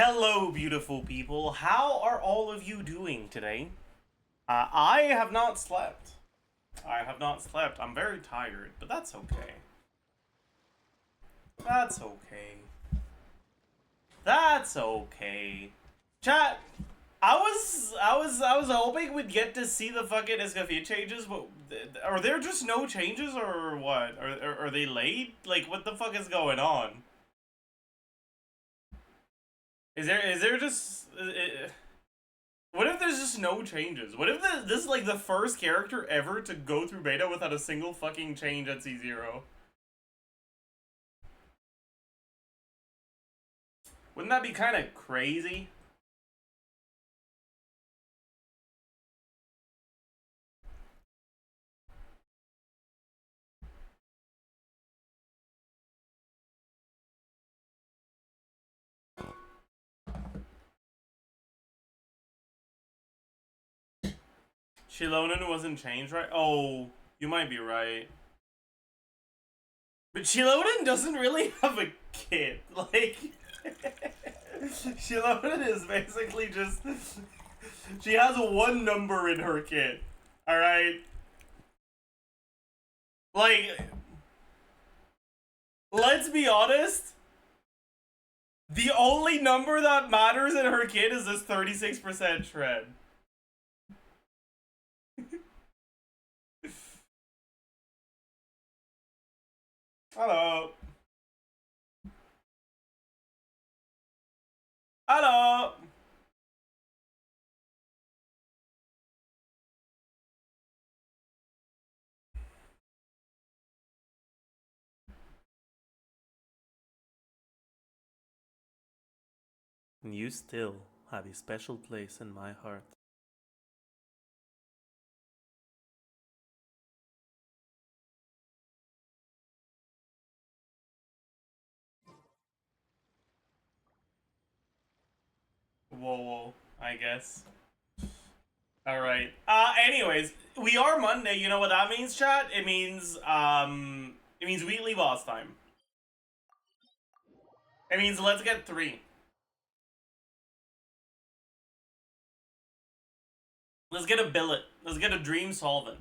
Hello, beautiful people. How are all of you doing today? I have not slept. I have not slept. I'm very tired, but that's okay. That's okay. That's okay. Chat. I was hoping we'd get to see the fucking Escaffier changes, but are there just no changes or what? Are they late? Like, what the fuck is going on? Is there just what if there's just no changes? What if this is like the first character ever to go through beta without a single fucking change at C0? Wouldn't that be kind of crazy? Shilonen wasn't changed, right? Oh, you might be right. But Shilonen doesn't really have a kit. Like, Shilonen is basically just... She has one number in her kit. Alright? Like, let's be honest. The only number that matters in her kit is this 36% shred. Hello. Hello. You still have a special place in my heart. Whoa, I guess. Alright. Anyways, we are Monday. You know what that means, chat? It means weekly boss time. It means let's get 3. Let's get a billet. Let's get a dream solvent.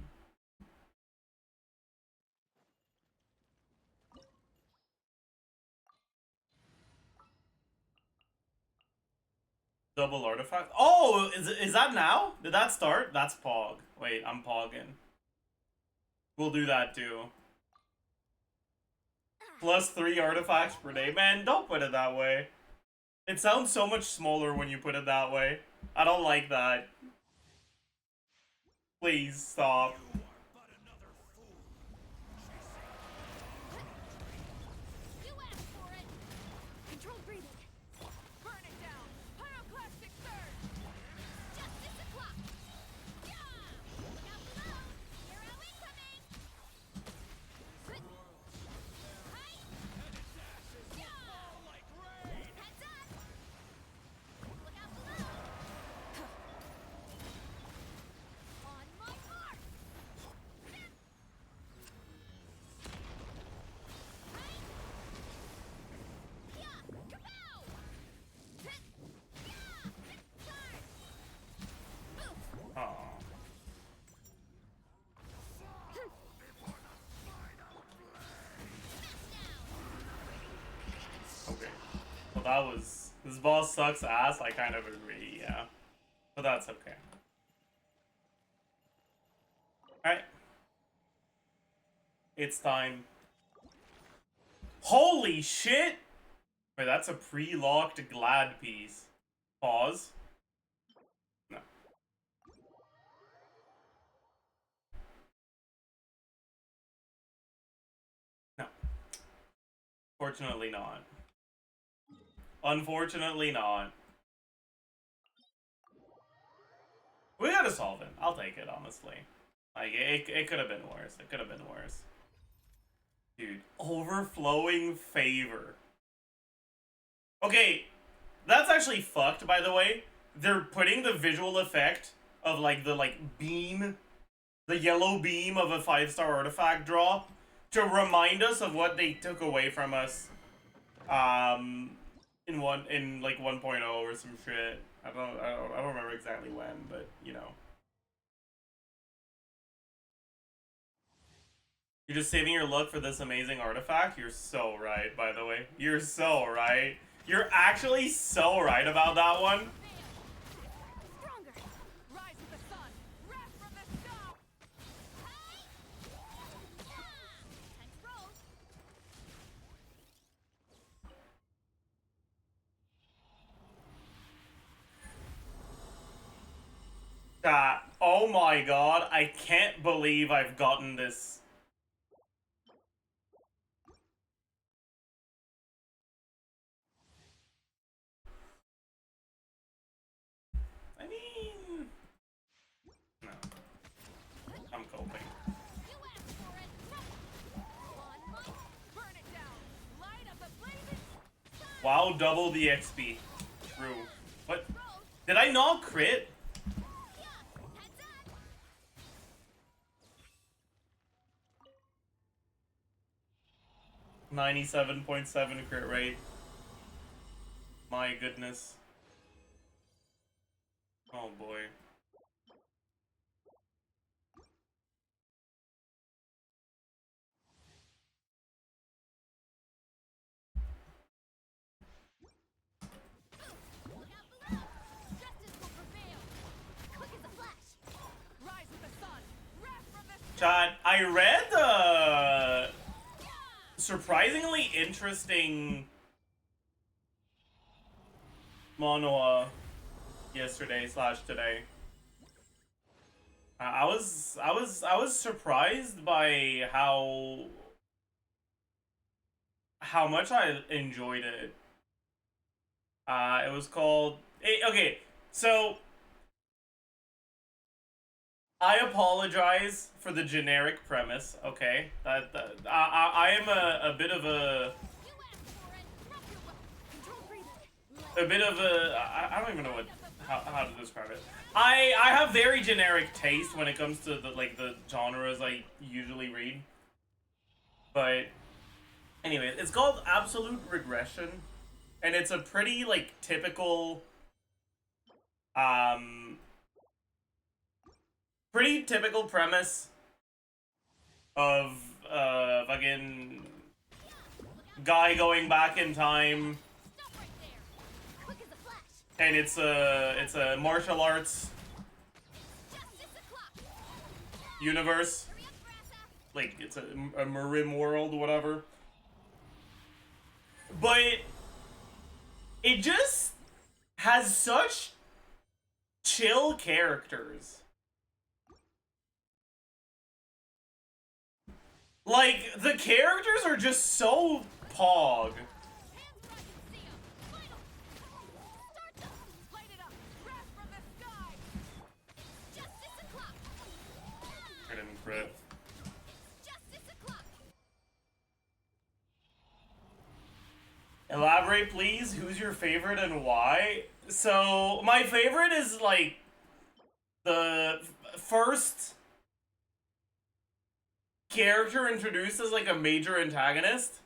Double artifact. Oh, is that now? Did that start? That's Pog. Wait, I'm Pogging. We'll do that too. Plus 3 artifacts per day. Man, don't put it that way. It sounds so much smaller when you put it that way. I don't like that. Please stop. That was... This boss sucks ass, I kind of agree, yeah. But that's okay. Alright. It's time. Holy shit! Wait, that's a pre-locked Glad piece. Pause. No. No. Fortunately not. Unfortunately not. We gotta solve it. I'll take it, honestly. Like, it could have been worse. It could have been worse. Dude, overflowing favor. Okay, that's actually fucked, by the way. They're putting the visual effect of, like, the, beam, the yellow beam of a 5-star artifact drop to remind us of what they took away from us, in like 1.0 or some shit. I don't remember exactly when, but you know. You're just saving your luck for this amazing artifact? You're so right, by the way. You're so right. You're actually so right about that one. Oh my god, I can't believe I've gotten this. I mean... No. I'm coping. Wow, double the XP. True. What? Did I not crit? .97 crit rate. My goodness. Oh boy. Chat, I read the surprisingly interesting manhwa yesterday / today. I was surprised by how much I enjoyed it. It was called okay, so I apologize for the generic premise. Okay, I am a bit of a I don't even know how to describe it. I have very generic taste when it comes to the genres I usually read. But anyway, it's called Absolute Regression, and it's a pretty like typical um pretty typical premise of fucking guy going back in time, and it's a martial arts universe, like it's a Marim world, whatever. But it just has such chill characters. Like, the characters are just so pog. I didn't crit. Elaborate, please. Who's your favorite and why? So, my favorite is, like, the first character introduced as, like, a major antagonist.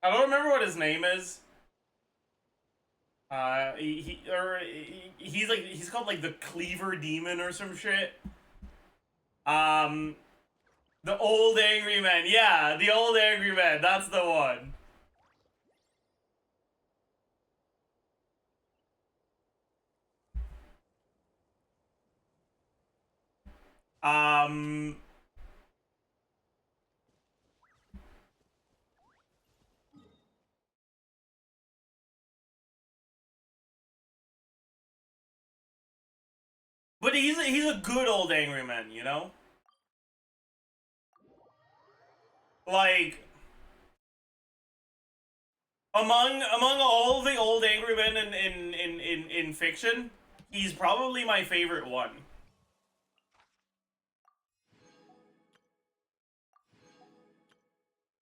I don't remember what his name is. He's called, like, the Cleaver Demon or some shit. Um, the old angry man. Yeah, the old angry man. That's the one. Um, but he's a good old angry man, you know? Like, among all the old angry men in fiction, he's probably my favorite one.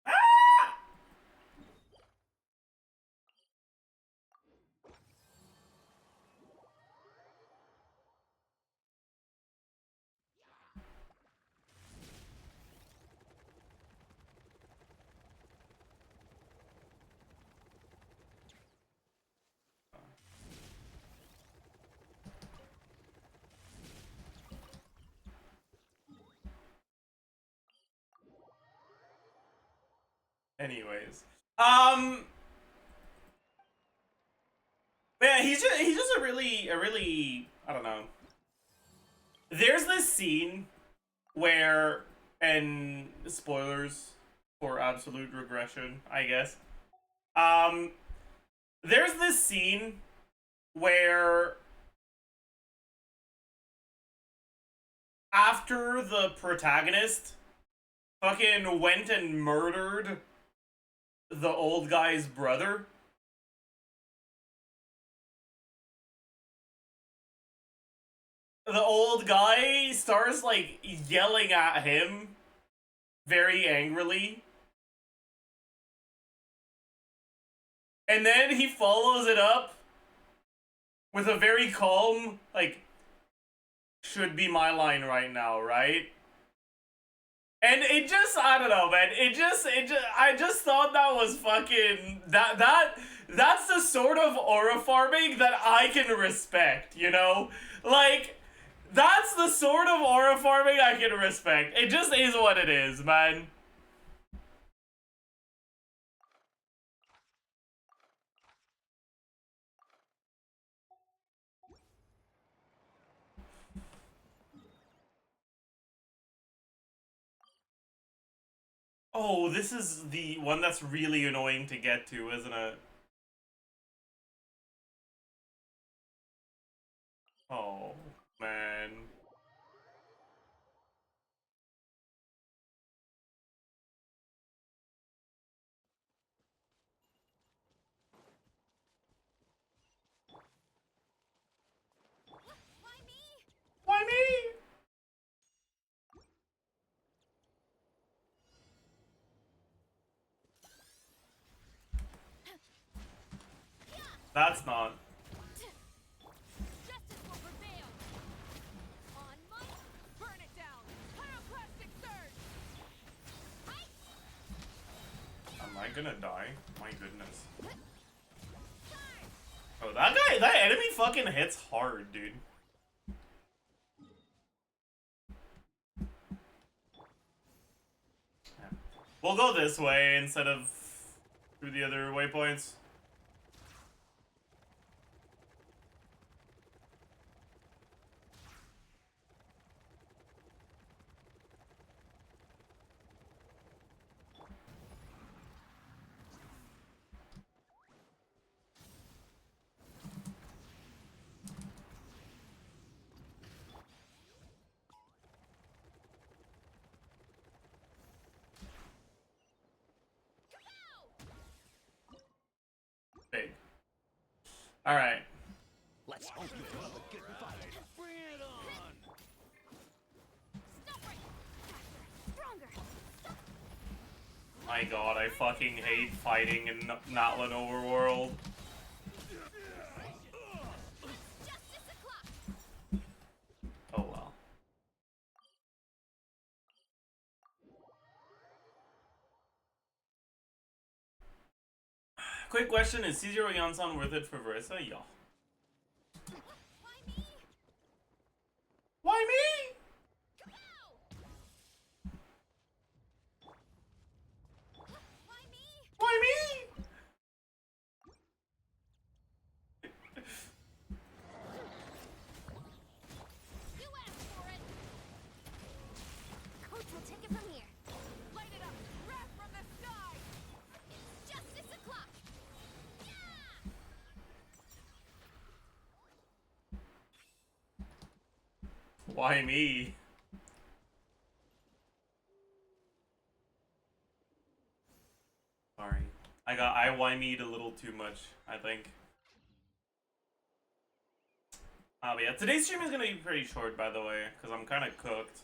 Ah! Anyways, yeah, he's just a really I don't know. There's this scene where, and spoilers for absolute regression, I guess. Um, there's this scene where after the protagonist fucking went and murdered the old guy's brother, the old guy starts like yelling at him very angrily. And then he follows it up with a very calm, like, should be my line right now, right? And it just, I don't know, man. I just thought that was fucking, that's the sort of aura farming that I can respect, you know? Like, that's the sort of aura farming I can respect. It just is what it is, man. Oh, this is the one that's really annoying to get to, isn't it? Oh, man. Why me? That's not. Am I gonna die? My goodness. Oh, that enemy fucking hits hard, dude. Yeah. We'll go this way instead of through the other waypoints. Big. Alright. Let's hope you have a good fight. Bring it on! My god, I fucking hate fighting in Natlan Overworld. Oh well. Quick question, is C0 Yansan worth it for Versa? Yeah. Why me? Why me? You asked for it. Coach will take it from here. Light it up. Wrath from the sky. It's justice o'clock. Yeah! Why me? Sorry. I why me'd a little too much, I think. But yeah, today's stream is gonna be pretty short, by the way, because I'm kind of cooked.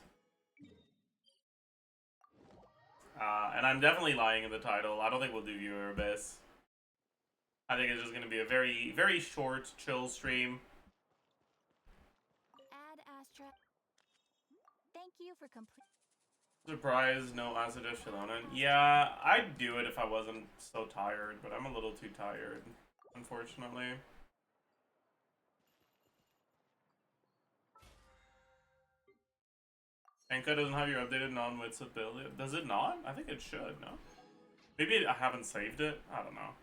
And I'm definitely lying in the title. I don't think we'll do viewer abyss. I think it's just gonna be a very, very short, chill stream. Add Astra. Thank you for complete. Surprise, no acid Shalona. Yeah, I'd do it if I wasn't so tired, but I'm a little too tired, unfortunately. Enka doesn't have your updated non-wits ability. Does it not? I think it should, no? Maybe I haven't saved it. I don't know.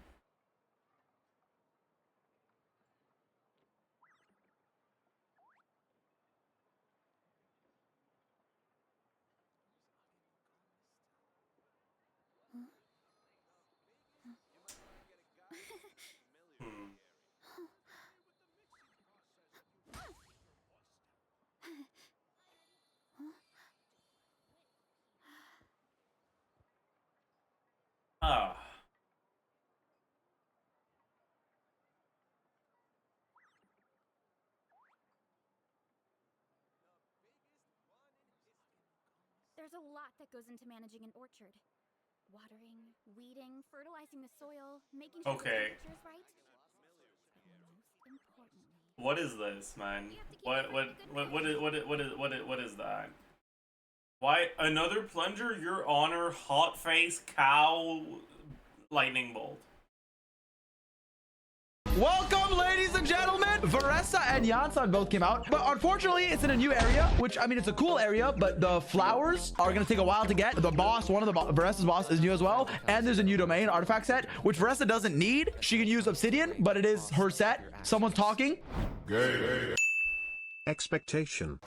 Hmm. Ah. There's a lot that goes into managing an orchard. Watering, weeding, fertilizing the soil, making sure Okay. the temperature is right. But most importantly, What is this, man? What is that? Why another plunger? Your honor, hot face, cow, lightning bolt. Welcome, ladies and gentlemen. Varessa and Yansan both came out, but unfortunately, it's in a new area, which, I mean, it's a cool area, but the flowers are going to take a while to get. The boss, one of the Varessa's boss is new as well, and there's a new domain artifact set, which Varessa doesn't need. She can use obsidian, but it is her set. Someone's talking. Expectation.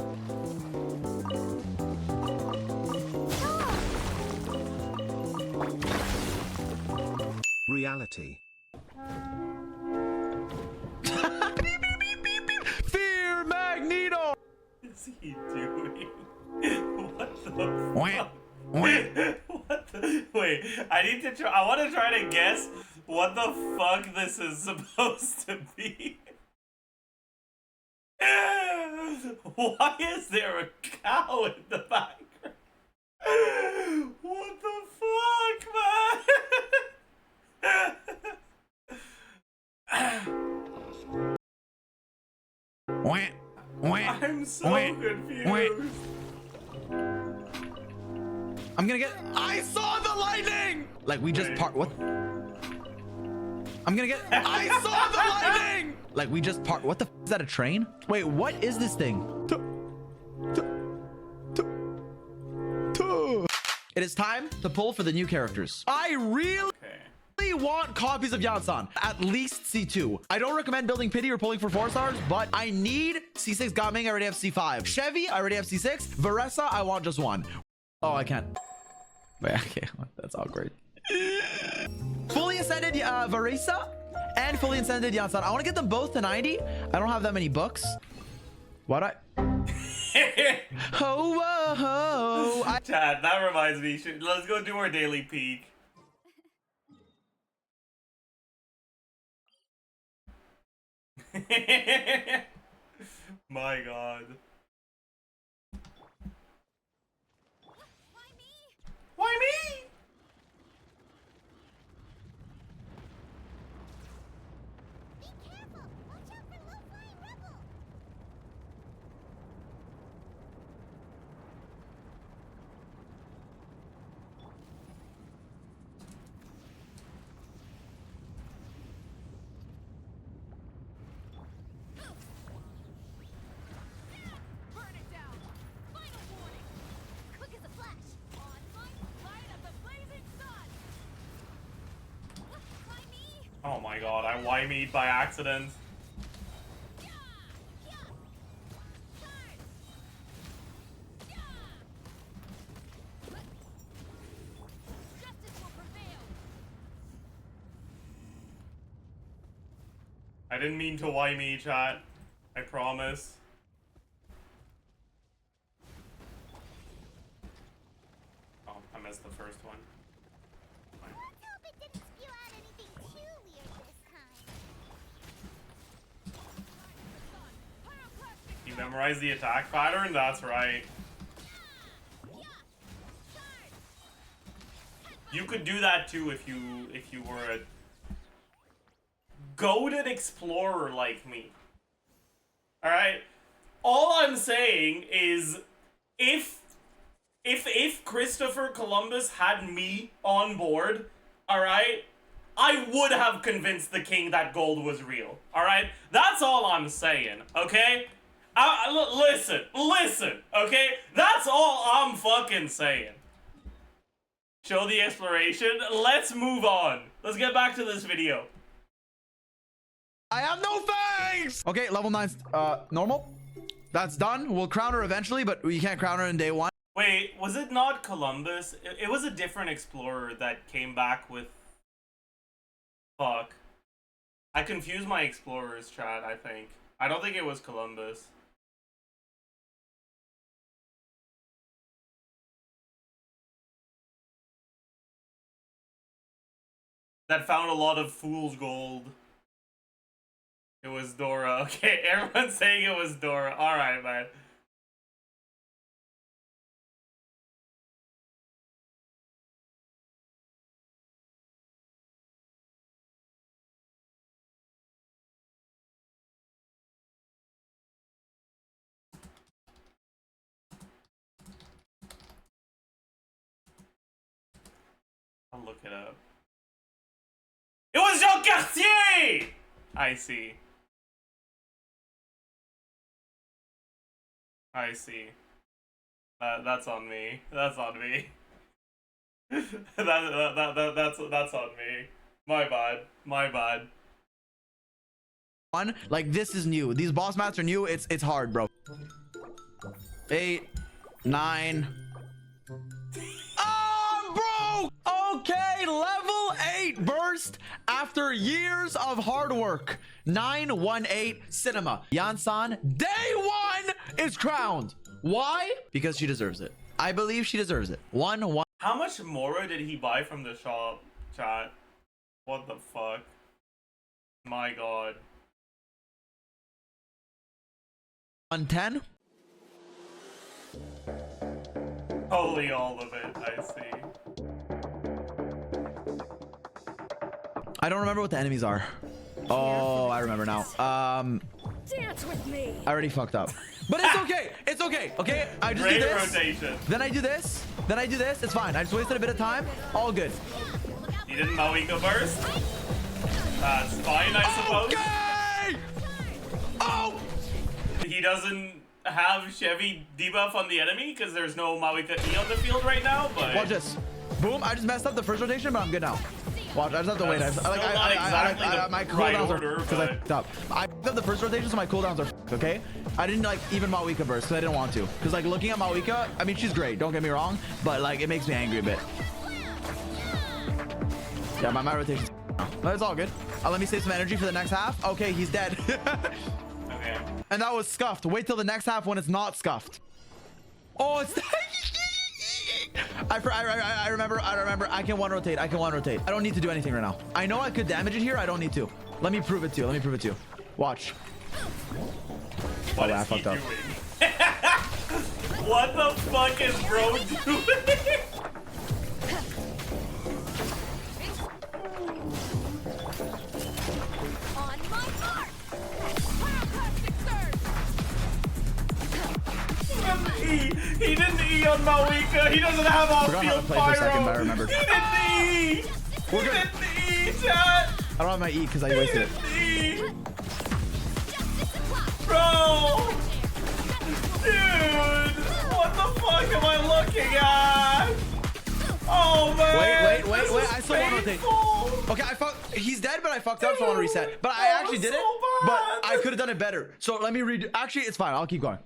Reality. Fear Magneto. What is he doing? What the fuck? What the? Wait, I need to try. I want to try to guess what the fuck this is supposed to be. Why is there a cow in the background? What the fuck, man? I'm so confused. I'm gonna get. I saw the lightning. Like we just part. What? I'm gonna get. I saw the lightning. Like we just part. What the? Is that a train? Wait, what is this thing? It is time to pull for the new characters. I really want copies of Yansan, at least C2. I don't recommend building pity or pulling for 4 stars, but I need C6 Gaming. I already have C5. Chevy, I already have C6. Varessa, I want just 1. Oh, I can't. Wait, okay, that's awkward. Fully ascended Varessa and fully ascended Yansan. I want to get them both to 90. I don't have that many books. What I? Ho, whoa, ho. Chad, that reminds me. Let's go do our daily peek. My god. why me? Why me? Be careful! Watch out for low-flying rebel! Burn it down! Final warning! Quick as a flash! On my light of the blazing sun! Why me? Oh my god, I why me by accident. Yeah! Yeah! Turn! Yeah! Justice will prevail! I didn't mean to why me, chat. I promise. Oh, I missed the first one. Let's hope it didn't spew out anything too weird this time. You memorized the attack pattern? That's right. You could do that too if you were a goated explorer like me. Alright? All I'm saying is if Christopher Columbus had me on board, alright, I would have convinced the king that gold was real. Alright? That's all I'm saying, okay? Listen, okay? That's all I'm fucking saying. Show the exploration. Let's move on. Let's get back to this video. I have no thanks. Okay, level 9, normal. That's done. We'll crown her eventually, but you can't crown her in day 1. Wait, was it not Columbus? It was a different explorer that came back with... Fuck. I confused my explorers, chat, I think. I don't think it was Columbus. That found a lot of fool's gold. It was Dora. Okay, everyone's saying it was Dora. Alright, man. I'll look it up. It was Jean Cartier! I see. I see. That's on me. That's on me. That's on me. My bad. My bad. Like, this is new. These boss mats are new. It's hard, bro. 8, 9. Oh, bro! Okay, level 8 burst after years of hard work. 918 cinema. Yansan, day 1 is crowned. Why? Because she deserves it. I believe she deserves it. 1-1. How much Mora did he buy from the shop, chat? What the fuck? My god. 110. Holy all of it, I see. I don't remember what the enemies are. Oh, I remember now. Dance with me. I already fucked up. But it's okay. It's okay. Okay, I just do Great this. rotation. Then I do this. Then I do this. It's fine. I just wasted a bit of time. All good. He didn't Mawiko burst? That's fine, I suppose. Okay! Oh! He doesn't have Chevy debuff on the enemy because there's no Mawika E on the field right now, but... Watch this. Boom. I just messed up the first rotation, but I'm good now. Watch, I just have to wait. That's still not exactly the my right cooldowns order, are because I fucked up. I fucked up the first rotation, so my cooldowns are fucked, okay? I didn't like even Mawika burst because I didn't want to. Because like looking at Mawika, I mean she's great. Don't get me wrong, but like it makes me angry a bit. Yeah, my rotation's but it's all good. Let me save some energy for the next half. Okay, he's dead. Okay. And that was scuffed. Wait till the next half when it's not scuffed. Oh, it's I remember. I can one rotate. I don't need to do anything right now. I know I could damage it here. I don't need to. Let me prove it to you. Watch. What is I he fucked up. doing? What the fuck is bro doing? On my mark. Fantastic surge. He didn't E on Mawika. He doesn't have Forgot how to off-field play for a second, but I pyro. remembered. He didn't E. We're He good. didn't E, chat. I don't have my E because I wasted it. Bro! Dude! What the fuck am I looking at? Oh man! Wait. This is I still want to rotate. painful. Okay, I fucked. He's dead, but I fucked up, so I want to reset. But I actually did it, but I could have done it better. So let me redo. Actually, it's fine. I'll keep going.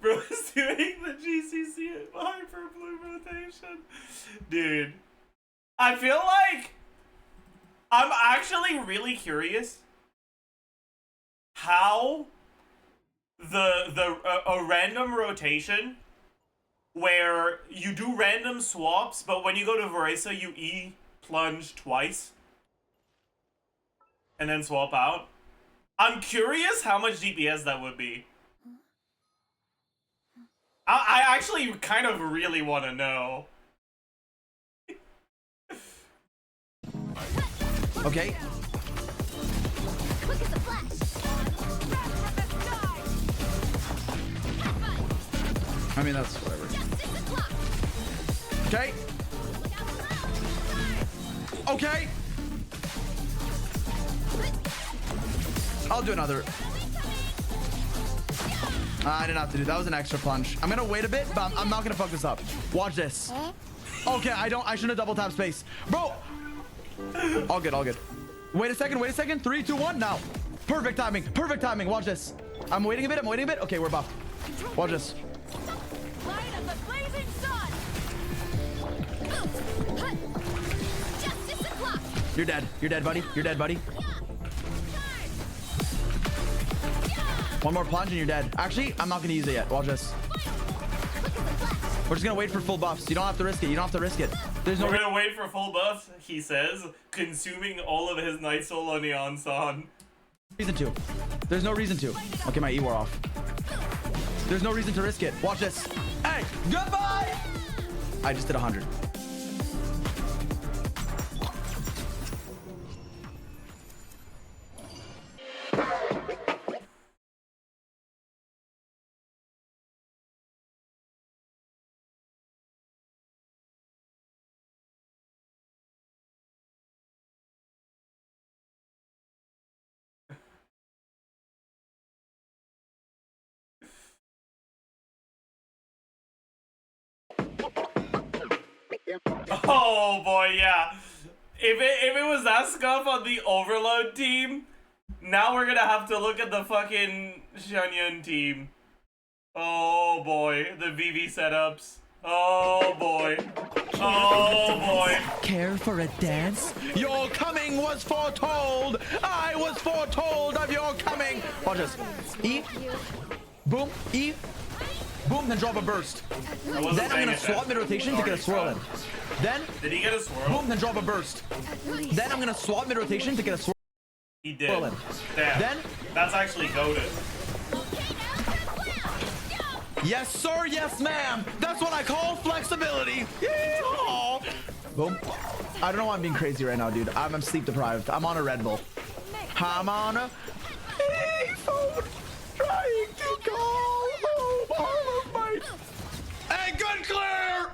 Bro is doing the GCC hyper blue rotation. Dude. I feel like I'm actually really curious how a random rotation where you do random swaps, but when you go to Varesa, you E plunge twice and then swap out. I'm curious how much DPS that would be. I actually kind of really want to know. Okay. Quick as a flash. I mean, that's whatever. Okay. Okay. I'll do another. I didn't have to do that. Was an extra punch. I'm gonna wait a bit, but I'm not gonna fuck this up. Watch this. Okay, I shouldn't have double tap space, bro. All good, all good. Wait a second. 3, 2, 1, now. Perfect timing. Watch this. I'm waiting a bit. Okay, we're buff. Watch this. Light of the blazing sun. Justice o'clock. You're dead, buddy. One more plunge and you're dead. Actually, I'm not gonna use it yet. Watch this. We're just gonna wait for full buffs. You don't have to risk it. There's no We're gonna wait for full buffs, he says, consuming all of his Night Soul on Neon-san. reason to. There's no reason to. Okay, my E wore off. There's no reason to risk it. Watch this. Hey, goodbye! I just did 100. Oh boy, yeah. If it was that scuff on the Overload team, now we're gonna have to look at the fucking Shunyun team. Oh boy, the VV setups. Oh boy. Oh boy. Care for a dance? Your coming was foretold. I was foretold of your coming. Watch this. E. Boom. E. Boom, then drop a burst. Then I'm gonna swap mid rotation to get a swirl in. Then Did he get a swirl? boom, then drop a burst. Then I'm gonna swap mid rotation to get a swirl He did. in. Damn. Then That's actually goated. yes sir, yes ma'am. That's what I call flexibility. Yeehaw. Boom. I don't know why I'm being crazy right now, dude. I'm sleep deprived. I'm on a Red Bull. I'm on a phone trying to call home all of my. Hey, good clear.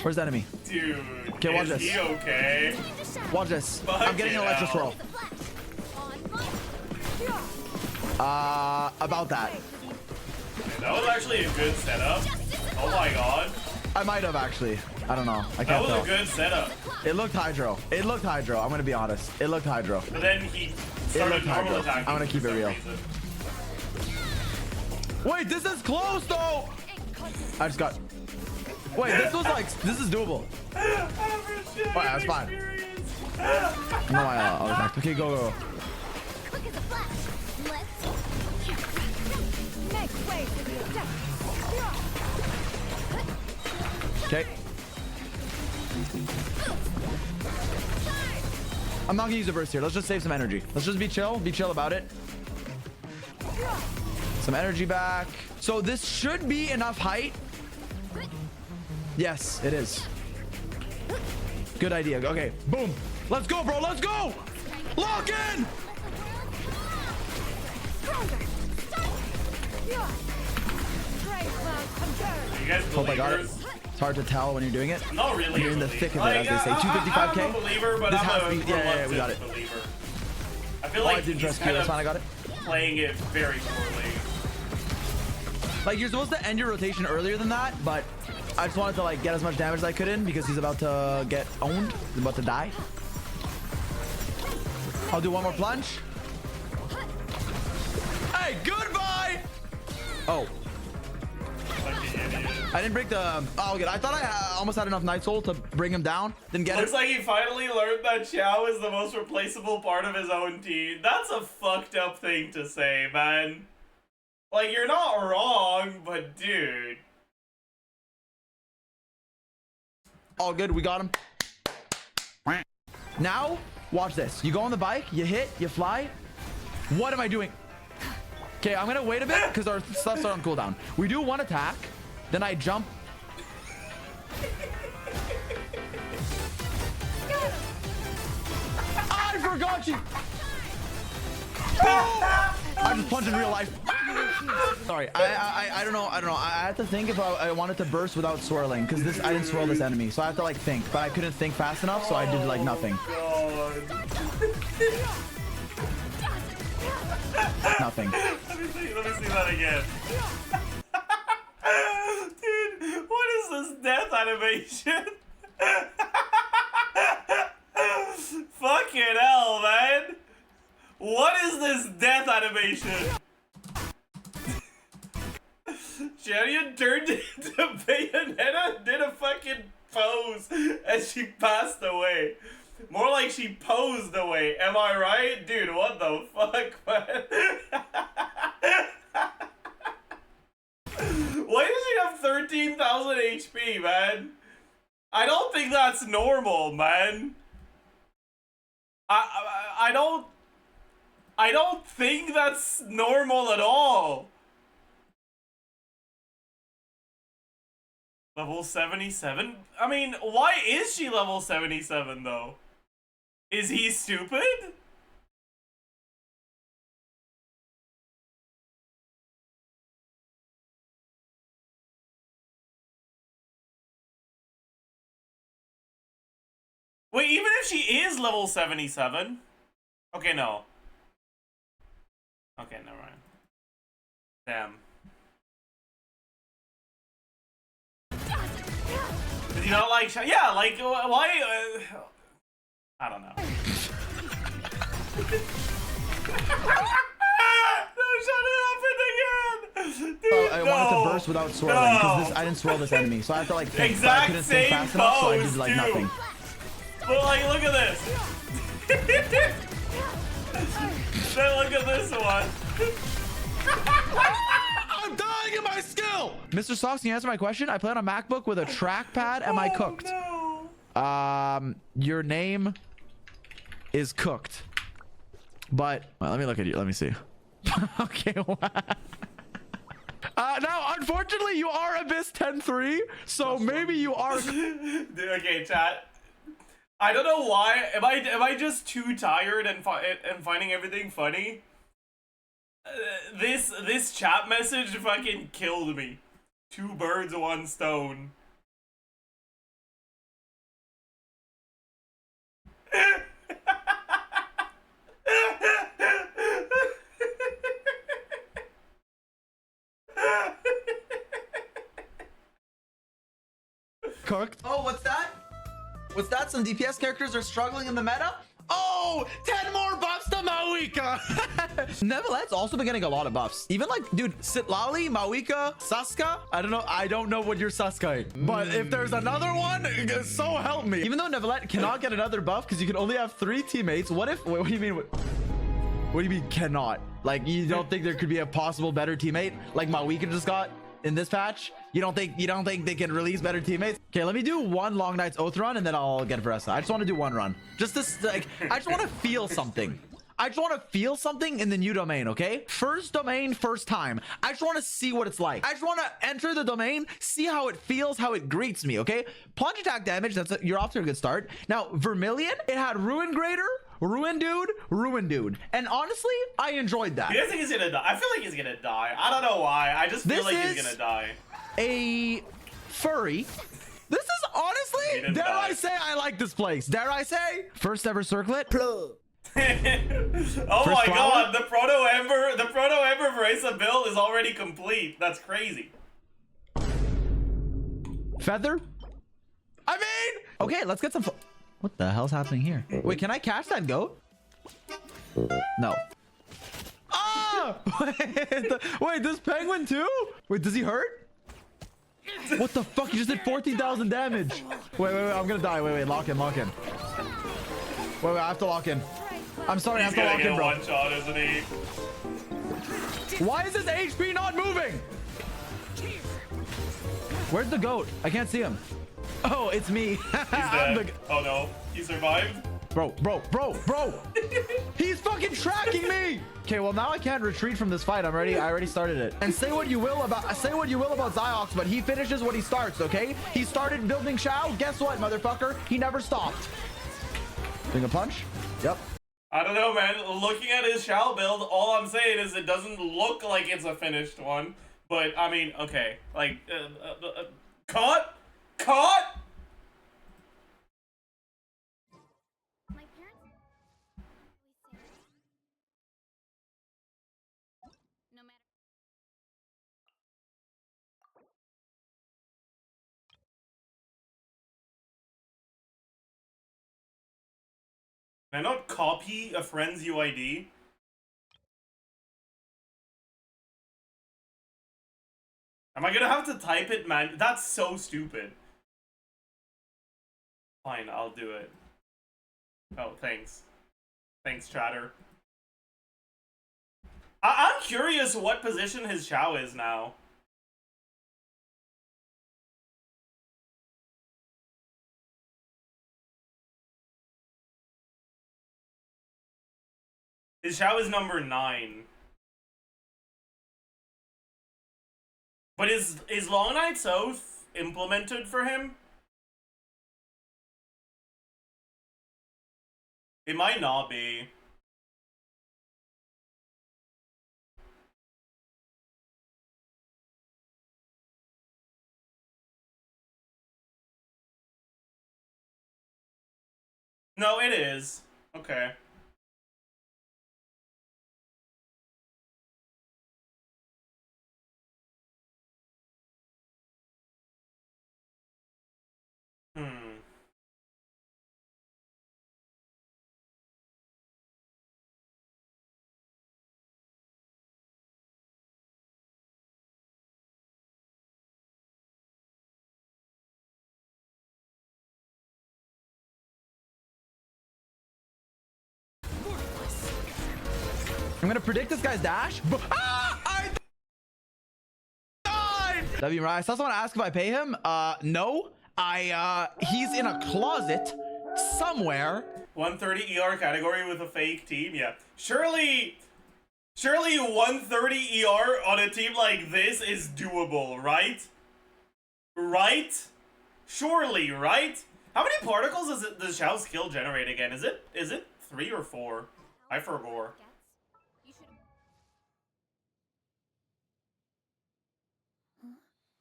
Where's the enemy? Dude. Okay, watch is this. he okay? Watch this. Fuck I'm getting an it electro out. swirl. About that. That was actually a good setup. Oh my god. I might have actually. I don't know. I That can't was tell. a good setup. It looked hydro. I'm gonna be honest. It looked hydro. But then he started looked normal hydro. attacking. I'm gonna keep for it some real. reason. Wait, this is close though. I just got. Wait, this is doable. Alright, that's fine. No, I was back. Okay, go. Quick as a flash. Let's make way for the attack. Okay. I'm not gonna use a burst here. Let's just save some energy. Let's just be chill about it. Some energy back. So this should be enough height. Yes, it is. Good idea. Okay, boom. Let's go, bro. Let's go. Lock in. You guys Hope I got it. believers? It's hard to tell when you're doing it. I'm not really You're a in the believer. thick of it, as they say. I'm 255K. a believer, but This I'm has a to be- yeah, we got reluctant it. believer. I feel Oh, like I did he's dress kind cute. That's of fine. I got it. playing it very poorly. Like, you're supposed to end your rotation earlier than that, but I just wanted to like get as much damage as I could in because he's about to get owned. He's about to die. I'll do one more plunge. Hey, goodbye. Oh, Fucking idiot. I didn't break the. Oh, good. I thought I almost had enough Night Soul to bring him down. Didn't get Looks it. like he finally learned that Xiao is the most replaceable part of his own team. That's a fucked up thing to say, man. Like, you're not wrong, but dude. All good. We got him. Now, watch this. You go on the bike, you hit, you fly. What am I doing? Okay, I'm gonna wait a bit because our stuff's on cooldown. We do one attack, then I jump. I forgot you. I just punched in real life. Sorry, I don't know. I had to think if I wanted to burst without swirling because this I didn't swirl this enemy, so I have to like think, but I couldn't think fast enough, so I did like nothing. God. Nothing. Let me see that again. Dude, what is this death animation? Fucking hell, man. What is this death animation? Chariot turned into Bayonetta, did a fucking pose as she passed away. More like she posed away. Am I right? Dude, what the fuck, man? Why does she have 13,000 HP, man? I don't think that's normal, man. I don't think that's normal at all. Level 77? I mean, why is she level 77 though? Is he stupid? Wait, even if she is level 77? Okay, no. Okay, never mind. Damn. Did you not like... Yeah, like, why... I don't know. No, shut it up again! Dude, I wanted to burst without swirling because I didn't swirl this enemy, so I have to like think. Exact I couldn't think same fast enough, so I pose, did like too. nothing. But like, look at this. Then look at this one. I'm dying in my skill. Mr. Socks, can you answer my question? I play on a MacBook with a trackpad. Am I cooked? No. Your name is cooked. But well, let me look at you. Let me see. Okay. Now, unfortunately, you are Abyss 10-3, so maybe you are. Dude, okay, chat. I don't know why. Am I just too tired and finding everything funny? This chat message fucking killed me. 2 birds, 1 stone. Cooked. Oh, what's that? What's that? Some DPS characters are struggling in the meta? Oh, 10 more buffs to Mawika. Nevertheless, also been getting a lot of buffs. Even like, dude, Sitlali, Mawika, Saska. I don't know what you're Saska. But if there's another one, so help me. Even though Neverlet cannot get another buff because you can only have 3 teammates. What if, wait, what do you mean? What do you mean cannot? Like, you don't think there could be a possible better teammate like Mawika just got in this patch? You don't think they can release better teammates? Okay, let me do 1 Long Night's Oath run and then I'll get Veressa. I just want to do 1 run. Just this, like, I just want to feel something. I just want to feel something in the new domain, okay? First domain, first time. I just want to see what it's like. I just want to enter the domain, see how it feels, how it greets me, okay? Plunge attack damage, you're off to a good start. Now, Vermilion, it had Ruin Grader, Ruin Dude. And honestly, I enjoyed that. You guys think he's gonna die? I feel like he's gonna die. I don't know why. I just feel like he's gonna die. A furry. This is honestly, dare I say, I like this place. Dare I say? First ever circlet. Oh my god, the Proto Ember Veressa build is already complete. That's crazy. Feather? I mean, okay, let's get some. What the hell's happening here? Wait, can I catch that goat? No. Ah! Wait, this penguin too? Wait, does he hurt? What the fuck? You just did 14,000 damage. Wait, I'm gonna die. Wait, lock in. Wait, I have to lock in. I'm sorry, I have to lock in, bro. One shot, isn't he? Why is his HP not moving? Where's the goat? I can't see him. Oh, it's me. He's dead. Oh no, he survived. Bro. He's fucking tracking me. Okay, well now I can't retreat from this fight. I already started it. And say what you will about Ziox, but he finishes what he starts, okay? He started building Shao. Guess what, motherfucker? He never stopped. Doing a punch? Yep. I don't know, man. Looking at his Shao build, all I'm saying is it doesn't look like it's a finished one. But I mean, okay, like caught. Can I not copy a friend's UID? Am I gonna have to type it, man? That's so stupid. Fine, I'll do it. Oh, thanks. Thanks, chatter. I'm curious what position his Chow is now. His Chow is number 9. But is Long Night's Oath implemented for him? It might not be. No, it is. Okay. Hmm. I'm gonna predict this guy's dash. I died. W. I saw someone ask if I pay him. No. He's in a closet somewhere. 130 ER category with a fake team? Yeah. Surely 130 ER on a team like this is doable, right? Right? Surely, right? How many particles does Xiao's skill generate again? Is it 3 or 4? I forgot. You should.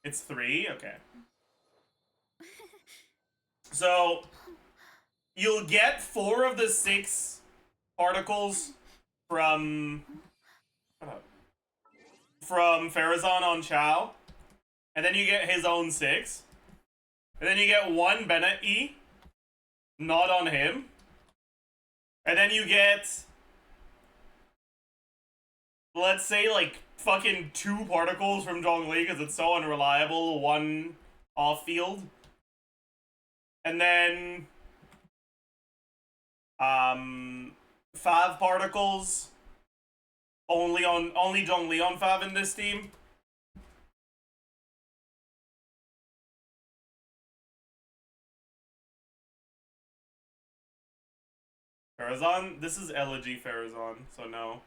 It's 3? Okay. So, you'll get 4 of the 6 particles from Farazan on Chao. And then you get his own 6. And then you get 1 Bennett E. Not on him. And then you get, let's say, like, fucking 2 particles from Zhongli because it's so unreliable, 1 off-field. And then 5 particles only Zhongli on 5 in this team. Farazan? This is Elegy Farazan, so no.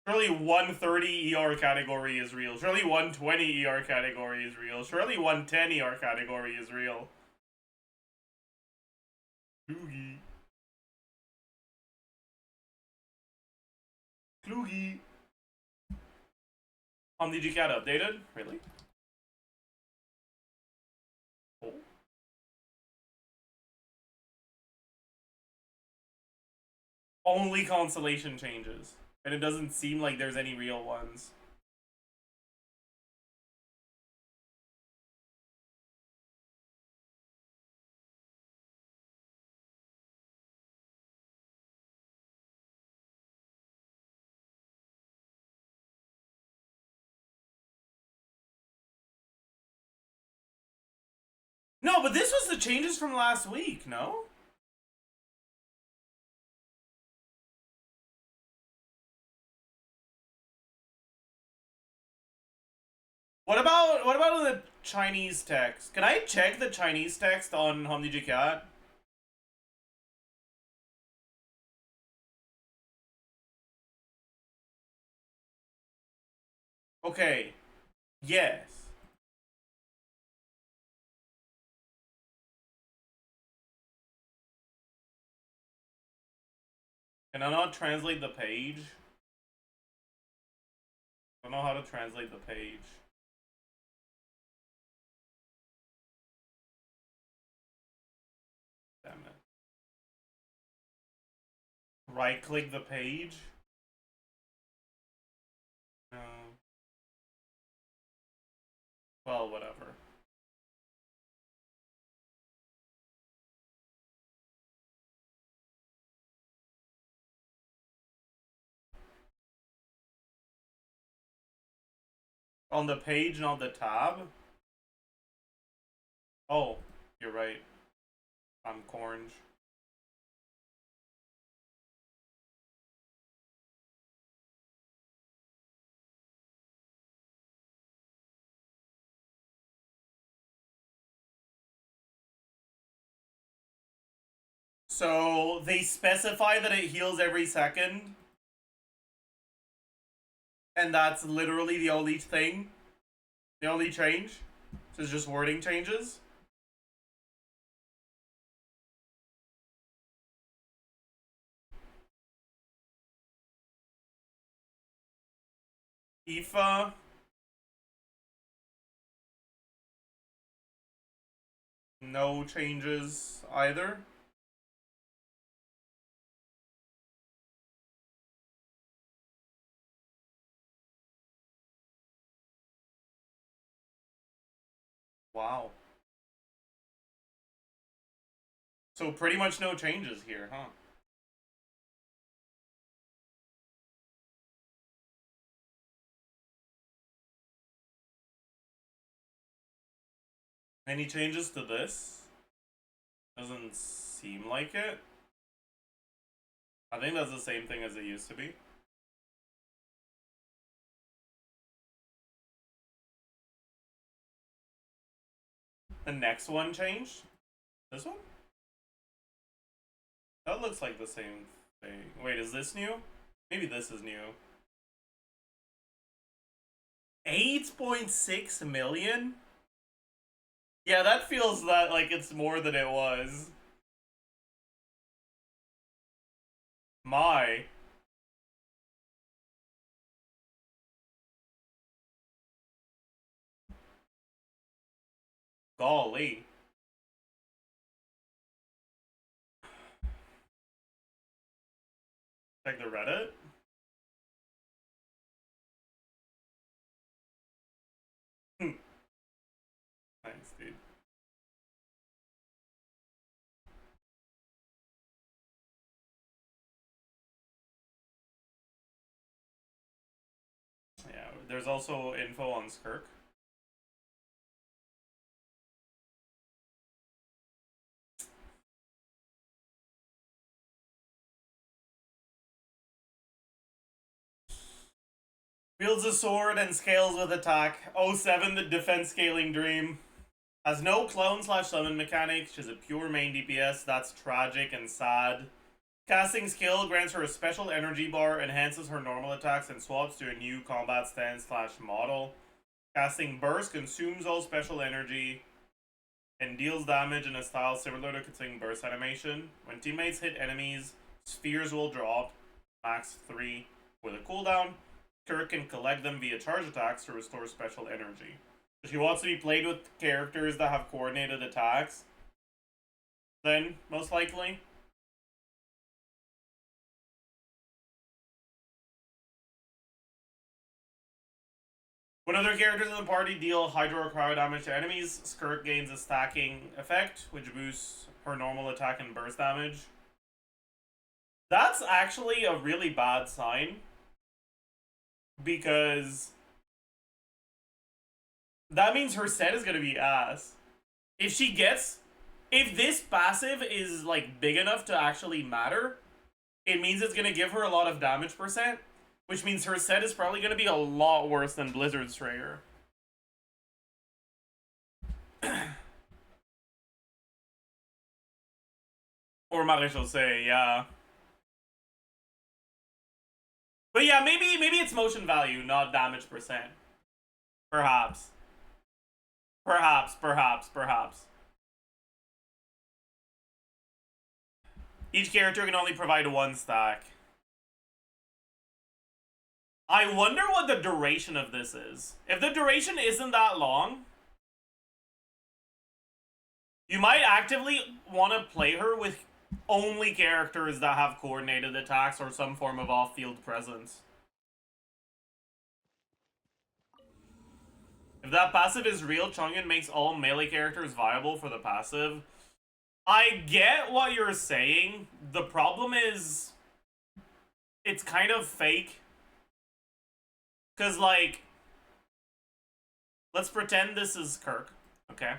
Surely 130 ER category is real. Surely 120 ER category is real. Surely 110 ER category is real. Klugi. Klugi. Did cat updated? Really? Oh. Only constellation changes. And it doesn't seem like there's any real ones. No, but this was the changes from last week, no? What about the Chinese text? Can I check the Chinese text on Cat? Okay. Yes. Can I not translate the page? I don't know how to translate the page. Damn it. Right click the page? No. Well, whatever. On the page, not the tab? Oh, you're right. I'm orange. So they specify that it heals every second. And that's literally the only thing. The only change. So it's just wording changes. Aoife. No changes either. Wow. So pretty much no changes here, huh? Any changes to this? Doesn't seem like it. I think that's the same thing as it used to be. The next one changed? This one? That looks like the same thing. Wait, is this new? Maybe this is new. 8.6 million? Yeah, that feels that like it's more than it was. My. Golly. Check the Reddit. Thanks, dude. Yeah, there's also info on Skirk. Wields a sword and scales with attack. 07, the defense scaling dream. Has no clone slash summon mechanics. She's a pure main DPS. That's tragic and sad. Casting skill grants her a special energy bar, enhances her normal attacks, and swaps to a new combat stance slash model. Casting burst consumes all special energy and deals damage in a style similar to casting burst animation. When teammates hit enemies, spheres will drop, max 3 with a cooldown. Kirk can collect them via charge attacks to restore special energy. If she wants to be played with characters that have coordinated attacks, then most likely. When other characters in the party deal hydro or cryo damage to enemies, Skirk gains a stacking effect, which boosts her normal attack and burst damage. That's actually a really bad sign, because that means her set is going to be ass. If this passive is like big enough to actually matter, it means it's going to give her a lot of damage percent, which means her set is probably going to be a lot worse than Blizzard Strayer. Or Maréchaussée, yeah. But yeah, maybe it's motion value, not damage percent. Perhaps. Perhaps. Each character can only provide one stack. I wonder what the duration of this is. If the duration isn't that long, you might actively want to play her with only characters that have coordinated attacks or some form of off-field presence. If that passive is real, Chongyun makes all melee characters viable for the passive. I get what you're saying. The problem is, it's kind of fake. Because, like, let's pretend this is Kirk, okay?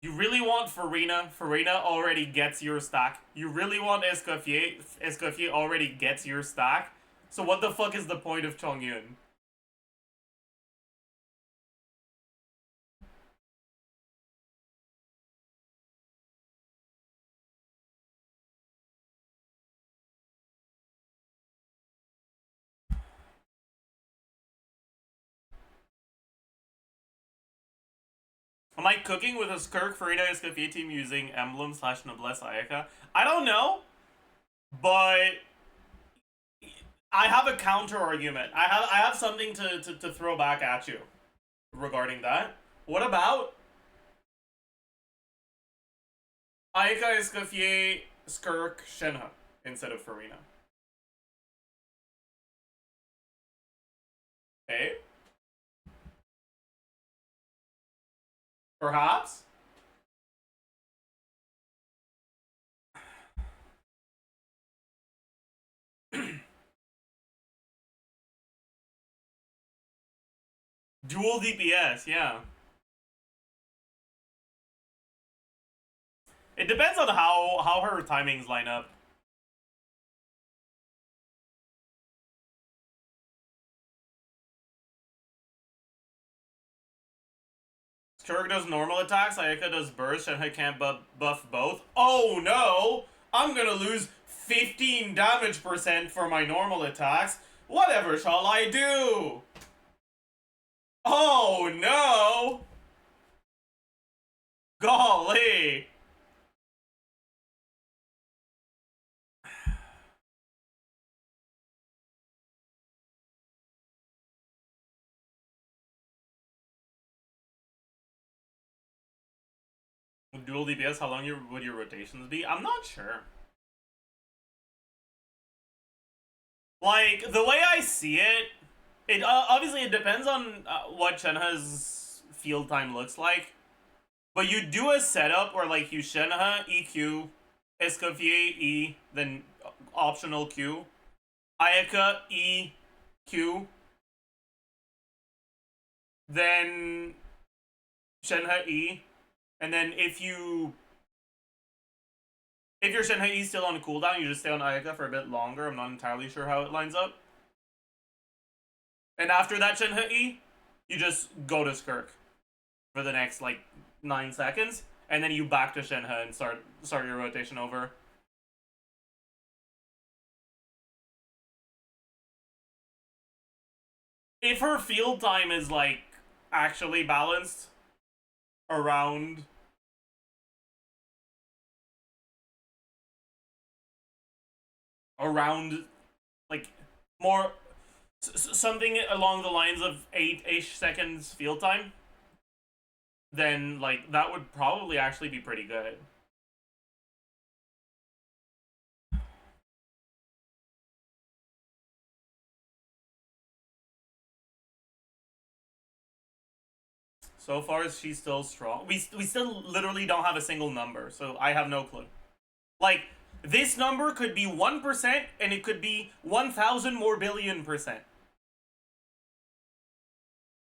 You really want Farina? Farina already gets your stack. You really want Escoffier? Escoffier already gets your stack. So what the fuck is the point of Chongyun? Am I cooking with a Skirk Farina Escoffier team using Emblem / Noblesse Ayaka? I don't know, but I have a counter argument. I have something to throw back at you regarding that. What about Ayaka Escoffier Skirk Shenhe instead of Farina? Okay. Perhaps? Dual DPS, yeah. It depends on how her timings line up. Skirk does normal attacks, Ayaka does burst, and I can't buff both. Oh no! I'm gonna lose 15 damage % for my normal attacks. Whatever shall I do? Oh no! Golly! Dual DPS, how long would your rotations be? I'm not sure. Like, the way I see it, obviously it depends on what Shenhe's field time looks like. But you do a setup where, like, you Shenhe, EQ, Escoffier, E, then optional Q, Ayaka, E, Q, then Shenhe, E, and then if your Shenhe E is still on cooldown, you just stay on Ayaka for a bit longer. I'm not entirely sure how it lines up. And after that Shenhe E, you just go to Skirk for the next, like, 9 seconds, and then you back to Shenhe and start your rotation over. If her field time is, like, actually balanced around like more something along the lines of 8-ish seconds field time, then, like, that would probably actually be pretty good. So far as she's still strong, we still literally don't have a single number, so I have no clue. Like, this number could be 1%, and it could be 1,000 more billion %.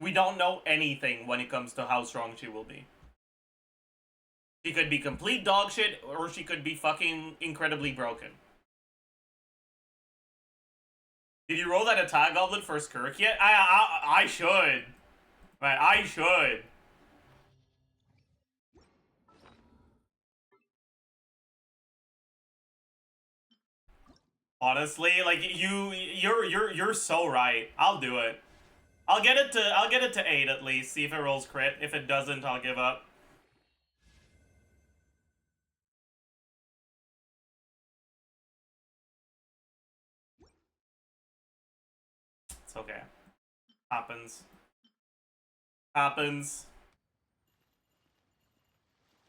We don't know anything when it comes to how strong she will be. She could be complete dog shit, or she could be fucking incredibly broken. Did you roll that attack goblet for Skirk yet? I should. Right, I should. Honestly, like, you're so right. I'll do it. I'll get it to 8 at least. See if it rolls crit. If it doesn't, I'll give up. It's okay. Happens. Happens.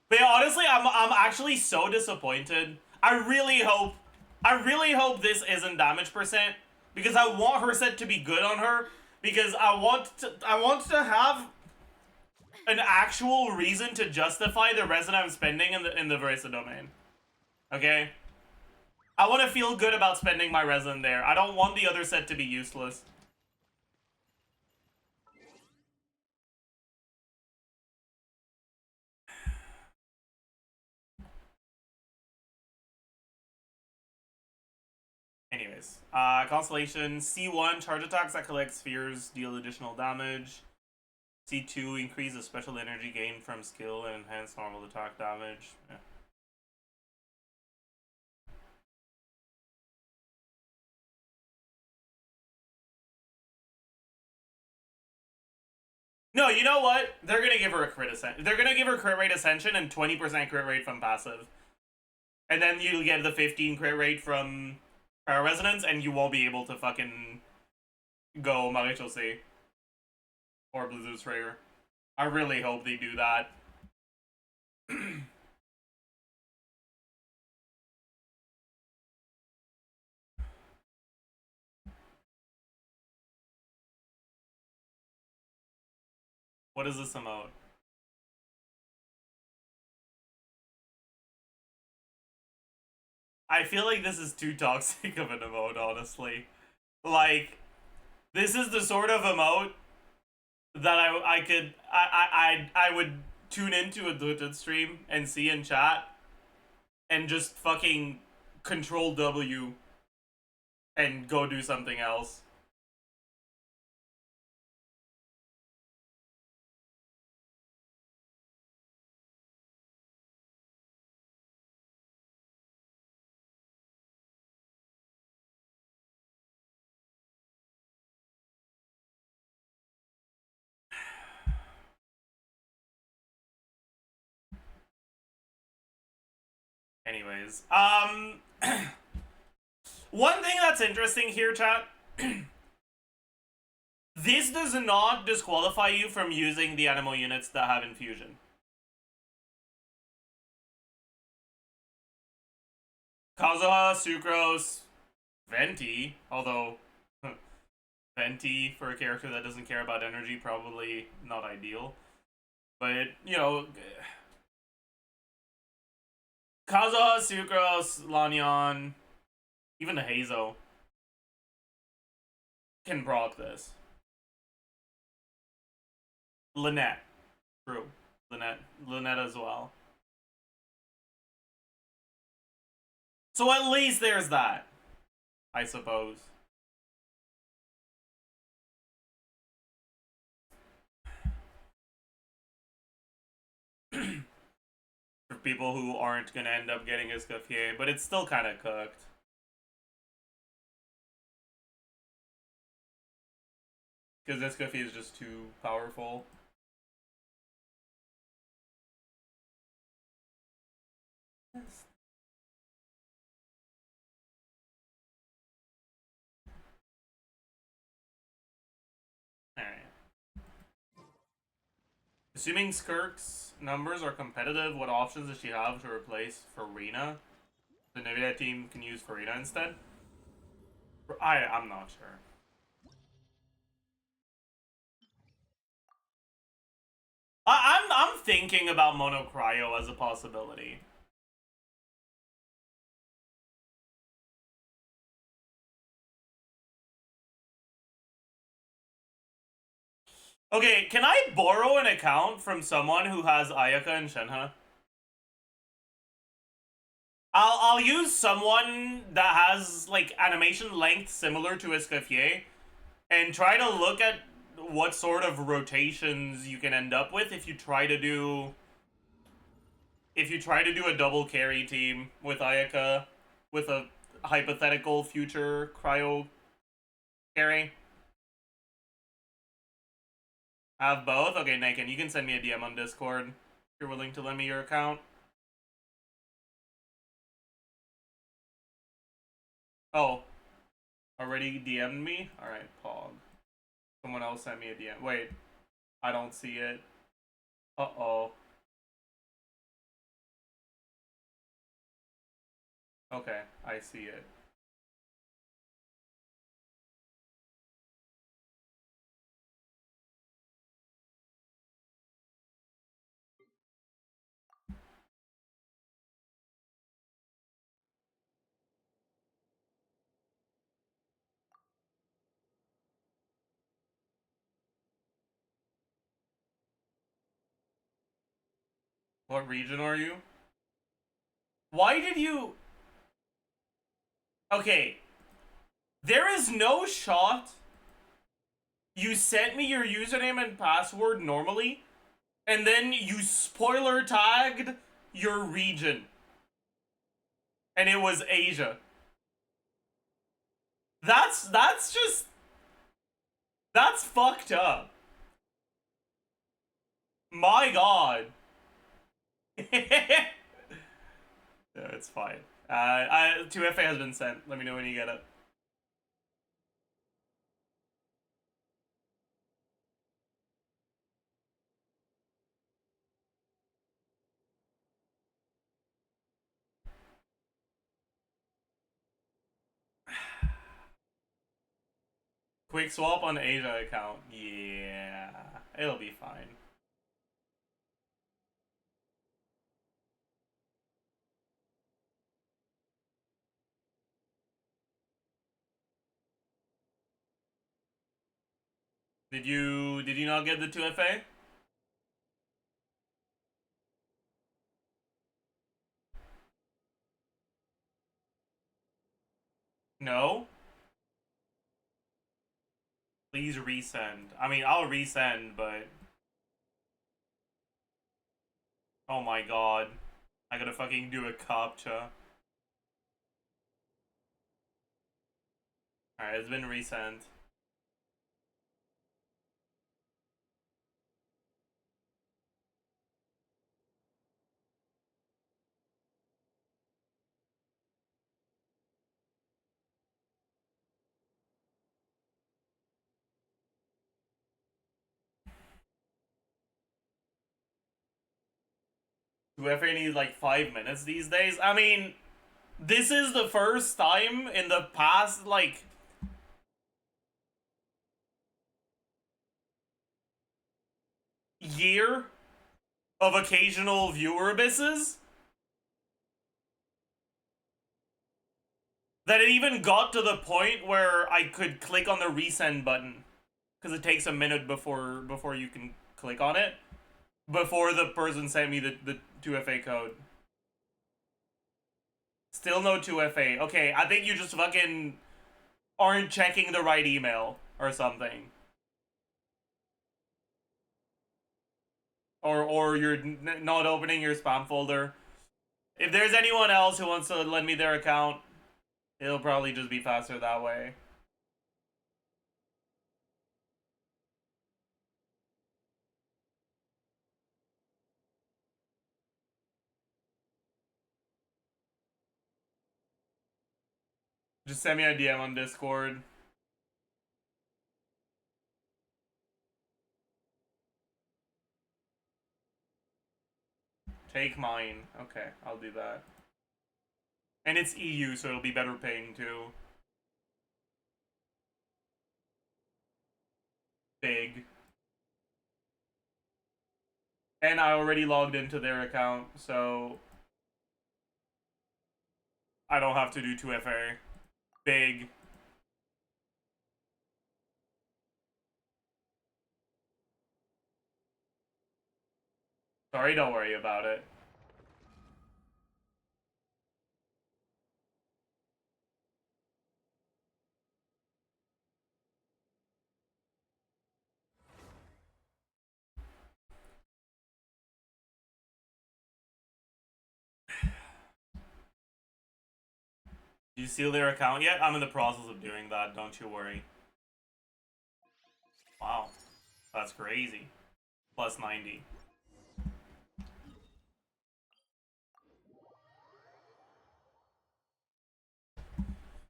But yeah, honestly, I'm actually so disappointed. I really hope this isn't damage %, because I want her set to be good on her, because I want to have an actual reason to justify the resin I'm spending in the Versa domain. Okay? I want to feel good about spending my resin there. I don't want the other set to be useless. Anyways, Constellation C1 charge attacks that collect spheres deal additional damage. C2 increase the special energy gain from skill and enhance normal attack damage. Yeah. No, you know what? They're gonna give her a crit ascension. They're gonna give her crit rate ascension and 20% crit rate from passive. And then you get the 15 crit rate from Power Resonance, and you won't be able to fucking go Marichal or Blizzard's Prayer. I really hope they do that. What is this emote? I feel like this is too toxic of an emote, honestly. Like, this is the sort of emote that I would tune into a Dutton stream and see in chat and just fucking control W and go do something else. Anyways, one thing that's interesting here, chat. This does not disqualify you from using the animal units that have infusion. Kazuha, Sucrose, Venti, although Venti for a character that doesn't care about energy, probably not ideal. But, you know, Kazuha, Sucrose, Lanyan, even the Hazo can proc this. Lynette. True. Lynette as well. So at least there's that, I suppose. For people who aren't gonna end up getting Escoffier, but it's still kind of cooked. Because Escoffier is just too powerful. Alright. Assuming Skirk's numbers are competitive, what options does she have to replace Farina? The Nvidia team can use Farina instead? I'm not sure. I'm thinking about Mono Cryo as a possibility. Okay, can I borrow an account from someone who has Ayaka and Shenhe? I'll use someone that has like animation length similar to Escoffier and try to look at what sort of rotations you can end up with if you try to do a double carry team with Ayaka with a hypothetical future cryo carry. Have both? Okay, Naken, you can send me a DM on Discord if you're willing to lend me your account. Oh. Already DM'd me? Alright, Pog. Someone else sent me a DM. Wait. I don't see it. Uh-oh. Okay, I see it. What region are you? Why did you... Okay. There is no shot you sent me your username and password normally, and then you spoiler tagged your region. And it was Asia. That's just... That's fucked up. My god. No, it's fine. 2FA has been sent. Let me know when you get it. Quick swap on Asia account. Yeah, it'll be fine. Did you not get the 2FA? No? Please resend. I mean, I'll resend, but... Oh my god. I gotta fucking do a CAPTCHA. Alright, it's been resent. Do FA need like 5 minutes these days? I mean, this is the first time in the past, like... year of occasional viewer abysses that it even got to the point where I could click on the resend button, because it takes a minute before you can click on it, before the person sent me the 2FA code. Still no 2FA. Okay, I think you just fucking aren't checking the right email or something. Or you're not opening your spam folder. If there's anyone else who wants to lend me their account, it'll probably just be faster that way. Just send me a DM on Discord. Take mine. Okay, I'll do that. And it's EU, so it'll be better paying too. Big. And I already logged into their account, so I don't have to do 2FA. Big. Sorry, don't worry about it. Did you seal their account yet? I'm in the process of doing that, don't you worry. Wow. That's crazy. Plus 90.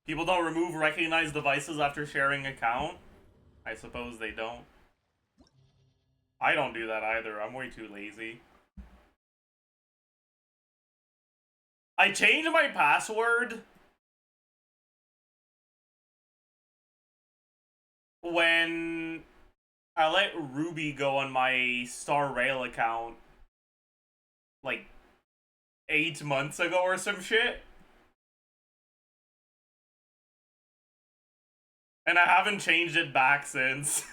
People don't remove recognized devices after sharing account? I suppose they don't. I don't do that either. I'm way too lazy. I changed my password when I let Ruby go on my Star Rail account like 8 months ago or some shit. And I haven't changed it back since.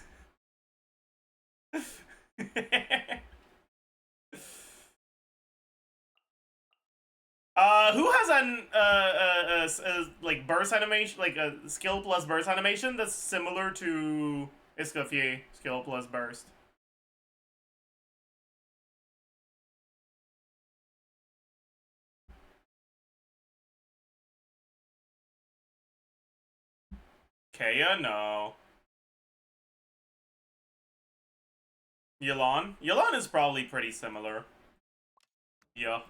Who has an like burst animation, like a skill plus burst animation that's similar to Escoffier skill plus burst? Kaya, no. Yelan? Yelan is probably pretty similar. Yeah.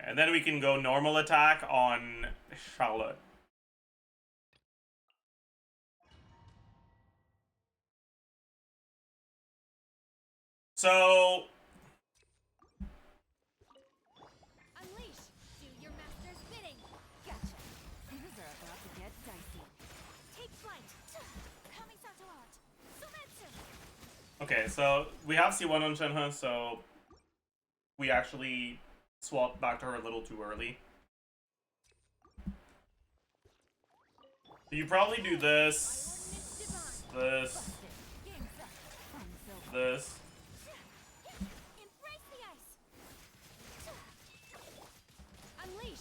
And then we can go normal attack on Charlotte. So Unleash. Do your master's bidding. Gotcha. Things are about to get dicey. Take flight. Coming out. Sumetsu. okay, so we have C1 on Shenhe, so we actually swapped back to her a little too early. You probably do this, this, this. Embrace the ice. Unleash.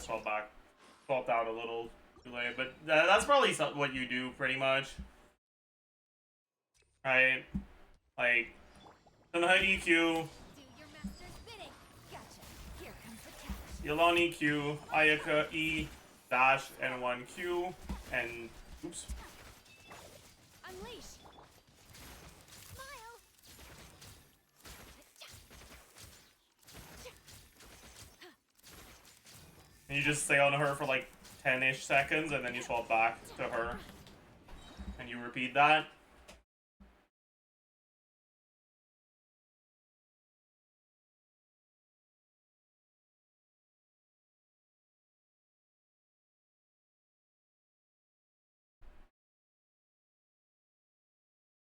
Swapped back, swapped out a little too late, but that's probably what you do pretty much, right? Like, Shenhe EQ, Do your master's bidding. Gotcha. Here comes the catch. Yelan EQ, Ayaka E, dash, and 1Q, and oops. Unleash. Smile. And you just stay on her for like 10-ish seconds, and then you swap back to her, and you repeat that.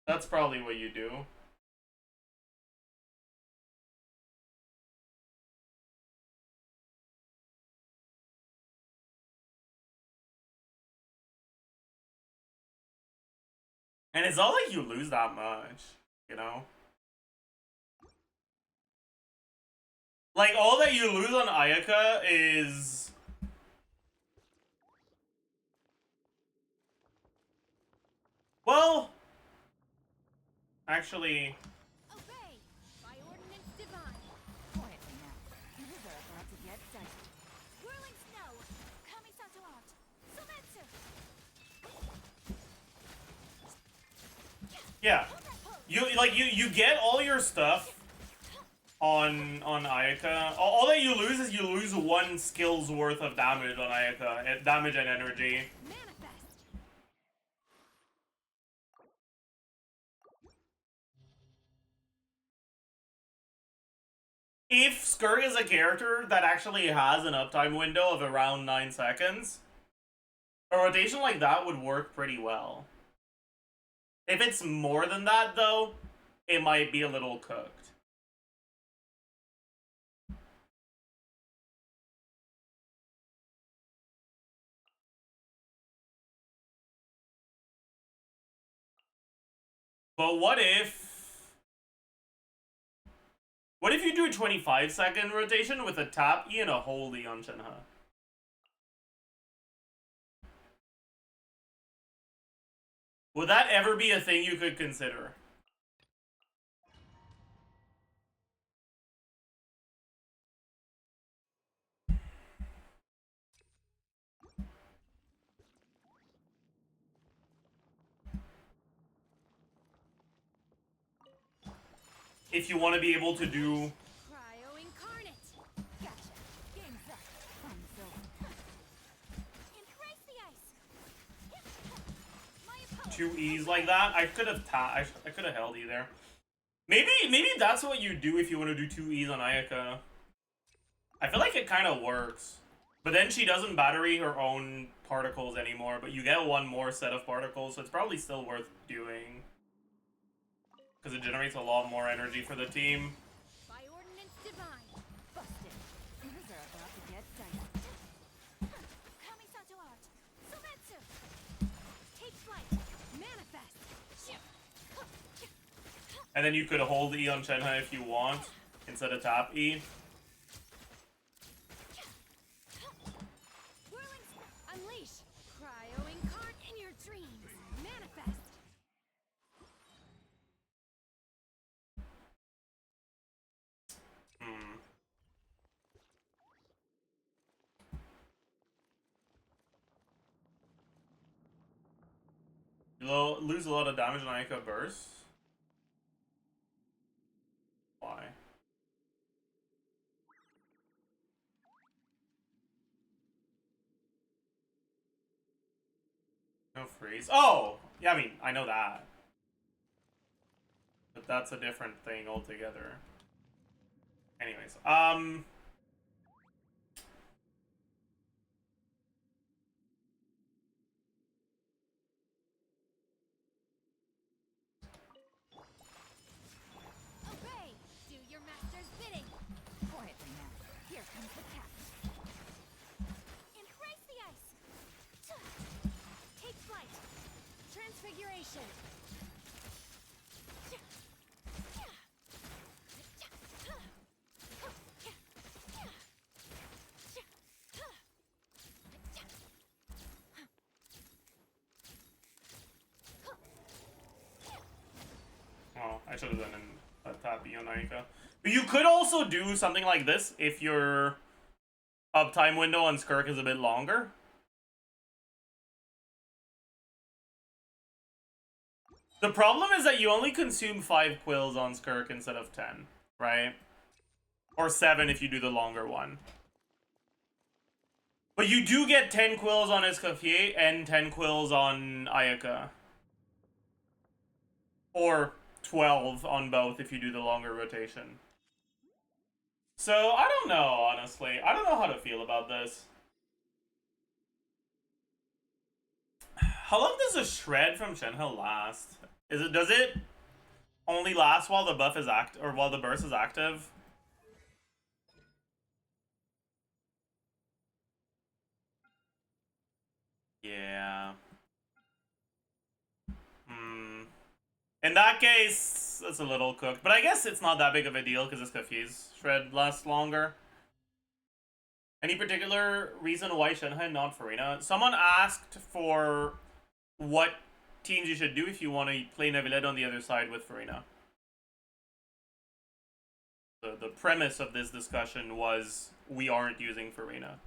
That's probably what you do. And it's not like you lose that much, you know? Like, all that you lose on Ayaka is... Well... Actually... Obey. By ordinance divine. Quietly now. Things are about to get dicey. Whirling snow. Coming out. Sumetsu. Yeah. You get all your stuff on Ayaka. All that you lose is you lose one skill's worth of damage on Ayaka. Damage and energy. Manifest. If Skirk is a character that actually has an uptime window of around 9 seconds, a rotation like that would work pretty well. If it's more than that, though, it might be a little cooked. But what if you do a 25-second rotation with a tap E and a hold E on Shenhe? Would that ever be a thing you could consider? If you want to be able to do... Cryo incarnate. Gotcha. Game's up. Fun's over. Embrace the ice. My opponent. 2 E's like that, I could have I could have held E there. Maybe that's what you do if you want to do 2 E's on Ayaka. I feel like it kind of works. But then she doesn't battery her own particles anymore, but you get one more set of particles, so it's probably still worth doing. Because it generates a lot more energy for the team. By ordinance divine. Busted. And then you could hold E on Shenhe if you want, instead of tap E. Unleash! Cryo card in your dreams. Manifest! Hmm. You'll lose a lot of damage on Aika Burst. Why? No freeze. Oh! Yeah, I mean, I know that. But that's a different thing altogether. Anyways, Obey! Do your master's bidding! Quietly now. Here comes the catch. Embrace the ice! Take flight! Transfiguration! oh, I should have done a tap E on Aika. But you could also do something like this if your uptime window on Skirk is a bit longer. The problem is that you only consume 5 quills on Skirk instead of 10, right? Or 7 if you do the longer one. But you do get 10 quills on Escoffier and 10 quills on Ayaka. Or 12 on both if you do the longer rotation. So, I don't know, honestly. I don't know how to feel about this. How long does a shred from Shenhe last? Does it only last while the buff is or while the burst is active? Yeah. Hmm. In that case, that's a little cooked. But I guess it's not that big of a deal because this Kafi's shred lasts longer. Any particular reason why Shenhe, not Farina? Someone asked for what teams you should do if you want to play Neviled on the other side with Farina. The premise of this discussion was we aren't using Farina.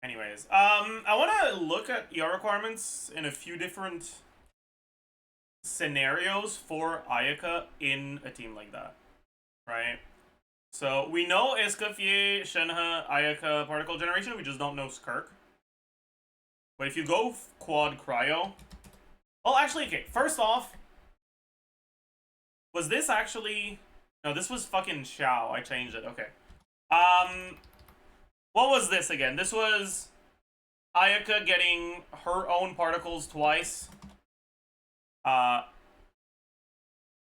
Anyways, I want to look at your requirements in a few different scenarios for Ayaka in a team like that, right? So we know Escoffier, Shenhe, Ayaka, Particle Generation. We just don't know Skirk. But if you go quad Cryo, well, actually, okay. First off, was this actually? No, this was fucking Xiao. I changed it. Okay. What was this again? This was Ayaka getting her own particles twice.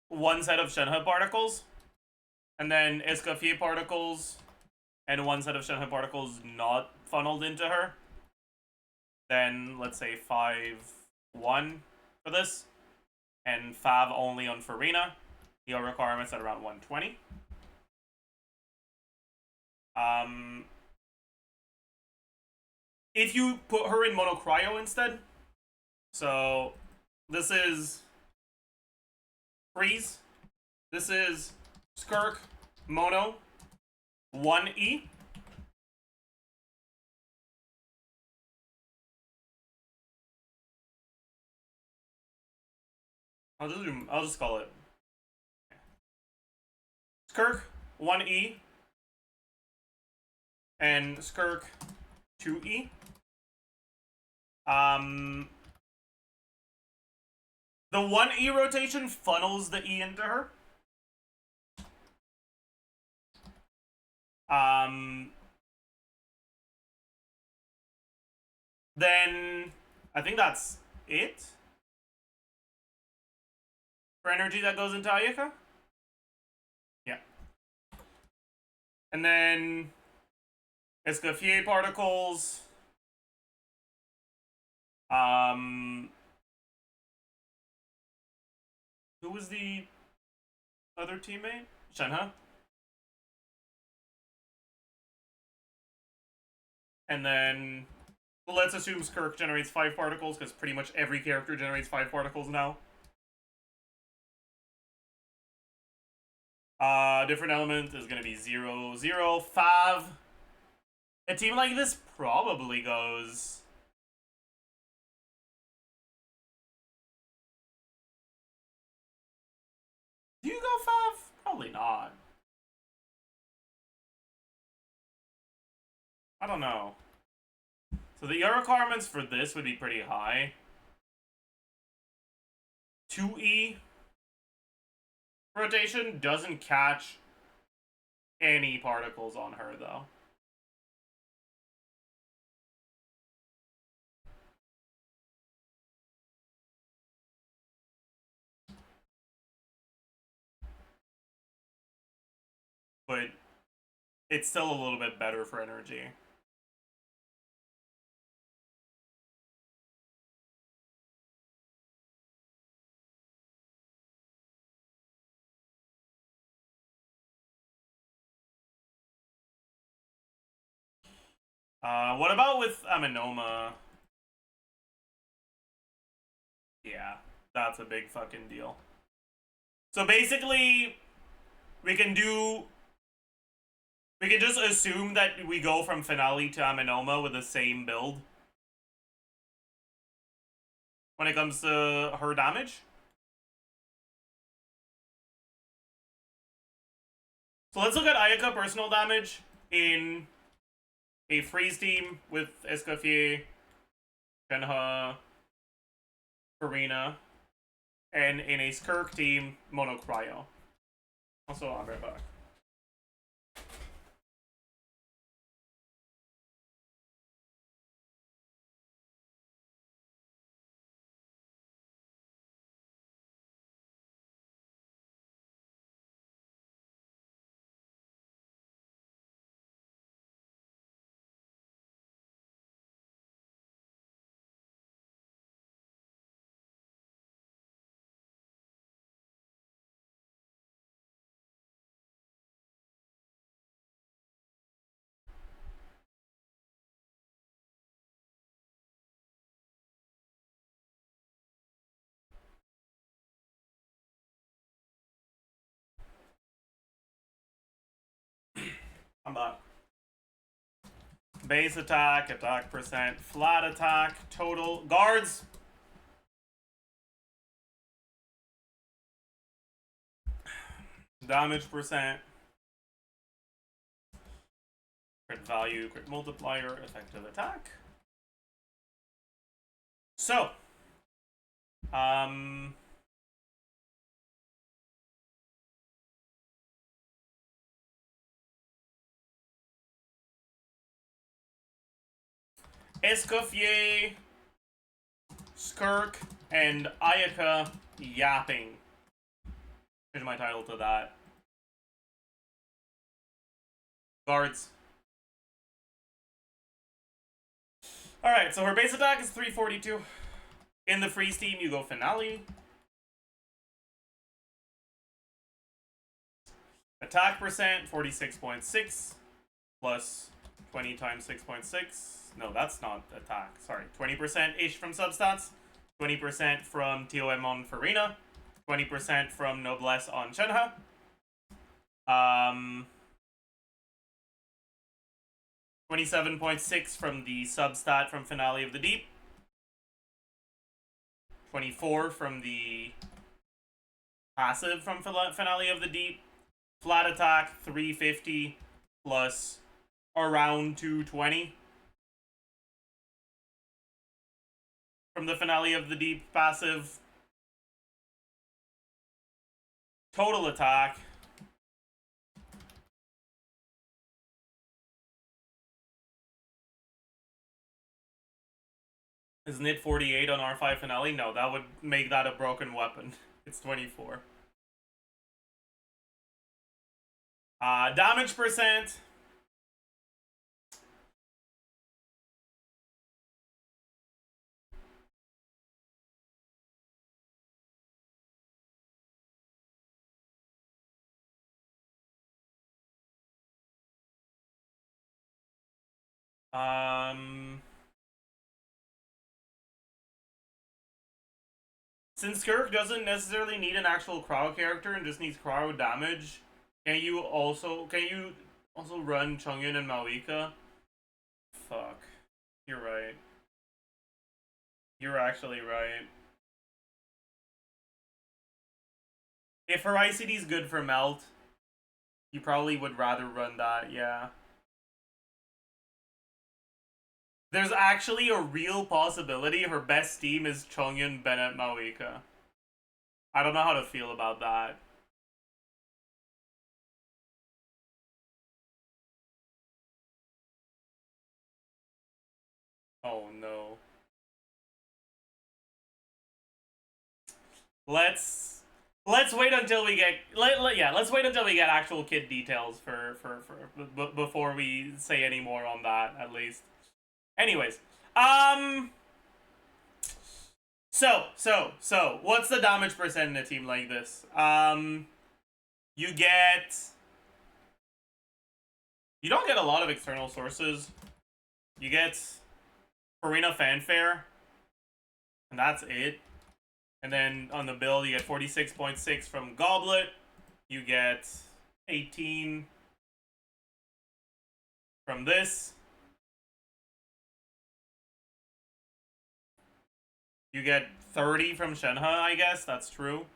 One set of Shenhe particles. And then Escoffier particles. And one set of Shenhe particles not funneled into her. Then, let's say 5-1 for this. And Fav only on Farina. Heal requirements at around 120. If you put her in Mono Cryo instead, so this is Freeze, this is Skirk, Mono, 1E. I'll just call it Skirk, 1E, and Skirk, 2E. The 1E rotation funnels the E into her. Then I think that's it. for energy that goes into Ayaka. Yeah. And then Escoffier particles. Who was the other teammate? Shenhe. And then let's assume Skirk generates 5 particles, because pretty much every character generates 5 particles now. Different element is going to be 0, 0, 5. A team like this probably goes... Do you go 5? Probably not. I don't know. So the requirements for this would be pretty high. 2E rotation doesn't catch any particles on her, though. But it's still a little bit better for energy. What about with Amenoma? Yeah, that's a big fucking deal. So basically, we can just assume that we go from Finale to Amenoma with the same build when it comes to her damage. So let's look at Ayaka personal damage in a freeze team with Escoffier, Shenhe, Farina, and in a Skirk team, Monocryo. Also, I'll be right back. I'm back. Base attack, attack percent, flat attack, total, guards. Damage percent. Crit value, crit multiplier, effective attack. So, Escoffier, Skirk, and Ayaka yapping. Change my title to that. Guards. Alright, so her base attack is 342. In the freeze team, you go Finale. Attack percent, 46.6. Plus 20 times 6.6. No, that's not attack. Sorry. 20%-ish from substats. 20% from TOM on Farina. 20% from Noblesse on Shenhe. 27.6 from the substat from Finale of the Deep. 24 from the passive from Finale of the Deep. Flat attack, 350 plus around 220 from the Finale of the Deep passive. Total attack isn't it 48 on R5 Finale? No, that would make that a broken weapon It's 24. Damage percent. Since Kirk doesn't necessarily need an actual cryo character and just needs cryo damage, can you also run Chongyun and Malika? Fuck. You're right. You're actually right. If her ICD is good for Melt, you probably would rather run that, yeah. There's actually a real possibility her best team is Chongyun, Bennett, Malika. I don't know how to feel about that. Oh no. Let's wait until we get let's wait until we get actual kid details before we say any more on that, at least. Anyways, so what's the damage percent in a team like this? You don't get a lot of external sources. You get Farina Fanfare, and that's it. And then on the build, you get 46.6 from Goblet. You get 18 from this. You get 30 from Shenhe, I guess. That's true.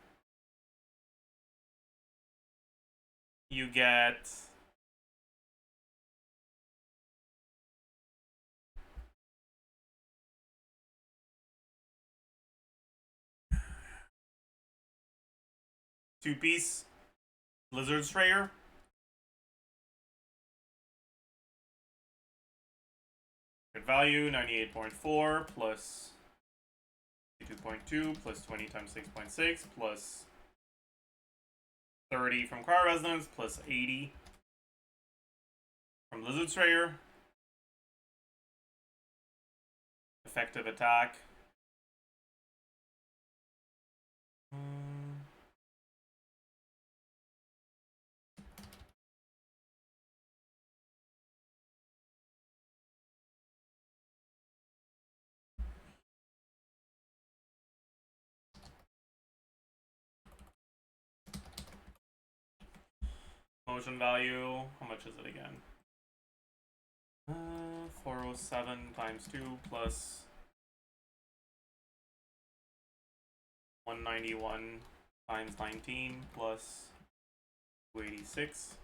You get... two-piece Lizard Strayer. Good value, 98.4 plus 2.2 plus 20 times 6.6 plus 30 from Cryo Resonance plus 80 from Lizard Strayer. Effective attack. Motion value, how much is it again? 407 times 2 plus 191 times 19 plus 286.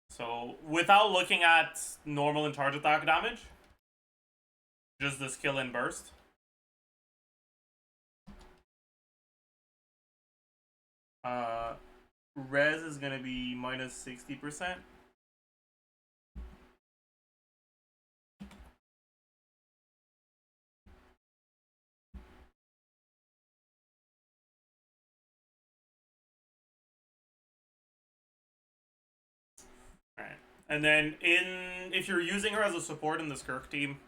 So without looking at normal and charge attack damage, just the skill and burst. Res is gonna be minus 60%. Alright. And then if you're using her as a support in the Skirk team,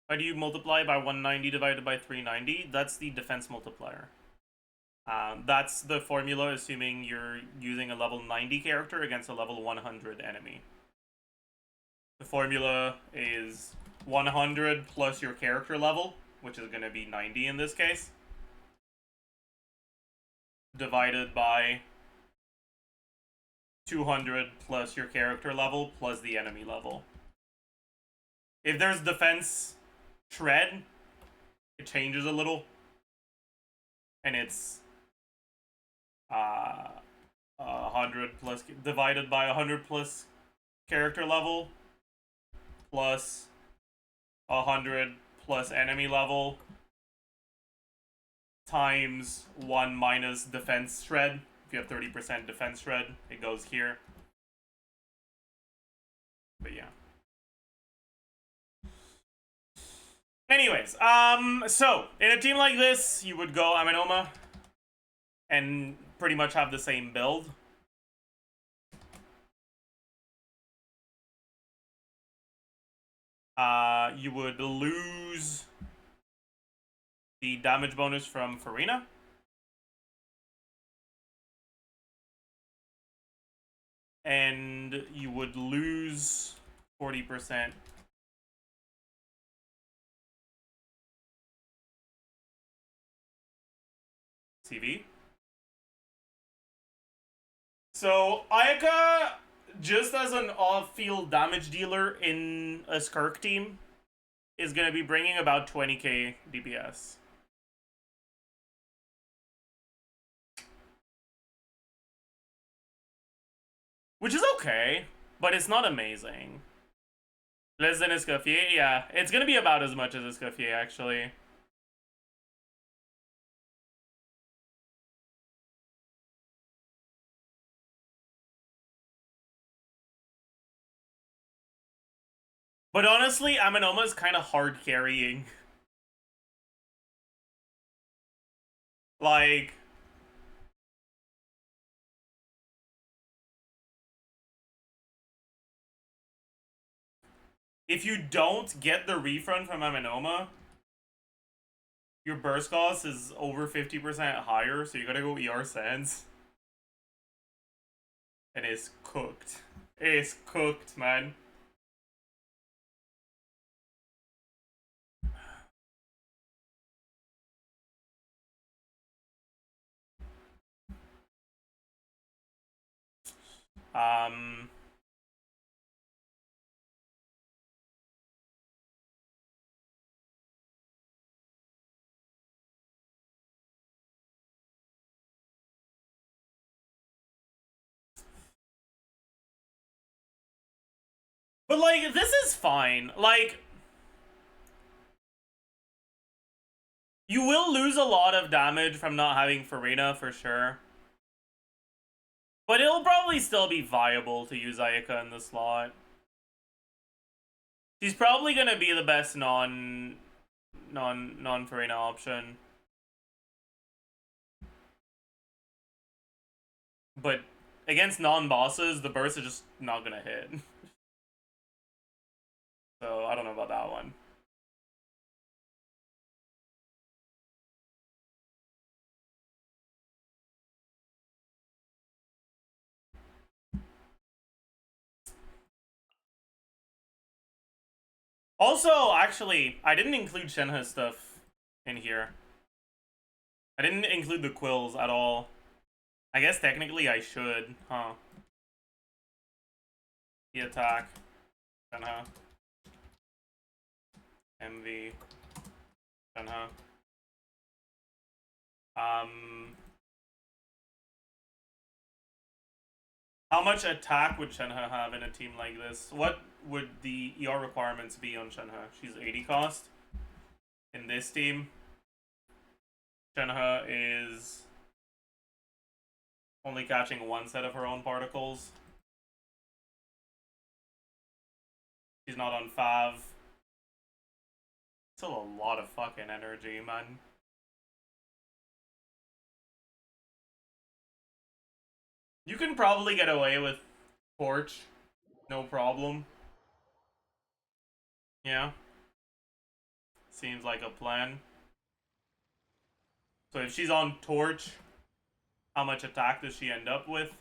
how do you multiply by 190 divided by 390? That's the defense multiplier. That's the formula, assuming you're using a level 90 character against a level 100 enemy. The formula is 100 plus your character level, which is going to be 90 in this case, divided by 200 plus your character level plus the enemy level. If there's defense shred, it changes a little, and it's 100 plus divided by 100 plus character level plus 100 plus enemy level times 1 minus defense shred. If you have 30% defense shred, it goes here. But yeah. Anyways, so in a team like this, you would go Amenoma and pretty much have the same build. You would lose the damage bonus from Farina. And you would lose 40% CV. So Ayaka, just as an off-field damage dealer in a Skirk team, is going to be bringing about 20k DPS. Which is okay, but it's not amazing. Less than Escoffier? Yeah, it's going to be about as much as Escoffier, actually. But honestly, Amenoma is kind of hard carrying. Like, if you don't get the refund from Amenoma, your burst cost is over 50% higher, so you gotta go ER Sands. And it's cooked. It's cooked, man. But, like, this is fine. Like, you will lose a lot of damage from not having Farina, for sure. But it'll probably still be viable to use Ayaka in the slot. She's probably gonna be the best non-Farina option. But against non-bosses, the burst is just not gonna hit. So I don't know about that one. Also, actually, I didn't include Shenhe's stuff in here. I didn't include the quills at all. I guess technically I should, huh? The attack. Shenhe. MV. Shenhe. How much attack would Shenhe have in a team like this? What would the ER requirements be on Shenhe? She's 80 cost. In this team, Shenhe is only catching one set of her own particles. She's not on Fav. Still a lot of fucking energy, man. You can probably get away with Torch. No problem. Yeah. Seems like a plan. So if she's on Torch, how much attack does she end up with?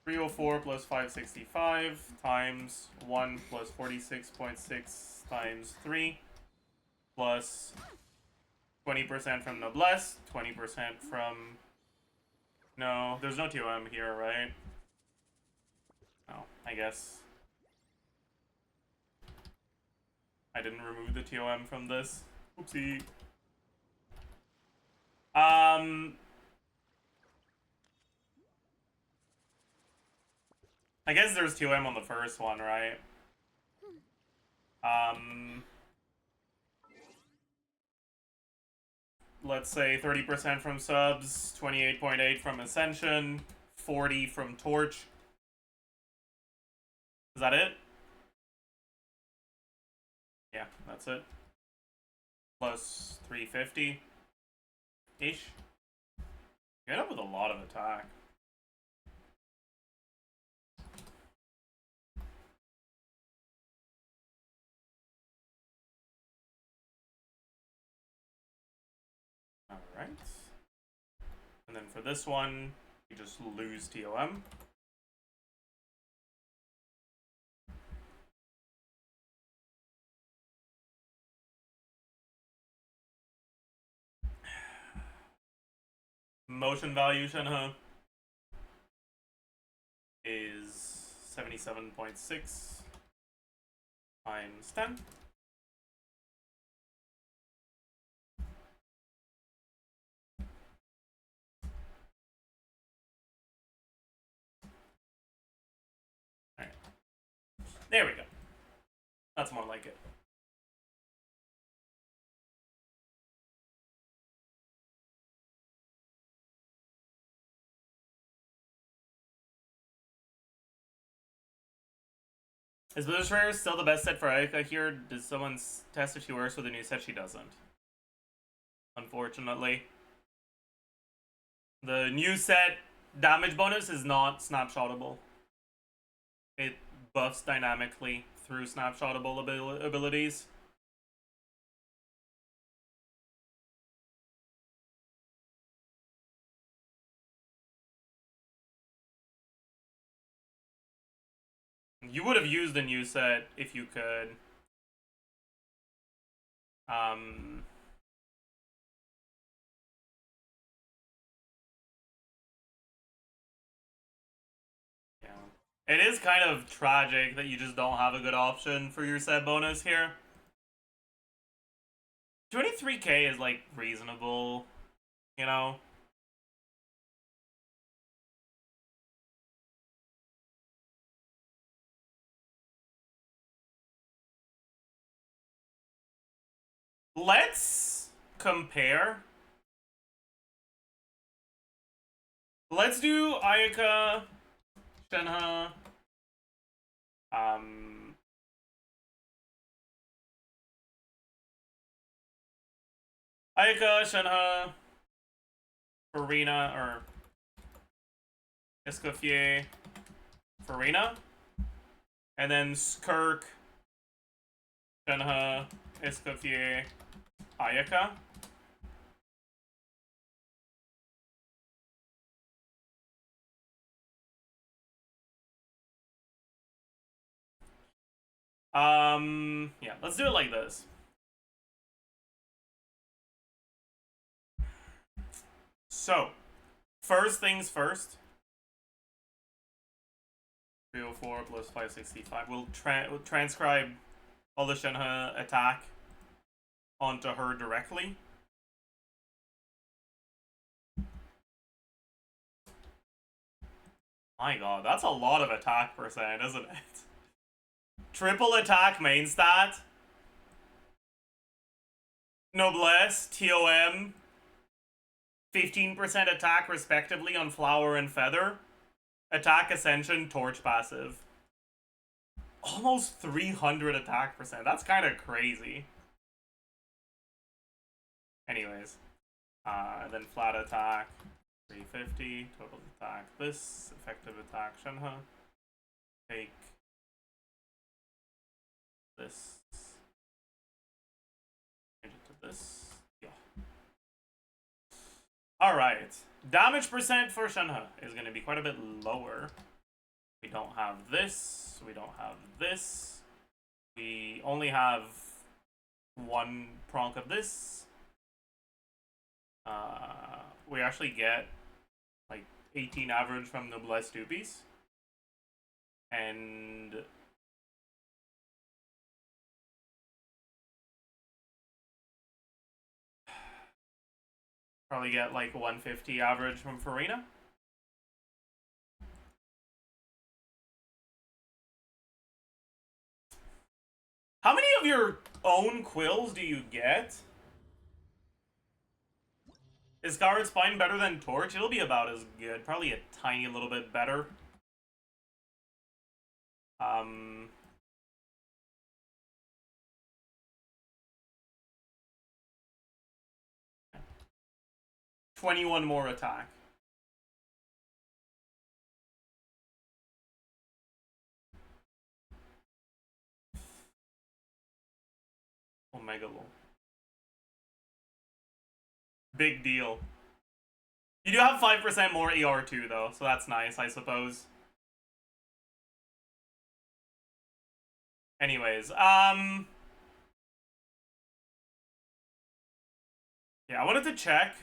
$304 plus 565 times 1 plus 46.6 times 3 plus 20% from Noblesse, 20% from... No, there's no TOM here, right? Oh, I guess. I didn't remove the TOM from this. Oopsie. I guess there's TOM on the first one, right? Let's say 30% from subs, 28.8 from Ascension, 40 from Torch. Is that it? Yeah, that's it. Plus 350-ish. You end up with a lot of attack. Alright. And then for this one, you just lose TOM. Motion value, Shenhe, is 77.6 times 10. Alright. There we go. That's more like it. Is Blizzard Rare still the best set for Ayaka here? Does someone test if she works with a new set? She doesn't. Unfortunately. The new set damage bonus is not snapshotable. It buffs dynamically through snapshotable abilities. You would have used the new set if you could. Yeah. It is kind of tragic that you just don't have a good option for your set bonus here. 23k is like reasonable, you know? Let's compare. Let's do Ayaka, Shenhe, Ayaka, Shenhe, Farina, or Escoffier, Farina, and then Skirk, Shenhe, Escoffier, Ayaka. Yeah, let's do it like this. So, first things first. 304 plus 565. We'll transcribe all the Shenhe attack onto her directly. My god, that's a lot of attack percent, isn't it? Triple attack main stat. Noblesse, TOM. 15% attack respectively on Flower and Feather. Attack Ascension, Torch passive. Almost 300 attack percent. That's kind of crazy. Anyways. And then flat attack. 350. Total attack. This. Effective attack. Shenhe. Take. This. Change it to this. Yeah. Alright. Damage percent for Shenhe is going to be quite a bit lower. We don't have this. We don't have this. We only have one pronk of this. We actually get like 18 average from Noblesse Dupies. And probably get like 150 average from Farina. How many of your own quills do you get? Is Guard Spine better than Torch? It'll be about as good. Probably a tiny little bit better. Um, 21 more attack. Omega Low. Big deal. You do have 5% more ER2 though, so that's nice, I suppose. Anyways, yeah, I wanted to check.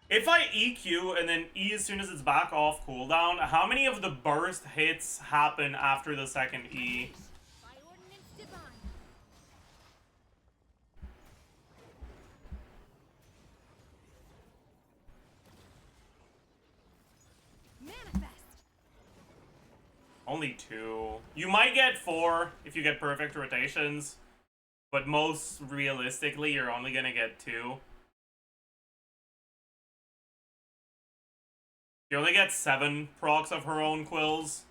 If I EQ and then E as soon as it's back off cooldown, how many of the burst hits happen after the second E? By ordinance divine. Manifest. Only 2. You might get 4 if you get perfect rotations, but most realistically, you're only gonna get 2. You only get 7 procs of her own quills.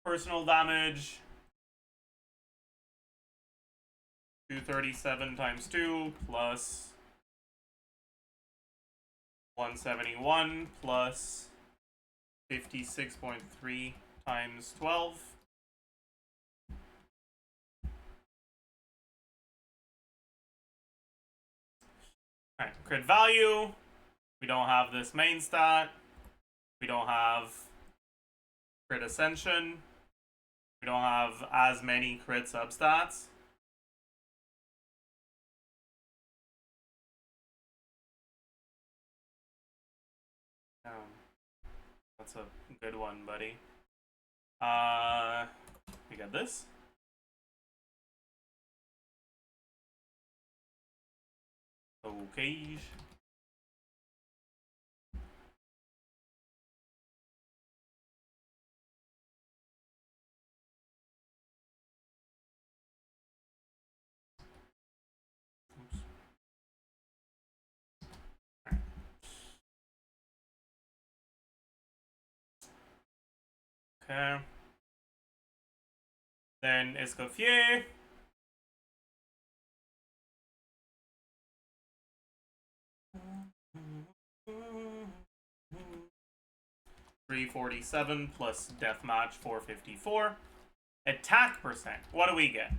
Personal damage. 237 times 2 plus 171 plus 56.3 times 12. Alright, crit value. We don't have this main stat. We don't have crit ascension. We don't have as many crit substats. That's a good one, buddy. We got this. Okay. Oops. Right. Okay. Then Escoffier. $347 plus deathmatch 454. Attack percent. What do we get?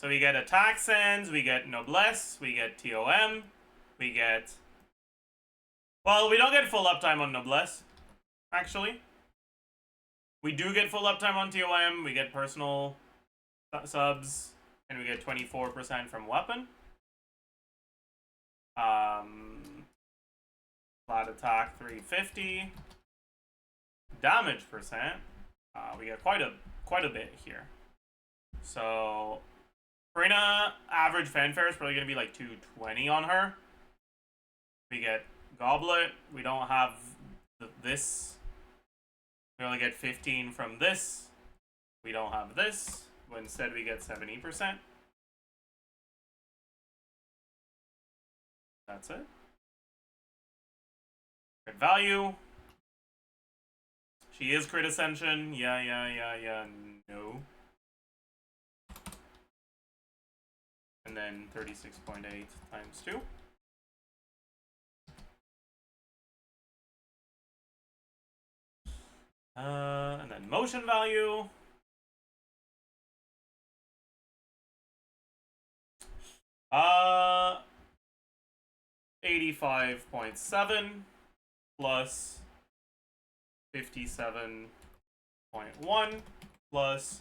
So we get attack sends, we get noblesse, we get TOM, we get. Well, we don't get full uptime on noblesse, actually. We do get full uptime on TOM, we get personal subs, and we get 24% from weapon. Flat attack 350. Damage percent. We get quite a bit here. So Karina average fanfare is probably gonna be like 220 on her. We get Goblet. We don't have this. We only get 15 from this. We don't have this. But instead we get 70%. That's it. Crit value. She is crit ascension. Yeah. No. And then 36.8 times 2. And then motion value. Uh, 85.7 plus 57.1 plus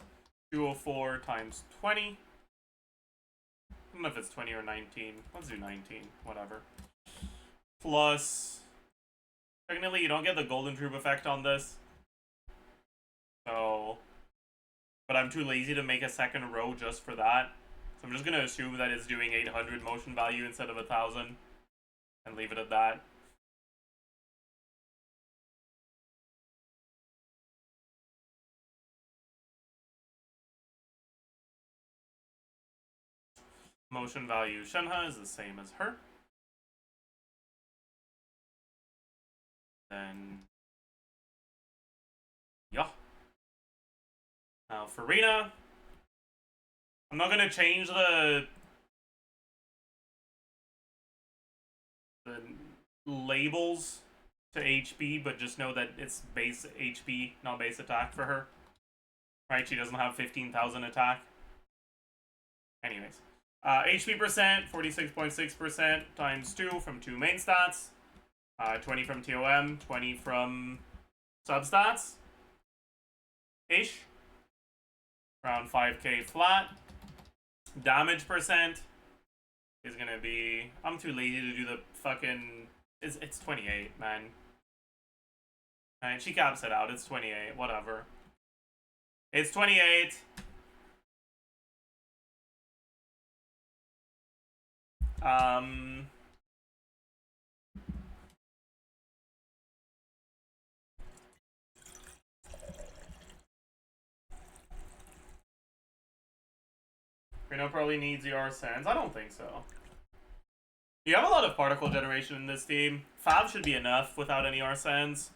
204 times 20. I don't know if it's 20 or 19. Let's do 19. Whatever. Plus, technically you don't get the golden troop effect on this. So, but I'm too lazy to make a second row just for that. So I'm just going to assume that it's doing 800 motion value instead of 1000 and leave it at that. Motion value Shenhe is the same as her. Then, yeah. Now for Rina, I'm not gonna change the labels to HP, but just know that it's base HP, not base attack for her. Right? She doesn't have 15,000 attack. Anyways. HP percent, 46.6% times 2 from 2 main stats. 20 from TOM, 20 from substats. Ish. Around 5k flat. Damage percent is gonna be... I'm too lazy to do the fucking... It's 28, man. Alright, she caps it out. It's 28. Whatever. It's 28. Reno probably needs ER Sands. I don't think so. You have a lot of particle generation in this team. Fab should be enough without any ER Sands.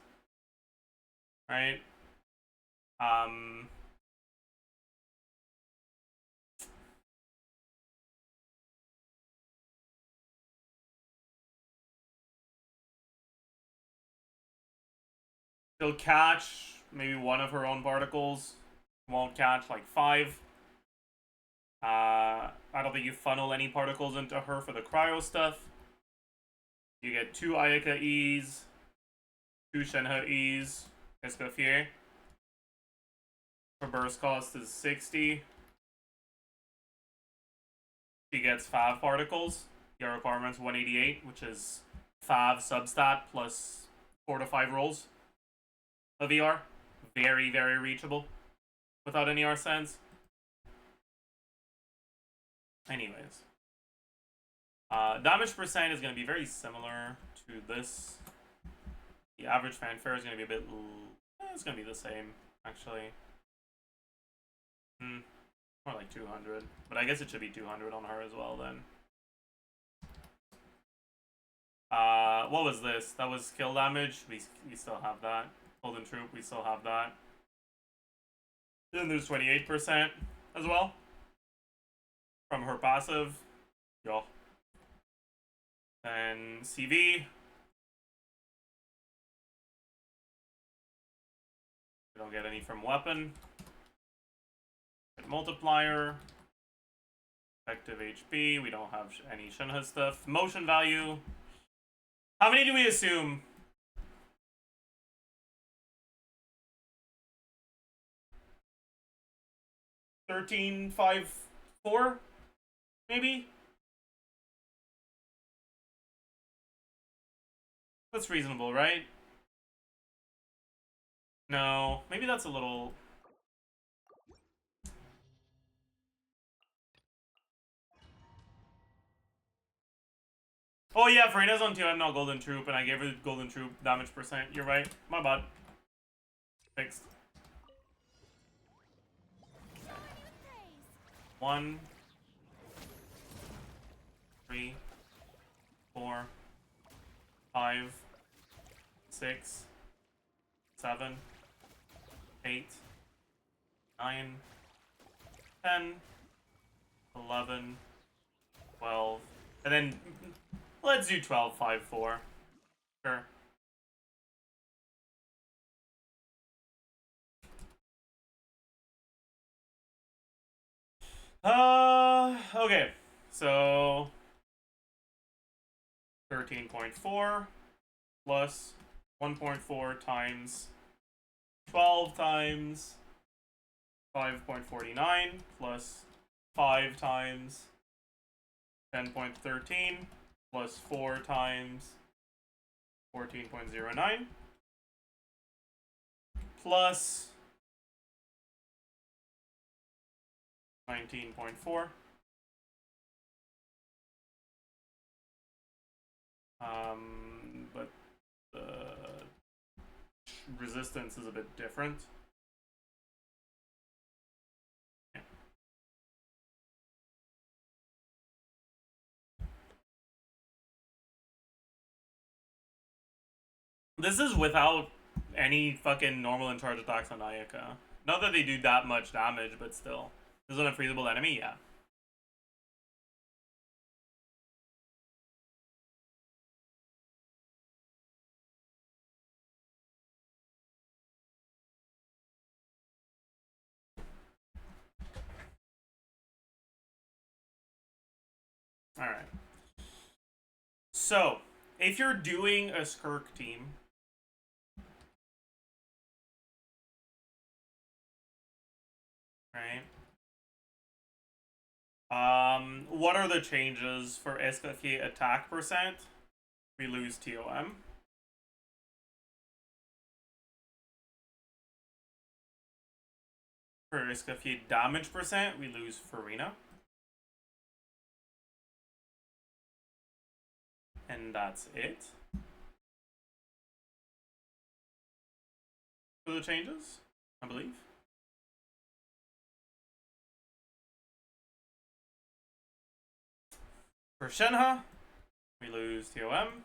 Right? She'll catch maybe one of her own particles. Won't catch like 5. I don't think you funnel any particles into her for the cryo stuff. You get 2 Ayaka E's, 2 Shenhe E's, Escoffier. Her burst cost is 60. She gets 5 particles. Your requirement's 188, which is 5 substat plus 4 to 5 rolls of ER. Very, very reachable without any ER sense. Anyways. Damage percent is going to be very similar to this. The average fanfare is going to be a bit... it's going to be the same, actually. More like 200. But I guess it should be 200 on her as well, then. What was this? That was skill damage. We still have that. Golden Troop, we still have that. Then there's 28% as well. From her passive. Yo. And CV. We don't get any from weapon. Multiplier. Effective HP. We don't have any Shenhe stuff. Motion value. How many do we assume? $13.54, maybe? That's reasonable, right? No, maybe that's a little... Oh yeah, Frena's on TOM, not Golden Troop, and I gave her Golden Troop damage percent. You're right. My bad. Fixed. 1, 3, 4, 5, 6, 7, 8, 9, 10, 11, 12, and then let's do 12, 5, 4. Sure. Okay. So 13.4 plus 1.4 times 12 times 5.49 plus 5 times 10.13 plus 4 times 14.09 plus 19.4. But the resistance is a bit different. This is without any fucking normal in charge attacks on Ayaka. Not that they do that much damage, but still. This is an unfreezable enemy, yeah. Alright. So, if you're doing a Skirk team, right? What are the changes for Escoffier attack percent? We lose TOM. For Escoffier damage percent, we lose Farina. And that's it. For the changes, I believe. For Shenhe, we lose TOM.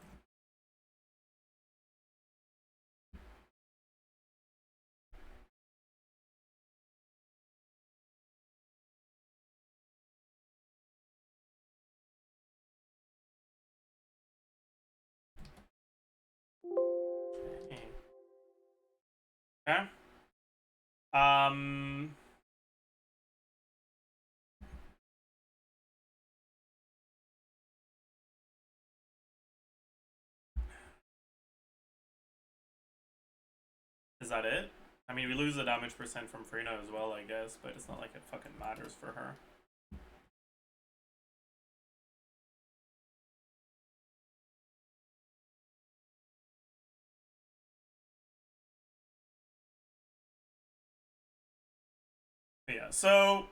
Okay. Is that it? I mean, we lose the damage percent from Frina as well, I guess, but it's not like it fucking matters for her. Yeah, so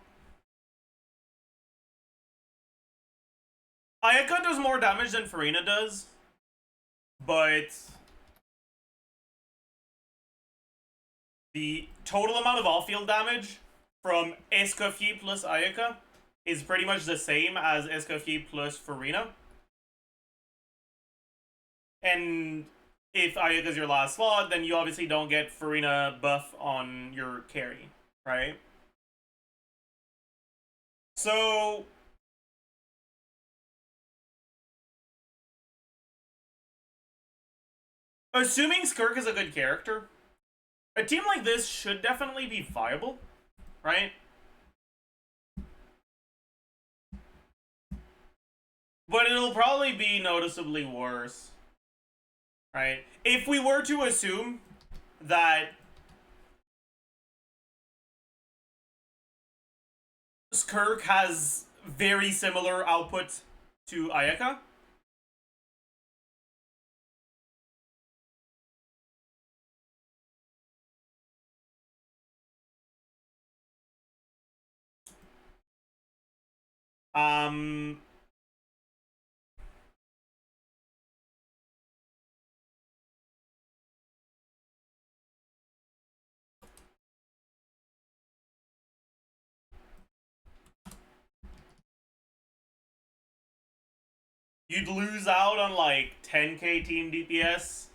Ayaka does more damage than Farina does, but the total amount of off-field damage from Escoffier plus Ayaka is pretty much the same as Escoffier plus Farina. And if Ayaka's your last slot, then you obviously don't get Farina buff on your carry, right? So assuming Skirk is a good character, a team like this should definitely be viable, right? But it'll probably be noticeably worse, right? If we were to assume that Skirk has very similar output to Ayaka, you'd lose out on like 10k team DPS.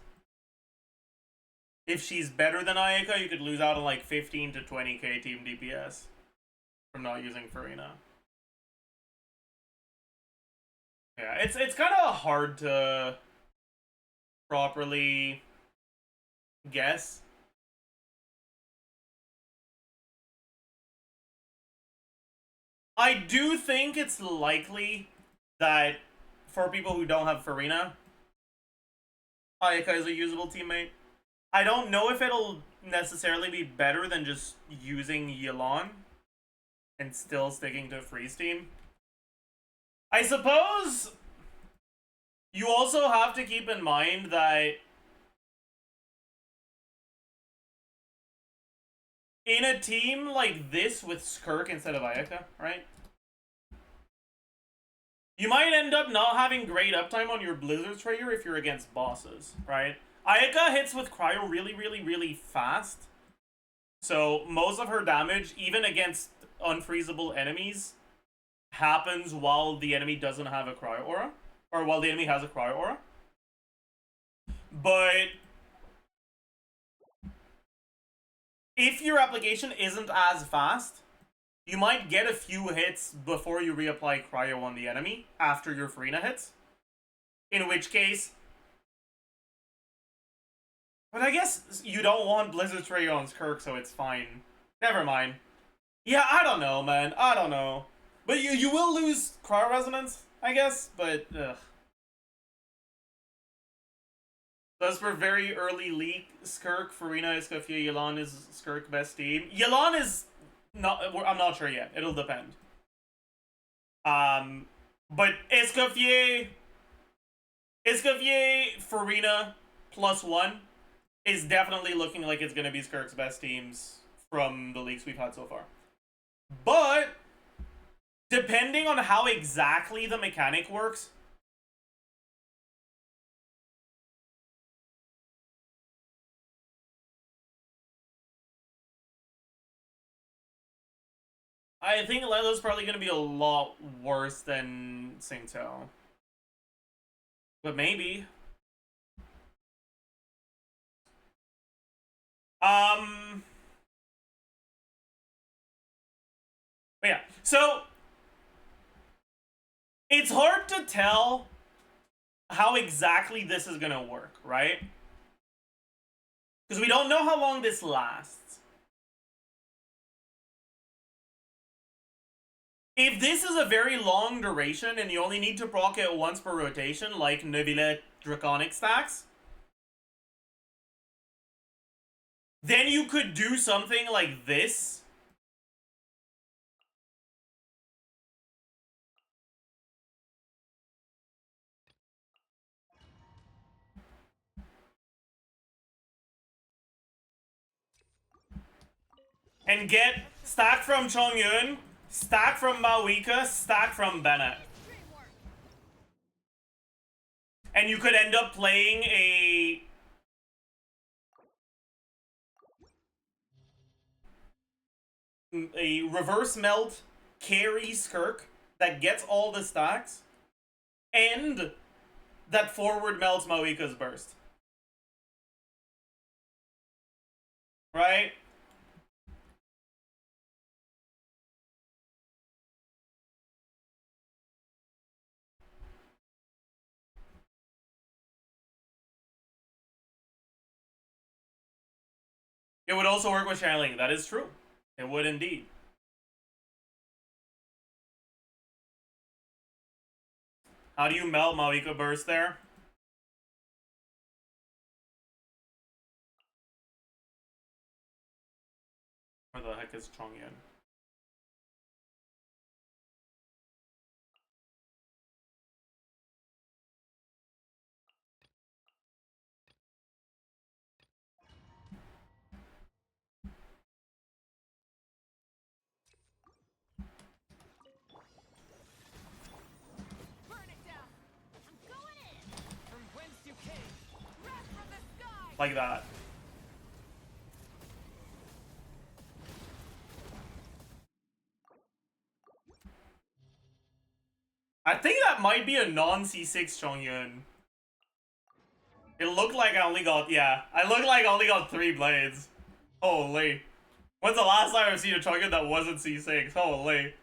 If she's better than Ayaka, you could lose out on like 15 to 20k team DPS from not using Farina. Yeah, it's kind of hard to properly guess. I do think it's likely that for people who don't have Farina, Ayaka is a usable teammate. I don't know if it'll necessarily be better than just using Yelan and still sticking to freeze team. I suppose you also have to keep in mind that in a team like this with Skirk instead of Ayaka, right? You might end up not having great uptime on your Blizzard trigger if you're against bosses, right? Ayaka hits with Cryo really fast. So most of her damage, even against unfreezable enemies, happens while the enemy doesn't have a Cryo Aura. Or while the enemy has a Cryo Aura. But if your application isn't as fast, you might get a few hits before you reapply cryo on the enemy after your Farina hits. In which case... But I guess you don't want Blizzard Spray on Skirk, so it's fine. Never mind. Yeah, I don't know, man. I don't know. But you will lose Cryo Resonance, I guess, but ugh. As for very early leak, Skirk, Farina, Escoffier, Yelan is Skirk best team. Yelan is not... I'm not sure yet. It'll depend. But Escoffier, Farina, +1 is definitely looking like it's going to be Skirk's best teams from the leaks we've had so far. But, depending on how exactly the mechanic works, I think Lelo's probably going to be a lot worse than Singto. But maybe. But yeah, so it's hard to tell how exactly this is gonna work, right? Because we don't know how long this lasts. If this is a very long duration and you only need to proc it once per rotation, like Nebula Draconic stacks, then you could do something like this. And get stack from Chongyun, stack from Mawika, stack from Bennett. And you could end up playing a reverse melt carry Skirk that gets all the stacks and that forward melts Mawika's burst. Right? It would also work with Channeling. That is true. It would indeed. How do you melt Mawika burst there? Where the heck is Chongyun? Like that. I think that might be a non-C6 Chongyun. It looked like I only got, yeah. I looked like I only got 3 blades. Holy. When's the last time I've seen a Chongyun that wasn't C6? Holy.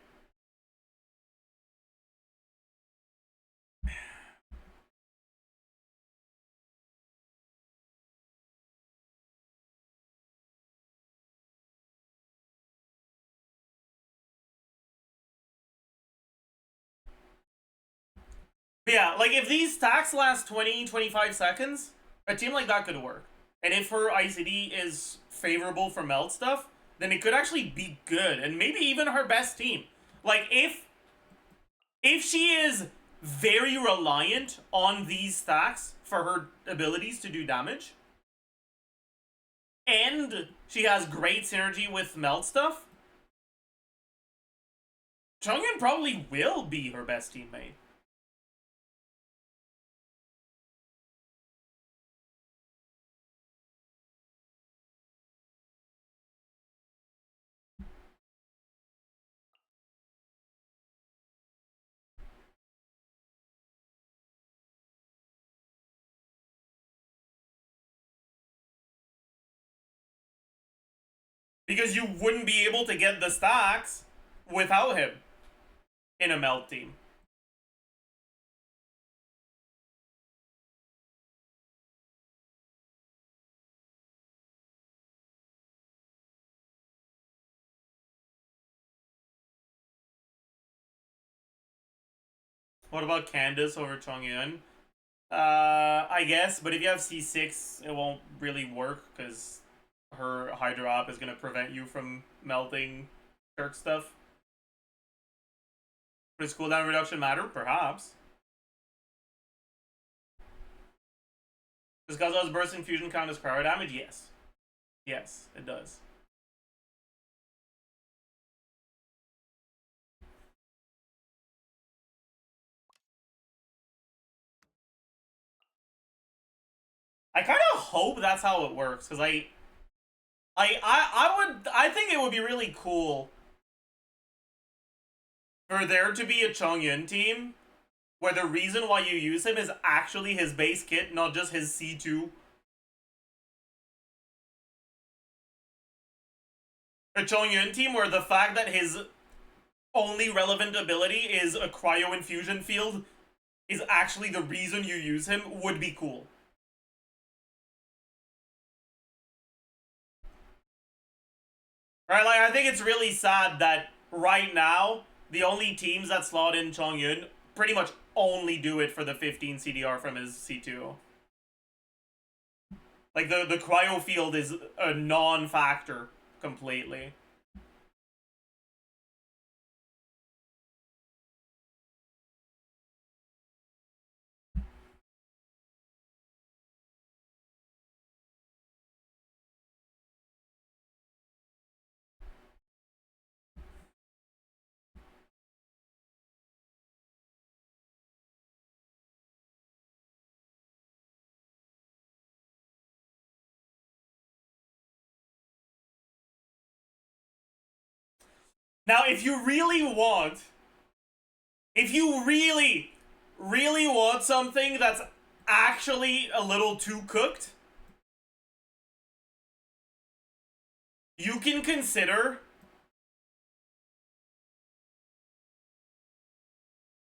But yeah, like if these stacks last 20-25 seconds, a team like that could work. And if her ICD is favorable for melt stuff, then it could actually be good. And maybe even her best team. Like if she is very reliant on these stacks for her abilities to do damage, and she has great synergy with melt stuff, Chongyun probably will be her best teammate. Because you wouldn't be able to get the stacks without him in a melt team. What about Candace over Chongyun? I guess, but if you have C6, it won't really work because her Hydro Op is going to prevent you from melting Kirk stuff. Does cooldown reduction matter? Perhaps. Does Gazel's burst infusion count as cryo damage? Yes. Yes, it does. I kind of hope that's how it works, because I think it would be really cool for there to be a Chongyun team where the reason why you use him is actually his base kit, not just his C2. A Chongyun team where the fact that his only relevant ability is a cryo infusion field is actually the reason you use him would be cool. Right, like, I think it's really sad that right now, the only teams that slot in Chongyun pretty much only do it for the 15 CDR from his C2. Like, the cryo field is a non-factor completely. Now, if you really want something that's actually a little too cooked, you can consider...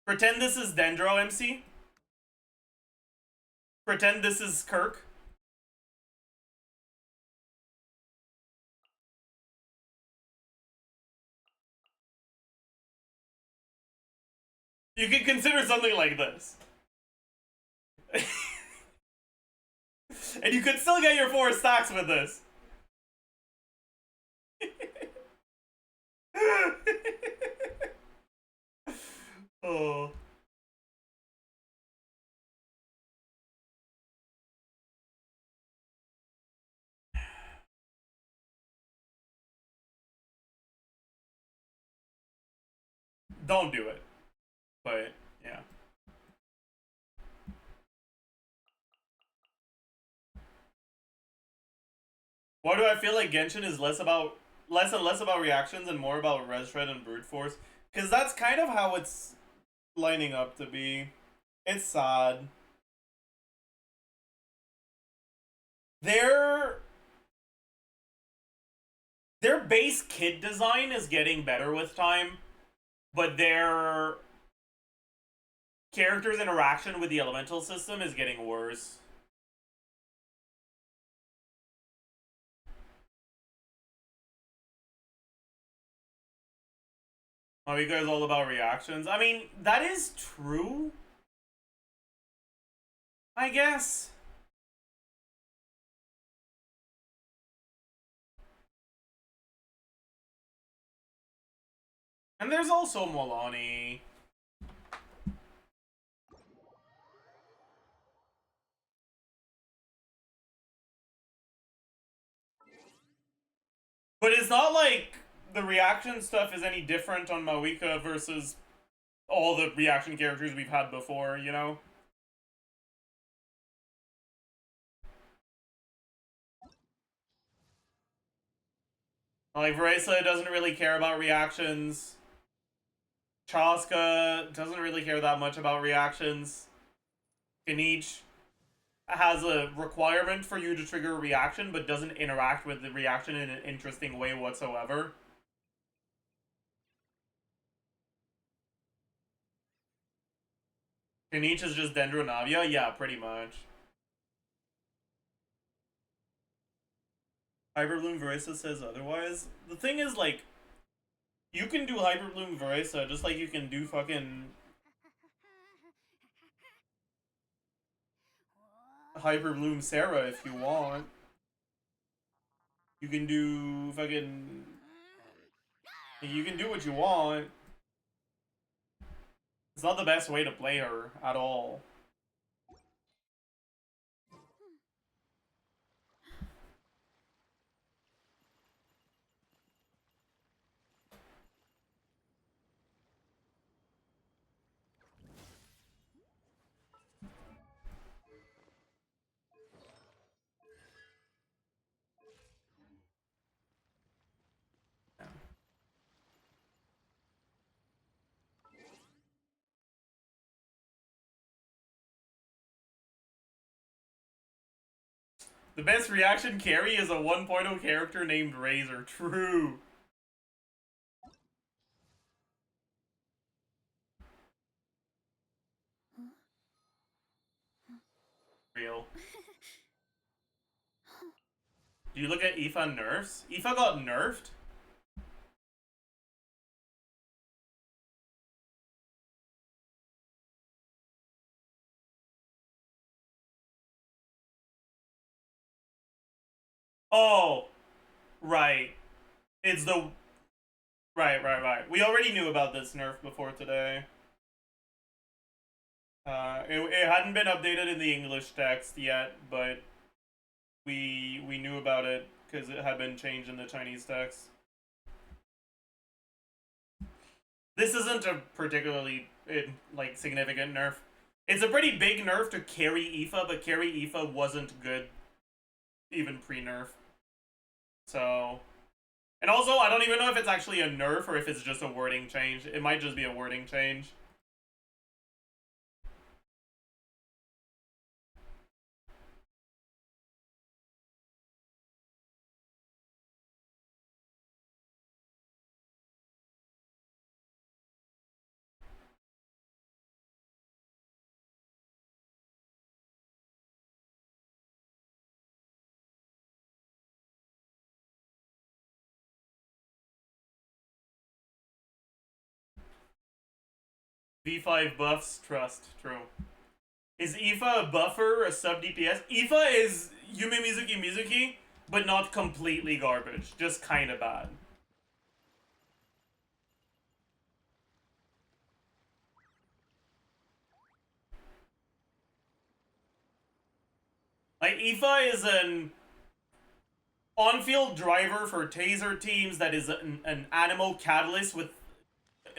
Pretend this is Dendro, MC. Pretend this is Kirk. You can consider something like this. And you could still get your 4 stacks with this. Oh. Don't do it. But, yeah. Why do I feel like Genshin is less and less about reactions and more about res shred and brute force? Because that's kind of how it's lining up to be. It's sad. Their base kit design is getting better with time, but their characters' interaction with the elemental system is getting worse. Oh, you guys all about reactions? I mean, that is true, I guess. And there's also Molani. But it's not like the reaction stuff is any different on Mawika versus all the reaction characters we've had before, you know? Like, Varesa doesn't really care about reactions. Chaska doesn't really care that much about reactions. Kanich has a requirement for you to trigger a reaction, but doesn't interact with the reaction in an interesting way whatsoever. Kanich is just Dendronavia? Yeah, pretty much. Hyperbloom Verisa says otherwise. The thing is, like, you can do Hyperbloom Verisa just like you can do fucking Hyperbloom Sarah if you want. You can do fucking... You can do what you want. It's not the best way to play her at all. The best reaction carry is a 1.0 character named Razor. True. Real. Do you look at Aoife nerfs? Aoife got nerfed? Oh, right. It's the... Right. We already knew about this nerf before today. It hadn't been updated in the English text yet, but we knew about it because it had been changed in the Chinese text. This isn't a particularly like significant nerf. It's a pretty big nerf to carry Aoife, but carry Aoife wasn't good even pre-nerf. So, and also I don't even know if it's actually a nerf or if it's just a wording change. It might just be a wording change. V5 buffs, trust, true. Is Aoife a buffer, a sub DPS? Aoife is Yume Mizuki, but not completely garbage, just kinda bad. Like, Aoife is an on-field driver for taser teams that is an Animo catalyst with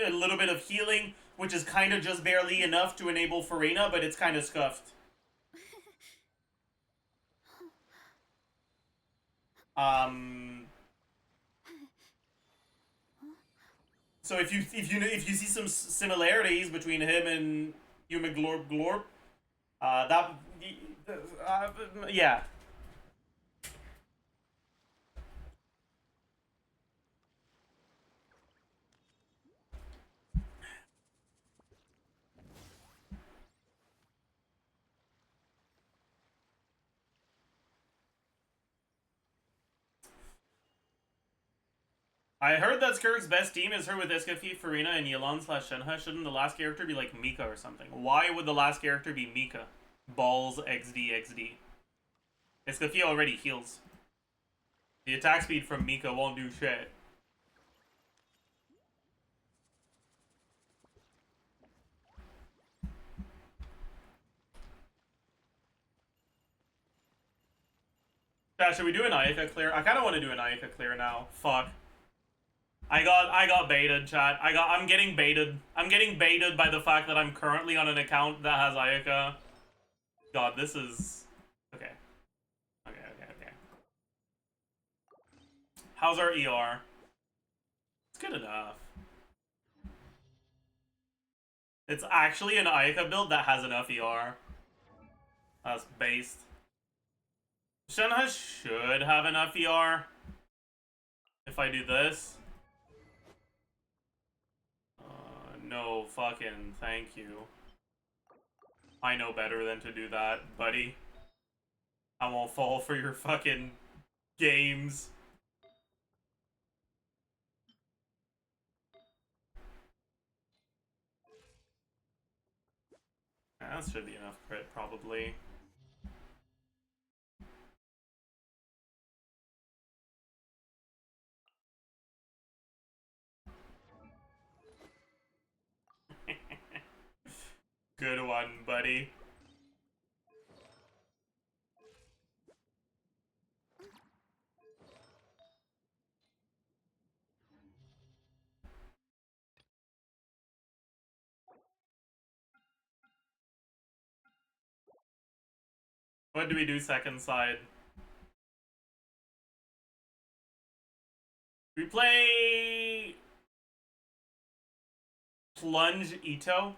a little bit of healing, which is kind of just barely enough to enable Farina, but it's kind of scuffed. So if you see some similarities between him and Yuma Glorp, yeah. I heard that Skirk's best team is her with Escafie, Farina, and Yelan/Shenhe. Shouldn't the last character be like Mika or something? Why would the last character be Mika? Balls XD. Escafie already heals. The attack speed from Mika won't do shit. Should we do an Ayaka clear? I kind of want to do an Ayaka clear now. Fuck. I got baited, chat. I'm getting baited. I'm getting baited by the fact that I'm currently on an account that has Ayaka. God, this is... Okay. Okay. How's our ER? It's good enough. It's actually an Ayaka build that has enough ER. That's based. Shenhe should have enough ER if I do this. No fucking thank you. I know better than to do that, buddy. I won't fall for your fucking games. That should be enough crit, probably. Good one, buddy. What do we do second side? We play Plunge Ito.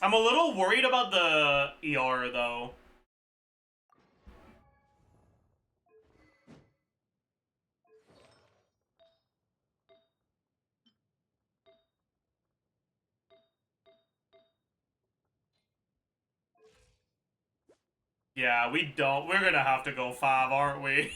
I'm a little worried about the ER though. Yeah, we don't. We're gonna have to go 5, aren't we?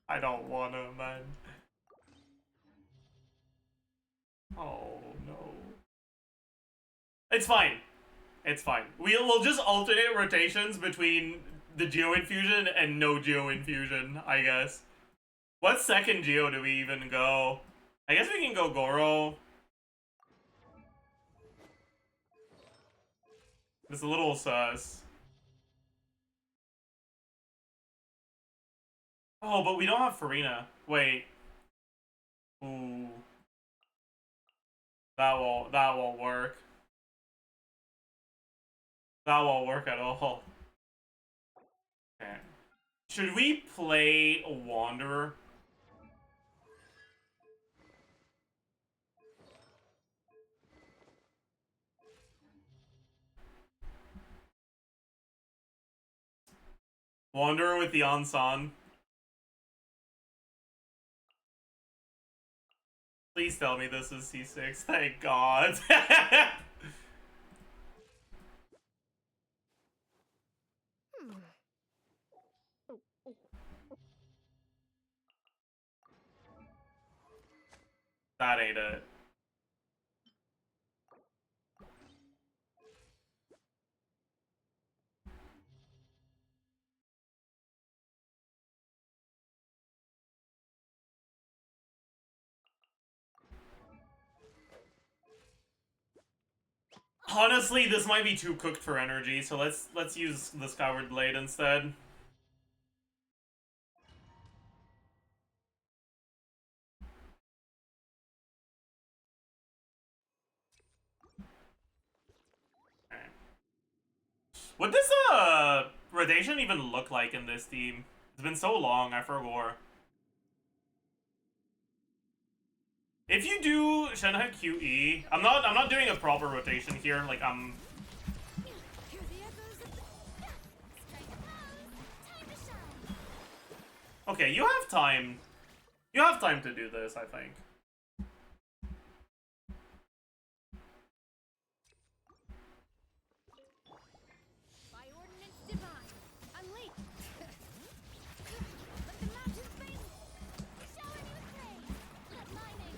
I don't wanna, man. Oh, no. It's fine. It's fine. We'll just alternate rotations between the Geo Infusion and no Geo Infusion, I guess. What second Geo do we even go? I guess we can go Goro. It's a little sus. Oh, but we don't have Farina. Wait. Ooh. That won't work. That won't work at all. Okay. Should we play Wanderer? Wanderer with the Ansan. Please tell me this is C6. Thank God. That ain't it. Honestly, this might be too cooked for energy, so let's use the Skyward Blade instead. Okay. What does rotation even look like in this team? It's been so long, I forgot. If you do Shenhe QE, I'm not doing a proper rotation here. Like I'm. Okay, you have time. You have time to do this, I think. By ordinance divine, unleash. Let the mountains bring. Shower me with praise. Let lightning.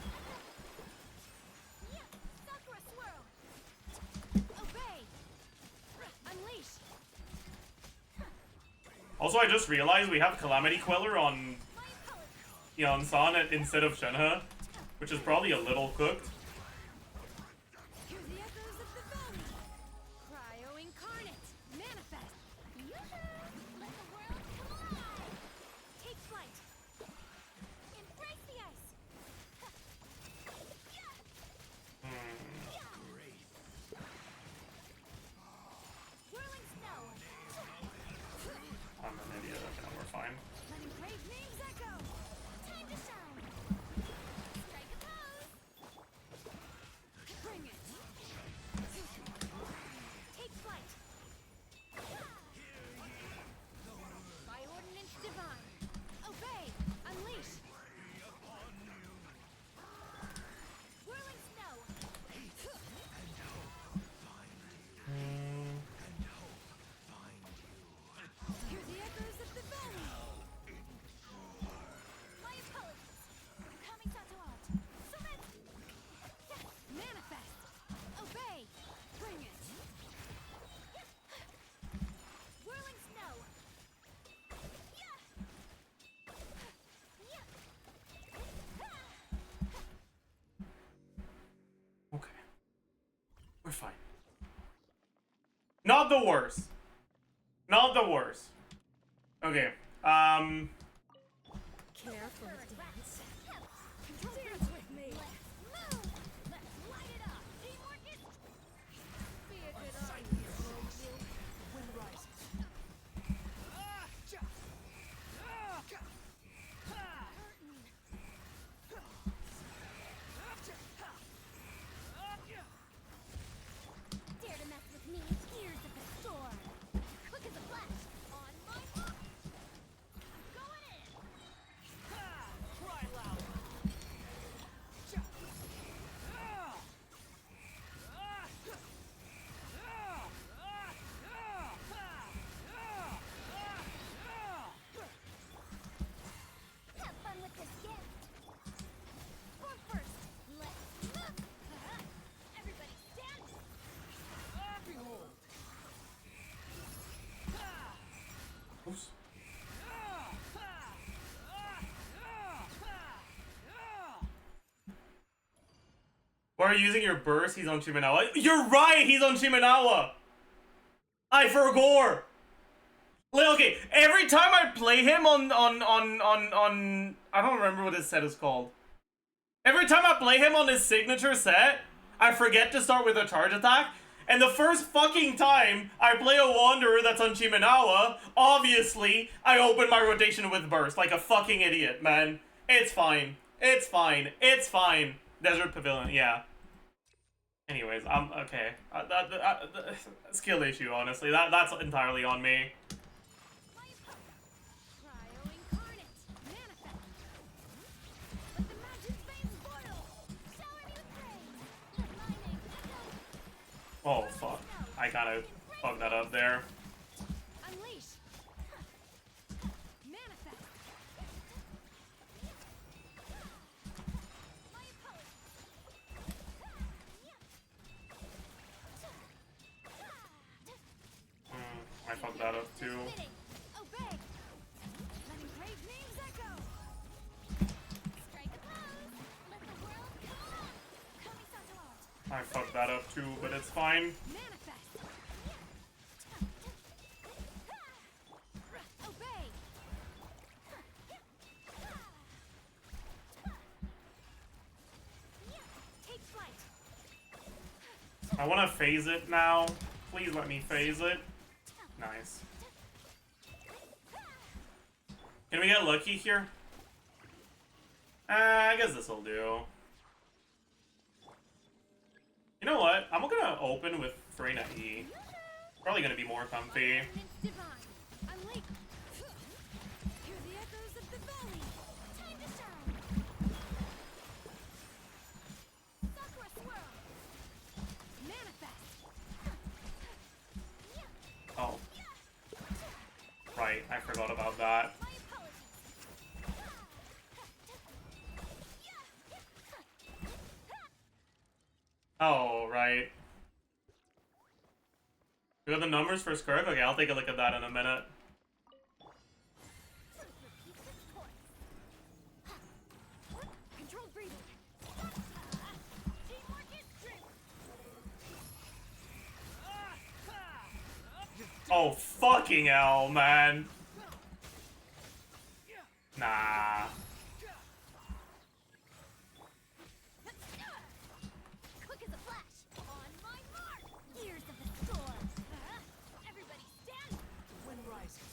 Yeah, Sakura swirl. Obey. Unleash. Also, I just realized we have Calamity Queller on Yansan instead of Shenhe, which is probably a little cooked. Hear the echoes of the valley. Cryo incarnate. Manifest. Yoo-hoo! Let the world collide. idiot. Okay, no, we're fine. Letting brave names echo. Time to shine. Strike a pose. Bring it. Take flight. By ordinance divine. Obey. Unleash. Whirling snow. Hear the echoes of the valley. My apologies. Coming out to art. Summit. Manifest. Obey. Bring it. Whirling snow. Okay. We're fine. Not the worst. Not the worst. Okay. Careful, dance. Control dance with me. Let's move. Let's light it up. Teamwork is. Be a good idea, you. Wind rises. Dare to mess with me? Ears of the storm. Quick as a flash. On my mark. Going in. Cry loud. Have fun with this gift. Form first. Let's move. Everybody stand. Behold. Oops. Why are you using your burst? He's on Shimenawa. You're right! He's on Shimenawa! I forgot! Like, okay, every time I play him on I don't remember what his set is called. Every time I play him on his signature set, I forget to start with a charge attack. And the first fucking time I play a Wanderer that's on Shimenawa, obviously, I open my rotation with burst like a fucking idiot, man. It's fine. It's fine. It's fine. Desert Pavilion, yeah. Anyways, okay. Skill issue, honestly. That's entirely on me. Cryo incarnate. Manifest. Let the mountain's veins boil. Shower me with praise. Let my name echo. Oh, fuck. I kind of fucked that up there. Unleash. Manifest. My apologies. I fucked that up too. Spitting. Obey. Letting brave names echo. Strike a pose. Let the world come along. Coming out to art. I fucked that up too, but it's fine. Manifest. Obey. Take flight. I want to phase it now. Please let me phase it. Nice. Can we get lucky here? I guess this'll do. You know what? I'm gonna open with Freyna E. Probably gonna be more comfy. Ordinance divine. Unleash. Hear the echoes of the valley. Time to shine. Sakura swirl. Manifest. Oh. Right, I forgot about that. My apologies. Oh, right. We got the numbers for Skirk? Okay, I'll take a look at that in a minute. Controlled breathing. Teamwork is strength. Oh, fucking hell, man. Nah. Quick as a flash. On my mark. Ears of the storm. Everybody stand. Wind rises.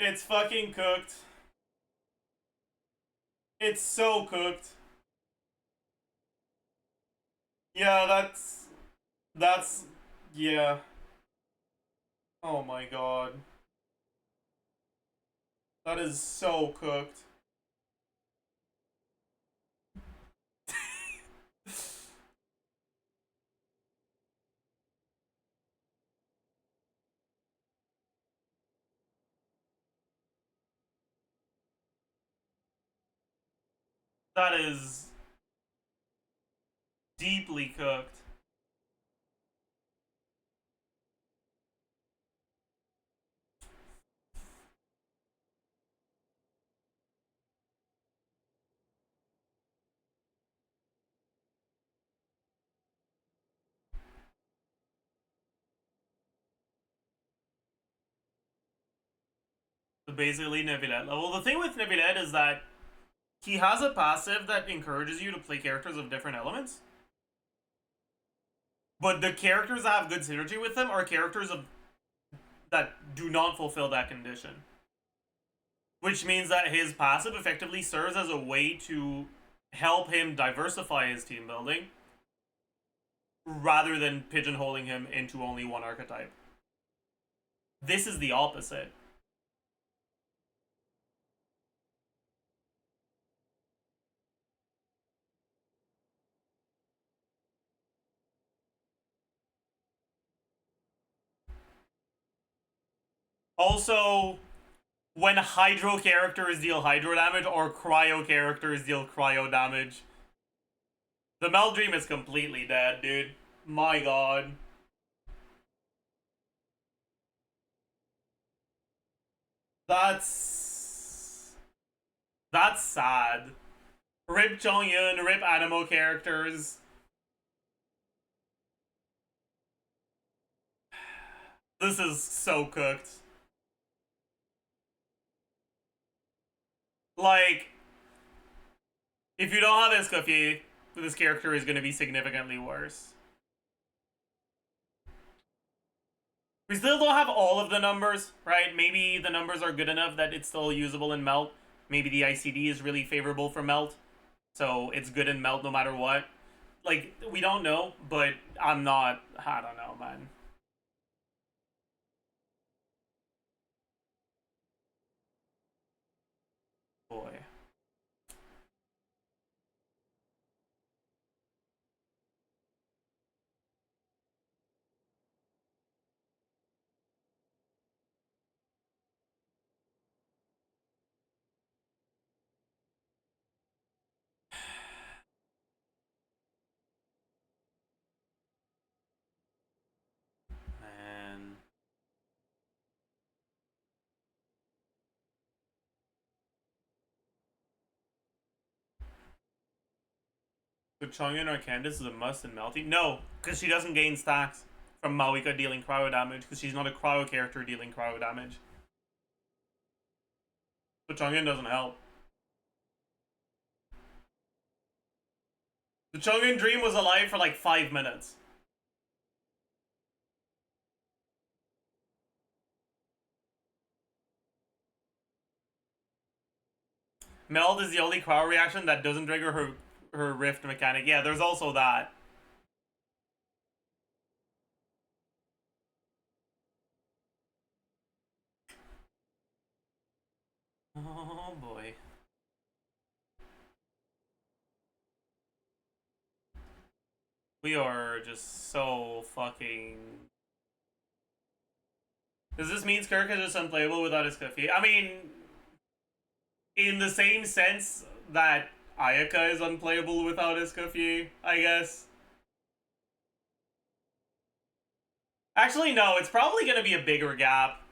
It's fucking cooked. It's so cooked. Yeah, that's yeah. Oh my god. That is so cooked. That is deeply cooked. So basically Neuvillette level. The thing with Neuvillette is that he has a passive that encourages you to play characters of different elements. But the characters that have good synergy with them are characters that do not fulfill that condition. Which means that his passive effectively serves as a way to help him diversify his team building rather than pigeonholing him into only one archetype. This is the opposite. Also, when hydro characters deal hydro damage or cryo characters deal cryo damage, the Mel Dream is completely dead, dude. My god. That's sad. Rip Chongyun, rip Animo characters. This is so cooked. Like, if you don't have Escoffier, this character is going to be significantly worse. We still don't have all of the numbers, right? Maybe the numbers are good enough that it's still usable in Melt. Maybe the ICD is really favorable for Melt, so it's good in Melt no matter what. Like, we don't know, but I don't know, man. Boy. Man. So Chongyun or Candace is a must in Melty? No, because she doesn't gain stacks from Mawika dealing cryo damage, because she's not a cryo character dealing cryo damage. So Chongyun doesn't help. The Chongyun Dream was alive for like 5 minutes. Meld is the only cryo reaction that doesn't trigger her rift mechanic. Yeah, there's also that. Oh boy. We are just so fucking... Does this mean Skirk is just unplayable without his Kufi? I mean, in the same sense that Ayaka is unplayable without his Kufi, I guess. Actually, no, it's probably going to be a bigger gap.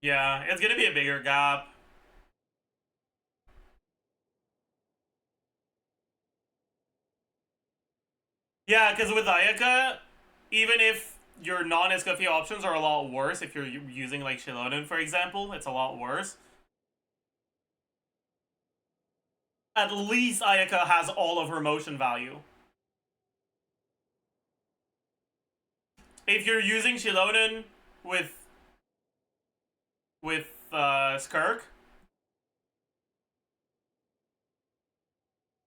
Yeah, it's going to be a bigger gap. Yeah, because with Ayaka, even if your non-Escoffier options are a lot worse, if you're using like Shilonen, for example, it's a lot worse. at least Ayaka has all of her motion value. If you're using Shilonen with Skirk,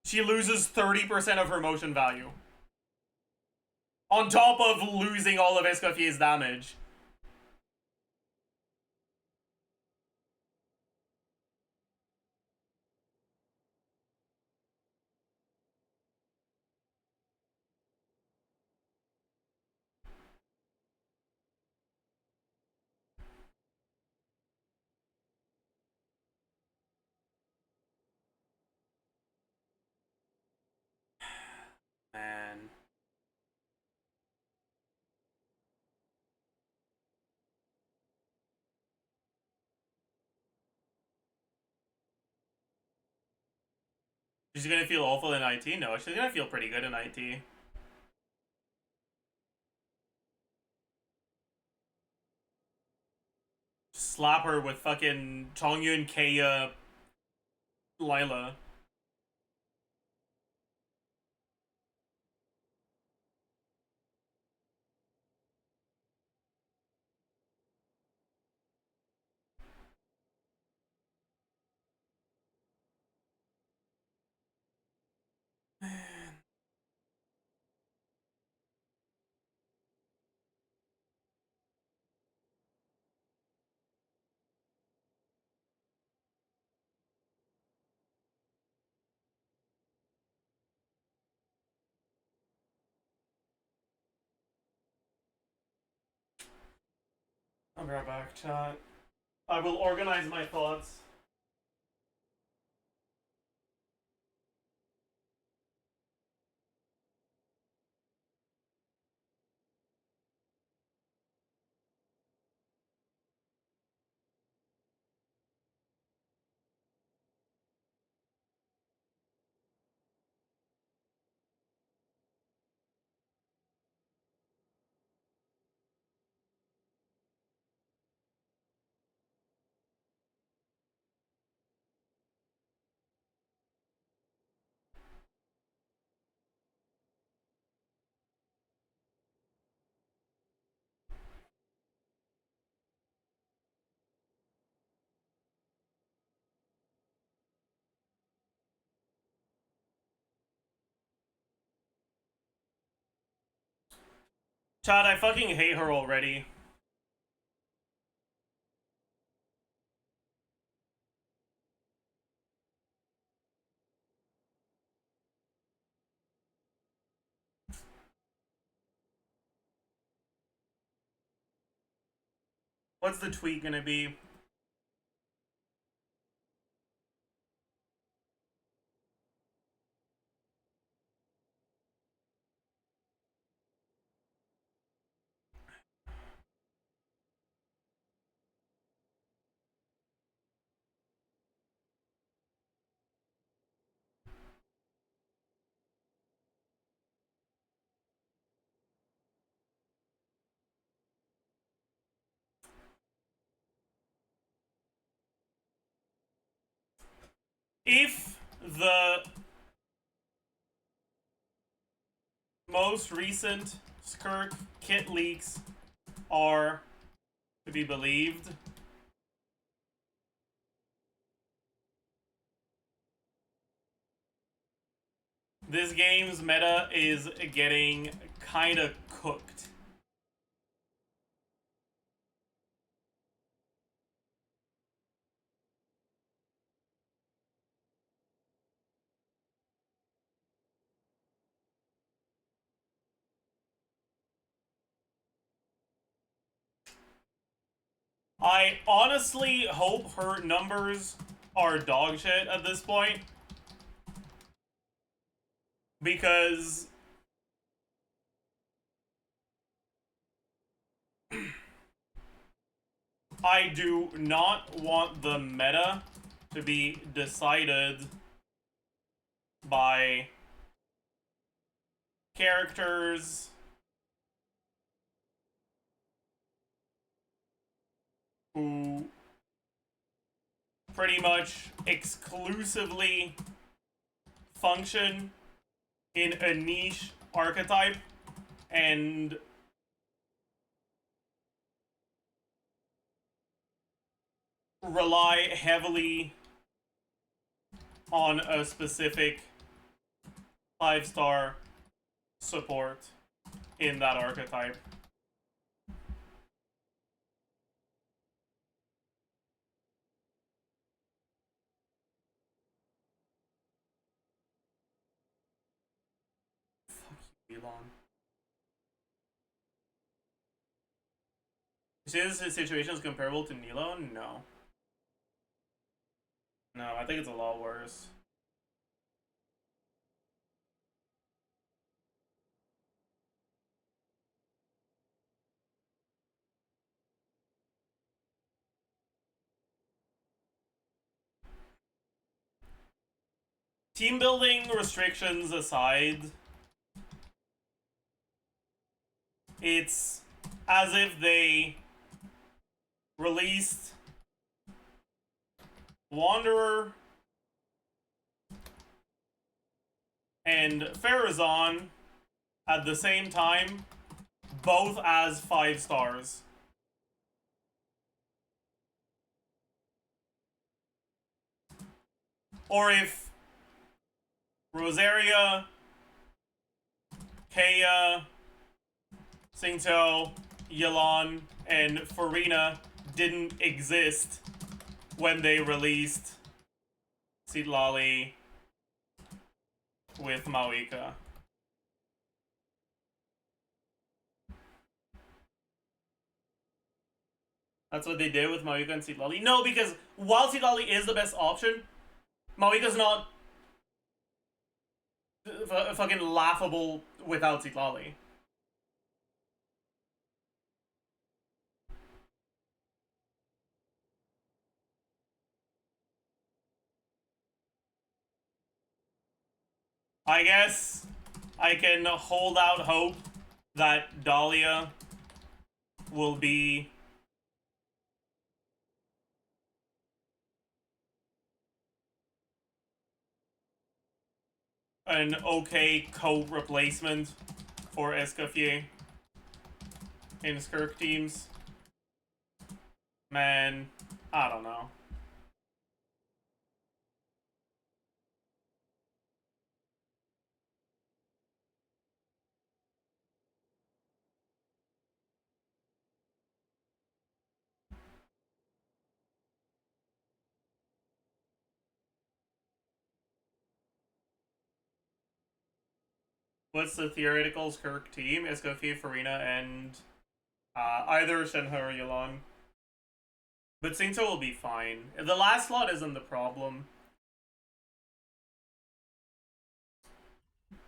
she loses 30% of her motion value. On top of losing all of Escoffier's damage. Man. She's gonna feel awful in IT? No, she's gonna feel pretty good in IT. Slap her with fucking Chongyun, Kaya, Lila. I'll be right back, chat. I will organize my thoughts. Chad, I fucking hate her already. What's the tweet gonna be? If the most recent Skirk kit leaks are to be believed, this game's meta is getting kinda cooked. I honestly hope her numbers are dog shit at this point. Because I do not want the meta to be decided by characters who pretty much exclusively function in a niche archetype and rely heavily on a specific 5-star support in that archetype. Fuck you, Elon. Is his situation is comparable to Nilo? No. No, I think it's a lot worse. Team building restrictions aside, it's as if they released Wanderer and Farazan at the same time, both as 5 stars. Or if Rosaria, Kaya, Singto, Yelan, and Farina didn't exist when they released Citlali with Mawika. That's what they did with Mawika and Citlali? No, because while Citlali is the best option, Mawika's not fucking laughable without Citlali. I guess I can hold out hope that Dahlia will be an okay co-replacement for Escoffier in Skirk teams. Man, I don't know. What's the theoretical Skirk team? Escoffier, Farina, and either Shenhe or Yelan. But Singto will be fine. The last slot isn't the problem.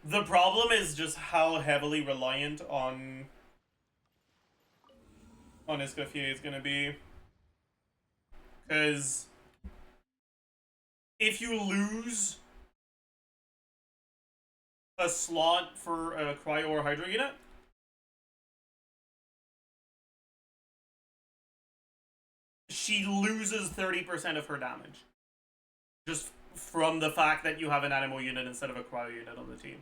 The problem is just how heavily reliant on Escoffier is gonna be. Because if you lose a slot for a Cryo or Hydro unit, she loses 30% of her damage. Just from the fact that you have an Animo unit instead of a Cryo unit on the team.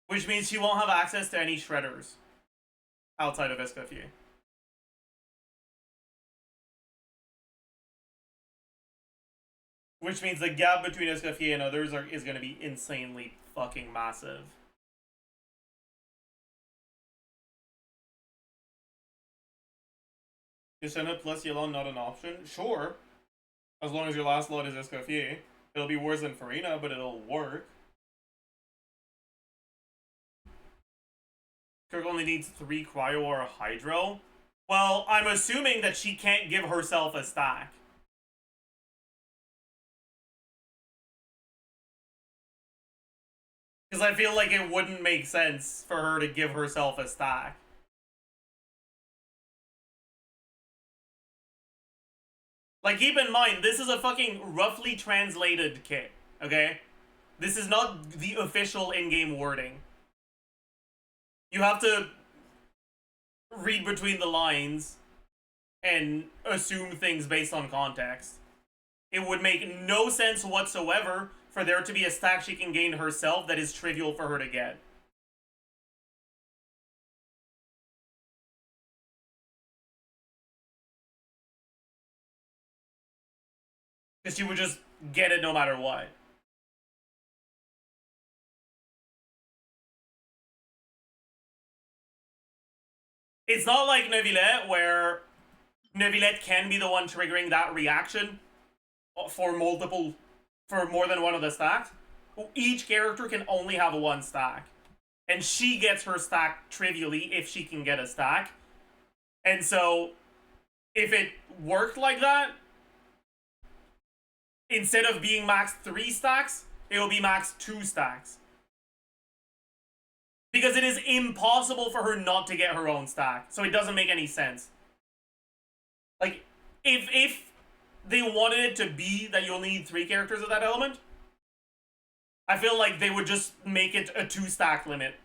Which means she won't have access to any Shredders outside of Escoffier. Which means the gap between Escoffier and others is going to be insanely fucking massive. Is Shenhe plus Yelan not an option? Sure. As long as your last lot is Escoffier. It'll be worse than Farina, but it'll work. Kirk only needs 3 Cryo or a Hydro. Well, I'm assuming that she can't give herself a stack. Because I feel like it wouldn't make sense for her to give herself a stack. Like, keep in mind, this is a fucking roughly translated kit, okay? This is not the official in-game wording. You have to read between the lines and assume things based on context. It would make no sense whatsoever for there to be a stack she can gain herself that is trivial for her to get. Because she would just get it no matter what. It's not like Neuvillette, where Neuvillette can be the one triggering that reaction for more than one of the stacks. Each character can only have one stack. And she gets her stack trivially if she can get a stack. And so, if it worked like that, instead of being max 3 stacks, it will be max 2 stacks. Because it is impossible for her not to get her own stack. So it doesn't make any sense. Like, if they wanted it to be that you only need 3 characters of that element, I feel like they would just make it a 2 stack limit.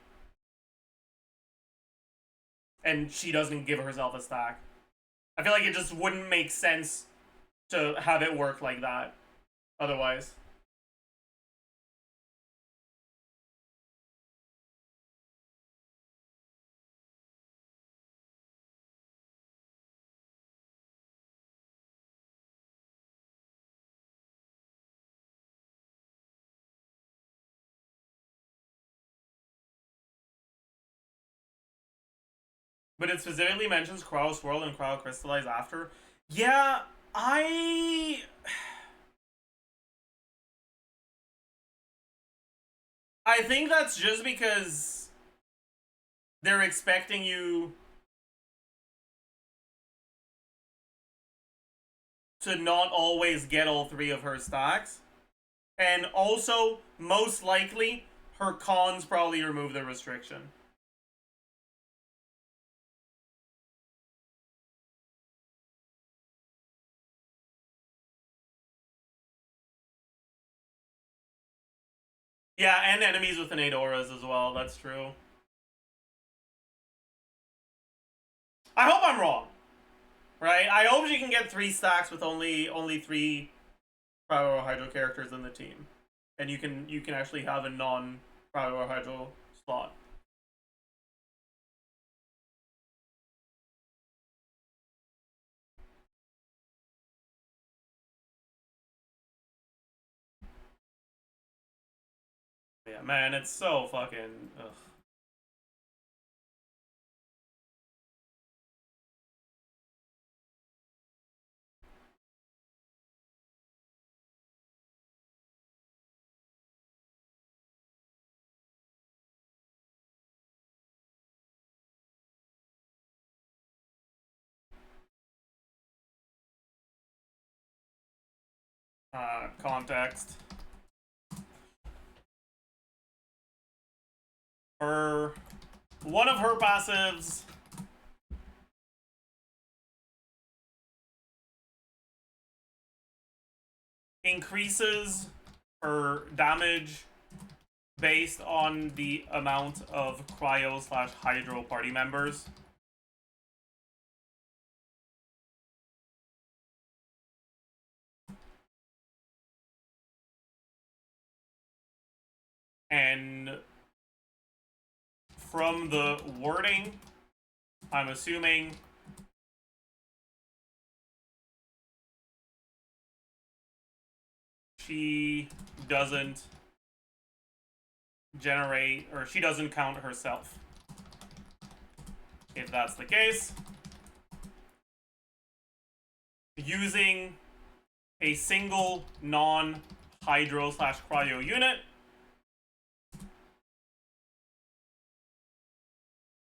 And she doesn't give herself a stack. I feel like it just wouldn't make sense to have it work like that otherwise. But it specifically mentions Cryo Swirl and Cryo Crystallize after. Yeah, I think that's just because they're expecting you to not always get all 3 of her stacks. And also, most likely, her cons probably remove the restriction. Yeah, and enemies with innate auras as well, that's true. I hope I'm wrong. Right? I hope she can get 3 stacks with only 3 Cryo Hydro characters in the team. And you can actually have a non-Cryo Hydro slot. Yeah, man, it's so fucking... Ugh. Context. One of her passives increases her damage based on the amount of Cryo/Hydro party members. And from the wording, I'm assuming she doesn't generate, or she doesn't count herself. If that's the case, using a single non-Hydro/Cryo unit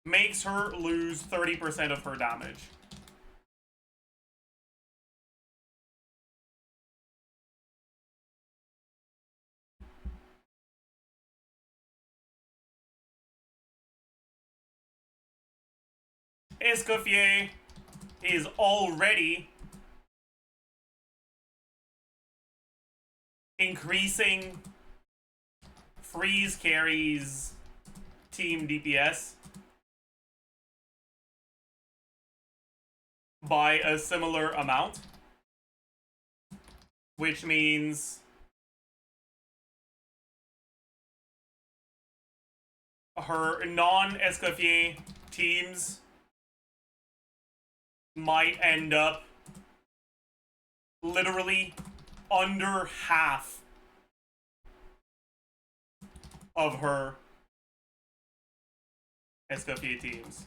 makes her lose 30% of her damage. Escoffier is already increasing freeze carries team DPS. by a similar amount, which means her non-Escoffier teams might end up literally under half of her Escoffier teams.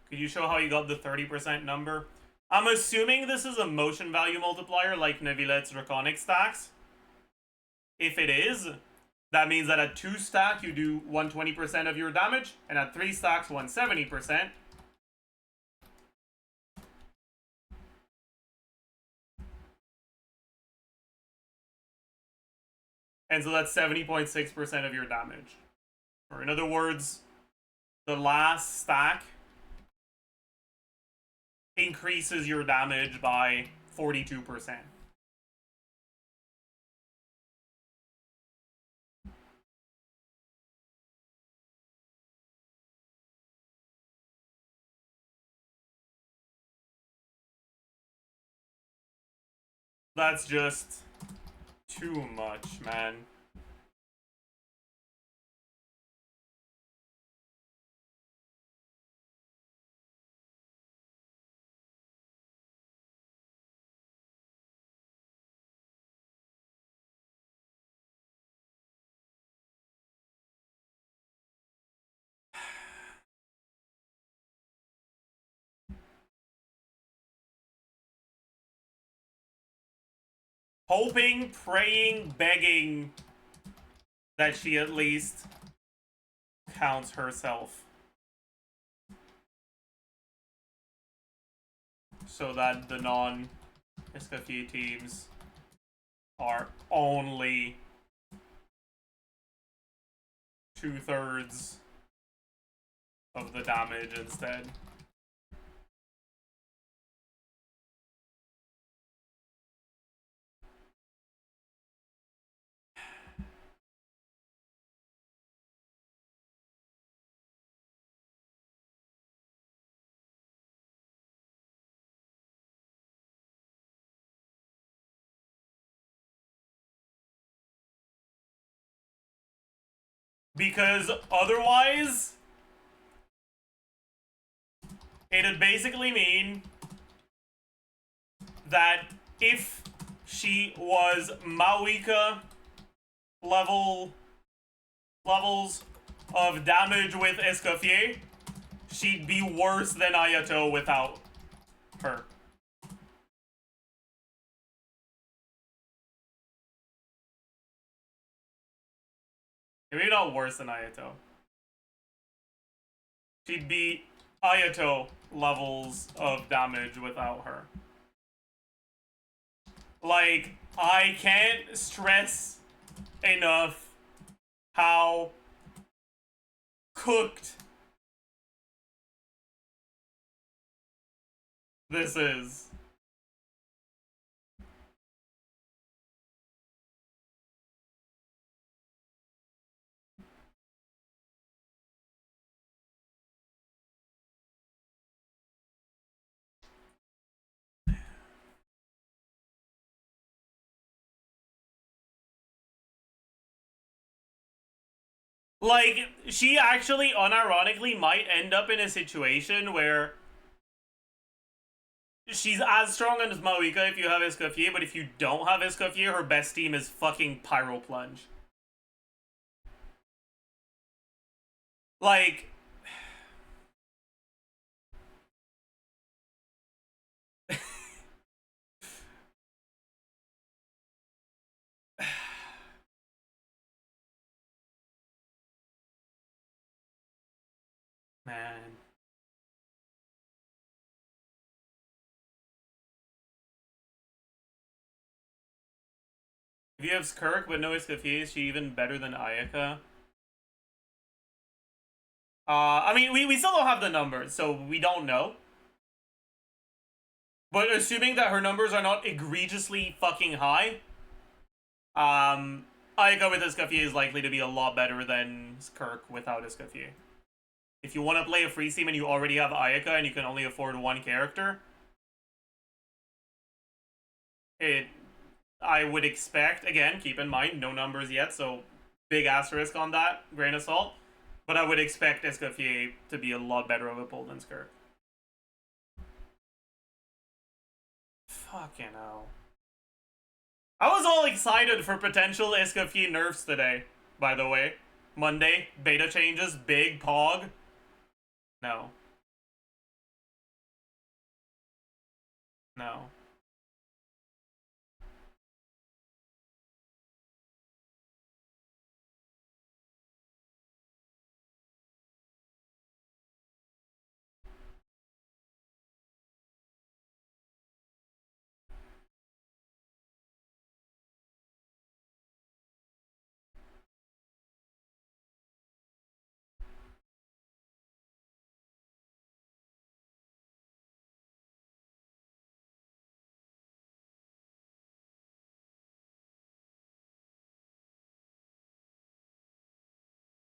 Could you show how you got the 30% number? I'm assuming this is a motion value multiplier like Nevilet's Draconic stacks. If it is, that means that at 2 stack you do 120% of your damage, and at 3 stacks 170%. And so that's 70.6% of your damage. Or in other words, the last stack increases your damage by 42%. That's just too much, man. Hoping, praying, begging that she at least counts herself. So that the non-Escoffier teams are only 2/3 of the damage instead. Because otherwise, it'd basically mean that if she was Mawika levels of damage with Escoffier, she'd be worse than Ayato without her. Maybe not worse than Ayato. She'd be Ayato levels of damage without her. Like, I can't stress enough how cooked this is. Like, she actually, unironically, might end up in a situation where she's as strong as Mawika if you have Escoffier, but if you don't have Escoffier, her best team is fucking Pyro Plunge. Like... Man. If you have Skirk but no Escoffier, is she even better than Ayaka? I mean, we still don't have the numbers, so we don't know. But assuming that her numbers are not egregiously fucking high, Ayaka with Escoffier is likely to be a lot better than Skirk without Escoffier. If you want to play a free team and you already have Ayaka and you can only afford one character, I would expect, again, keep in mind, no numbers yet, so big asterisk on that, grain of salt, but I would expect Escoffier to be a lot better of a pull than Skirk. Fucking hell. I was all excited for potential Escoffier nerfs today, by the way. Monday, beta changes, big pog. No. No.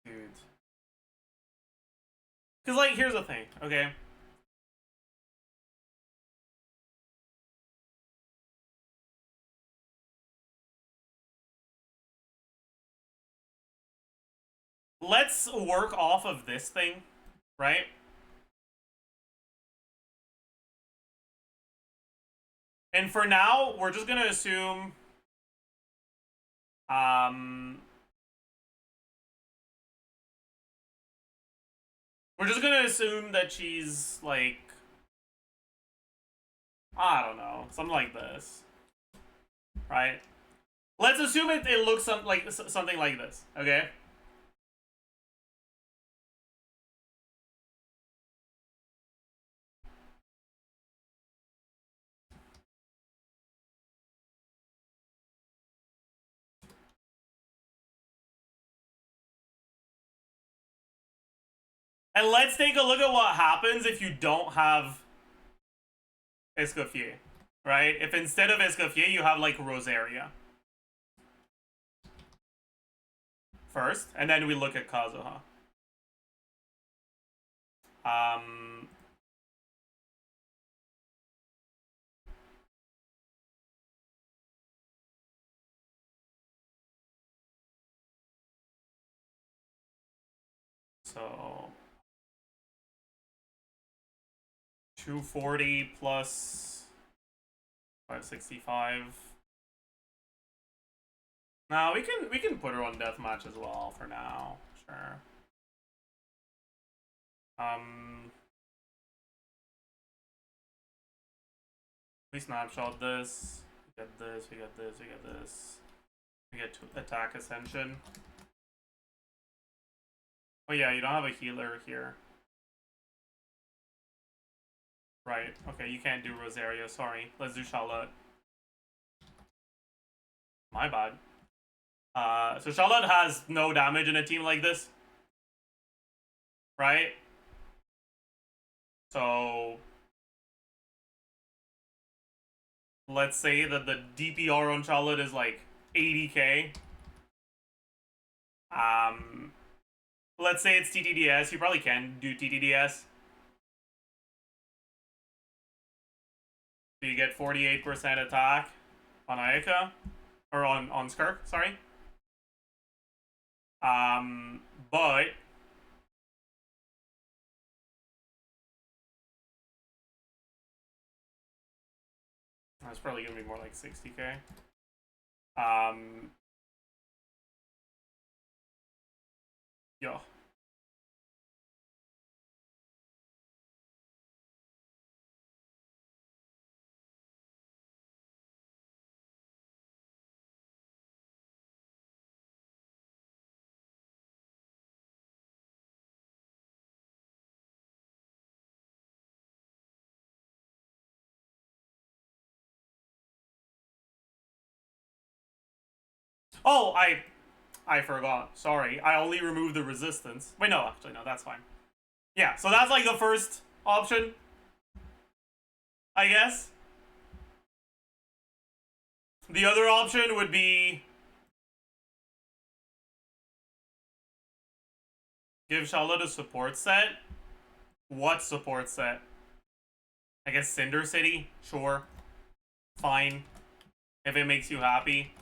Dude. Because, like, here's the thing, okay? Let's work off of this thing, right? And for now, we're just gonna assume... We're just gonna assume that she's, like... I don't know, something like this. Right? Let's assume it looks something like this, okay? And let's take a look at what happens if you don't have Escoffier, right? If instead of Escoffier, you have, like, Rosaria. First, and then we look at Kazuha. So 240 plus 565. Now we can put her on deathmatch as well for now. Sure. We snapshot this. We get this. We get this. We get this. We get to attack ascension. Oh yeah, you don't have a healer here. Right. Okay, you can't do Rosaria. Sorry. Let's do Charlotte. My bad. So Charlotte has no damage in a team like this. Right? So let's say that the DPR on Charlotte is like 80k. Let's say it's TTDS. You probably can do TTDS. So you get 48% attack on Ayaka. Or on Skirk, sorry. But that's probably gonna be more like 60k. Yo. Oh, I forgot. Sorry. I only removed the resistance. Wait, no, actually, no, that's fine. Yeah, so that's like the first option, I guess. The other option would be give Charlotte a support set. What support set? I guess Cinder City? Sure. Fine. If it makes you happy.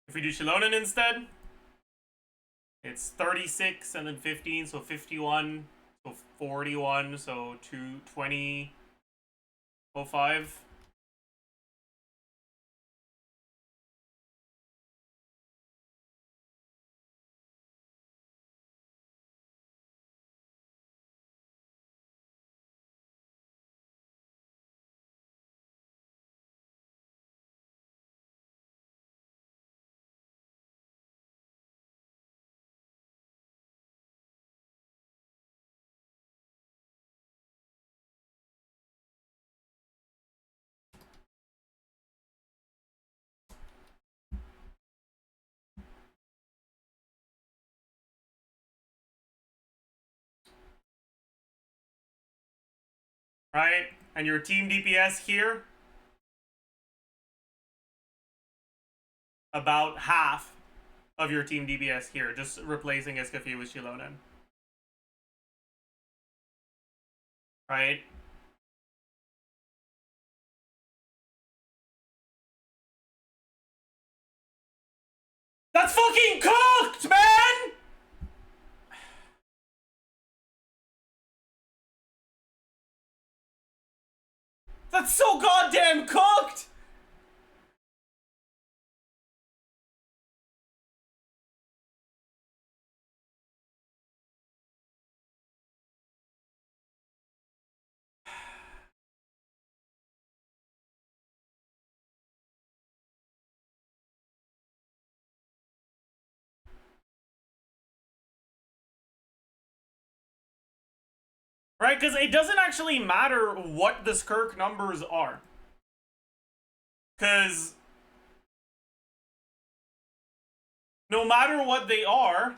If we do Shilonen instead, it's 36 and then 15, so 51, so 41, so 220, 05. Right? And your team DPS here, about half of your team DPS here, just replacing Escafie with Shilonen. Right? That's fucking cooked, man! That's so goddamn cooked! Right, because it doesn't actually matter what the Skirk numbers are. Because no matter what they are,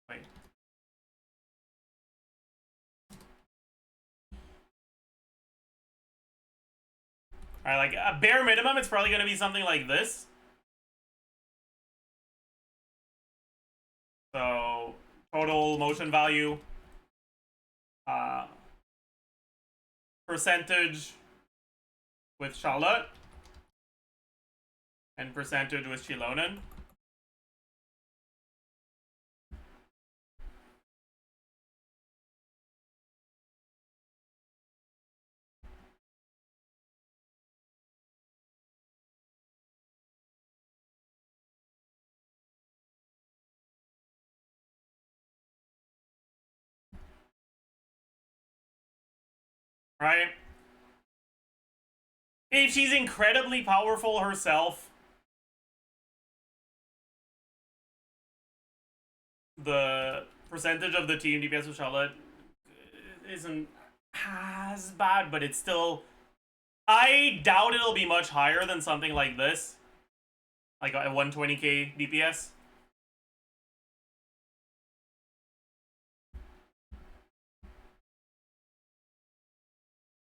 wait. Alright, like, a bare minimum, it's probably going to be something like this. So, total motion value. Percentage with Charlotte. And percentage with Shilonen. Right? If she's incredibly powerful herself, the percentage of the team DPS with Charlotte isn't as bad, but it's still... I doubt it'll be much higher than something like this. Like a 120k DPS.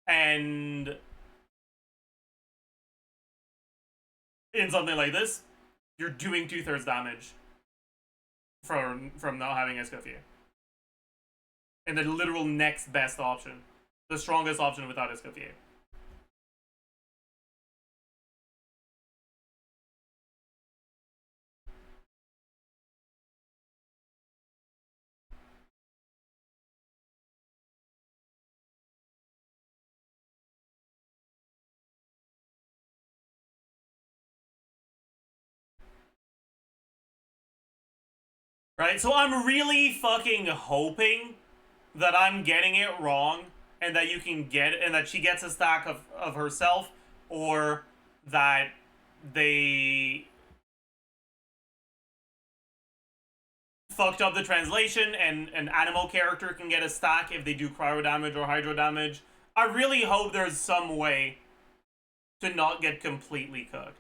And in something like this, you're doing 2/3 damage from not having Escoffier. And the literal next best option. The strongest option without Escoffier. Right? So I'm really fucking hoping that I'm getting it wrong and that you can get and that she gets a stack of herself, or that they fucked up the translation and an animal character can get a stack if they do cryo damage or hydro damage. I really hope there's some way to not get completely cooked.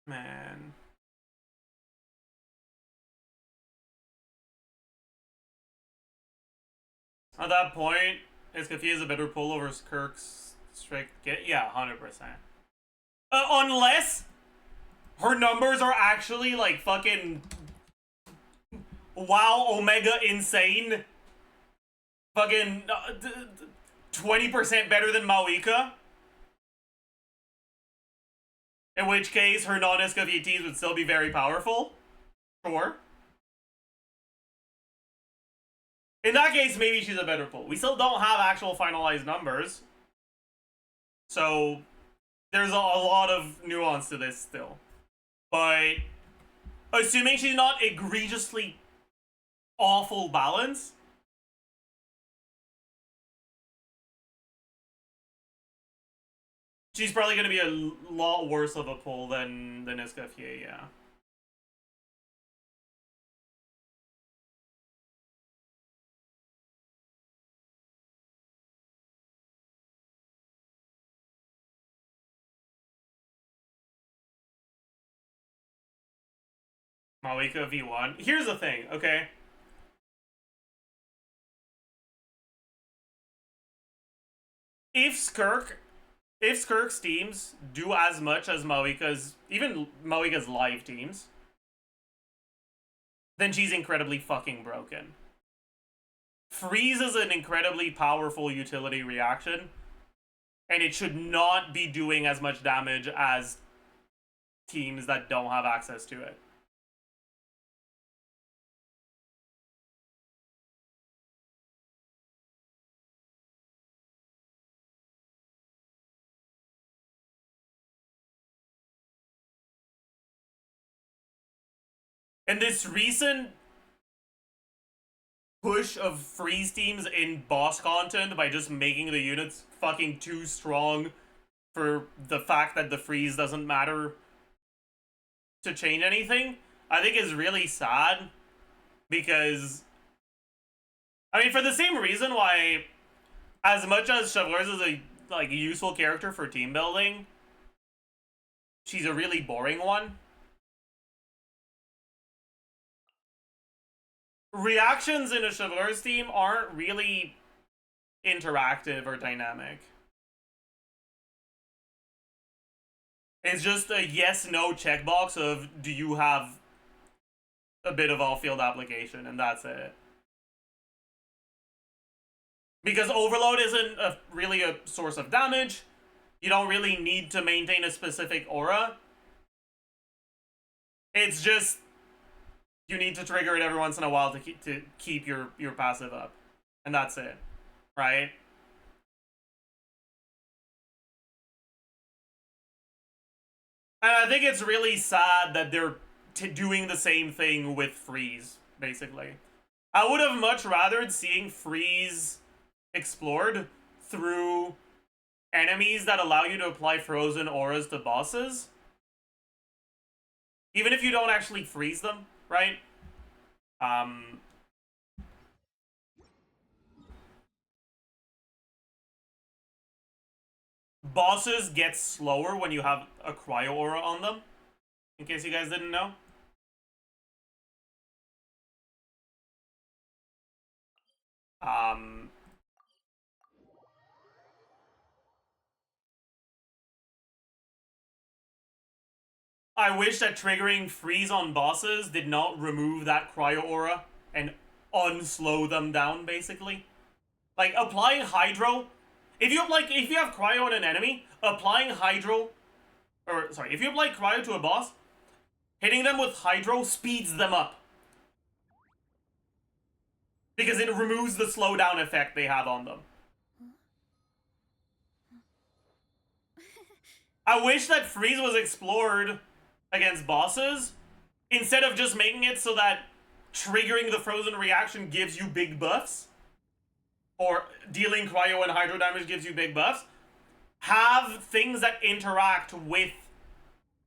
Man. At that point, Escoffier is a better pull over Kirk's strict get. Yeah, 100%. Unless her numbers are actually like fucking wow omega insane. Fucking 20% better than Mawika. In which case, her non-SKVTs would still be very powerful. Sure. In that case, maybe she's a better pull. We still don't have actual finalized numbers. So, there's a lot of nuance to this still. But, assuming she's not egregiously awful balance, she's probably going to be a lot worse of a pull than Escoffier, yeah. Mawika V1. Here's the thing, okay? If Skirk's teams do as much as Mawika's, even Mawika's live teams, then she's incredibly fucking broken. Freeze is an incredibly powerful utility reaction, and it should not be doing as much damage as teams that don't have access to it. And this recent push of freeze teams in boss content by just making the units fucking too strong for the fact that the freeze doesn't matter to change anything, I think is really sad. Because, I mean, for the same reason why, as much as Chevreuse is a useful character for team building, she's a really boring one. Reactions in a Chevreuse team aren't really interactive or dynamic. It's just a yes/no checkbox of, do you have a bit of all-field application, and that's it. Because Overload isn't really a source of damage. You don't really need to maintain a specific aura. It's just, you need to trigger it every once in a while to keep your passive up. And that's it. Right? And I think it's really sad that they're doing the same thing with Freeze, basically. I would have much rather seeing Freeze explored through enemies that allow you to apply frozen auras to bosses. Even if you don't actually freeze them, right? Bosses get slower when you have a cryo aura on them, in case you guys didn't know. I wish that triggering freeze on bosses did not remove that cryo aura and unslow them down, basically. Like, applying hydro, if you have cryo on an enemy, applying hydro, or sorry, if you apply cryo to a boss, hitting them with hydro speeds them up. Because it removes the slowdown effect they have on them. I wish that freeze was explored against bosses, instead of just making it so that triggering the frozen reaction gives you big buffs, or dealing cryo and hydro damage gives you big buffs. Have things that interact with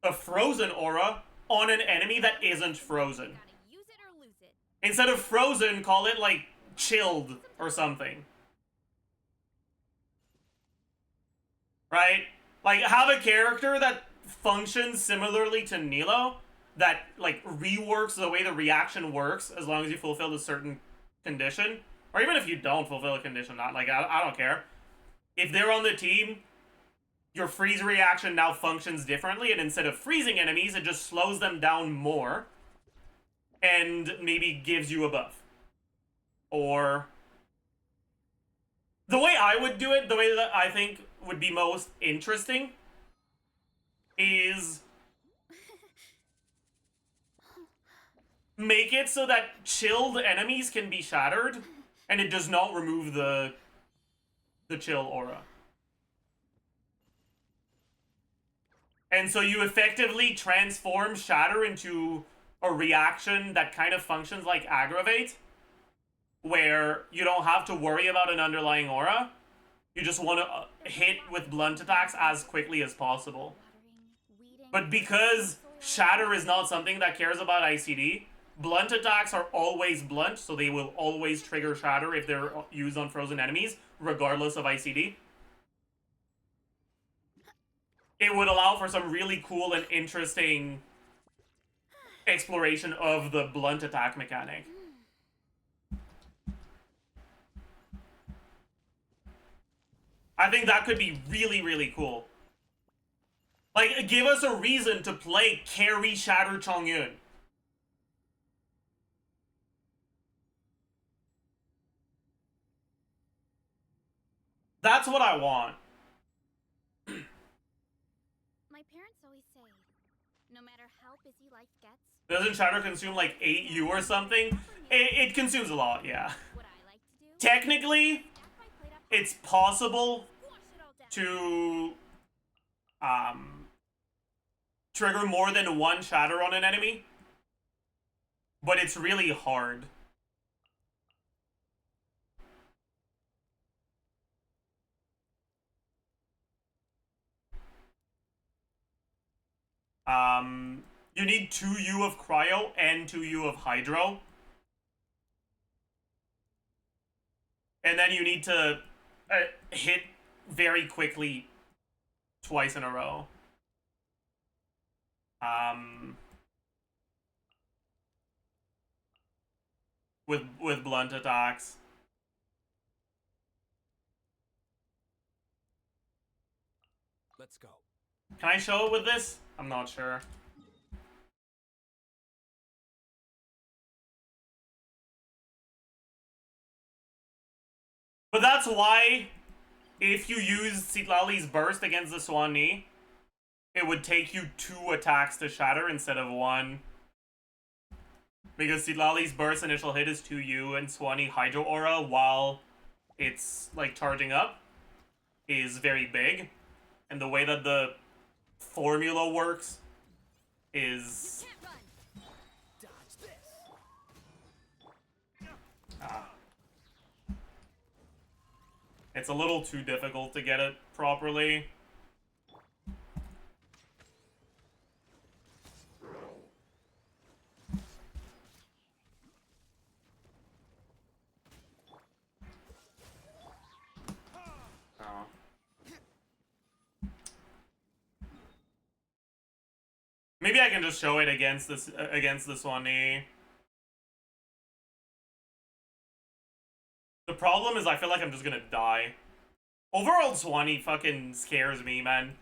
a frozen aura on an enemy that isn't frozen. Gotta use it or lose it. Instead of frozen, call it like chilled or something. Right? Like, have a character that functions similarly to Nilo, that like reworks the way the reaction works as long as you fulfill a certain condition, or even if you don't fulfill a condition. Not like, I don't care if they're on the team. Your freeze reaction now functions differently, and instead of freezing enemies, it just slows them down more and maybe gives you a buff. Or the way I would do it, the way that I think would be most interesting, is make it so that chilled enemies can be shattered, and it does not remove the chill aura. And so you effectively transform Shatter into a reaction that kind of functions like Aggravate, where you don't have to worry about an underlying aura. You just want to hit with blunt attacks as quickly as possible. But because Shatter is not something that cares about ICD, blunt attacks are always blunt, so they will always trigger Shatter if they're used on frozen enemies, regardless of ICD. It would allow for some really cool and interesting exploration of the blunt attack mechanic. I think that could be really, really cool. Like, give us a reason to play carry Shatter Chongyun. That's what I want. My parents always say, no matter how busy life gets, Doesn't Shatter consume like 8 U or something? It consumes a lot, yeah. what I like to do, Technically, stack my plate up, it's possible wash it all down. to trigger more than one Shatter on an enemy, but it's really hard. You need 2 U of Cryo and 2 U of Hydro. And then you need to hit very quickly twice in a row. With blunt attacks. Let's go. Can I show it with this? I'm not sure. But that's why, if you use Citlali's burst against the Swan-Ni, it would take you 2 attacks to shatter instead of 1. Because Citlali's burst initial hit is 2U, and Swan-Ni Hydro Aura, while it's like charging up, is very big. And the way that the formula works is... Dodge this. It's a little too difficult to get it properly. Oh. Maybe I can just show it against this one. The problem is I feel like I'm just gonna die. Overall, Swan-Ni fucking scares me, man.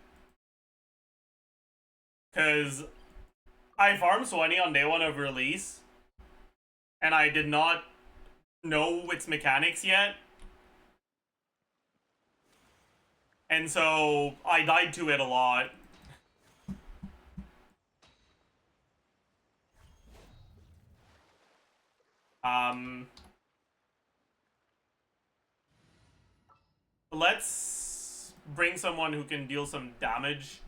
Cause I farmed Swanee on day 1 of release, and I did not know its mechanics yet. And so I died to it a lot. Let's bring someone who can deal some damage.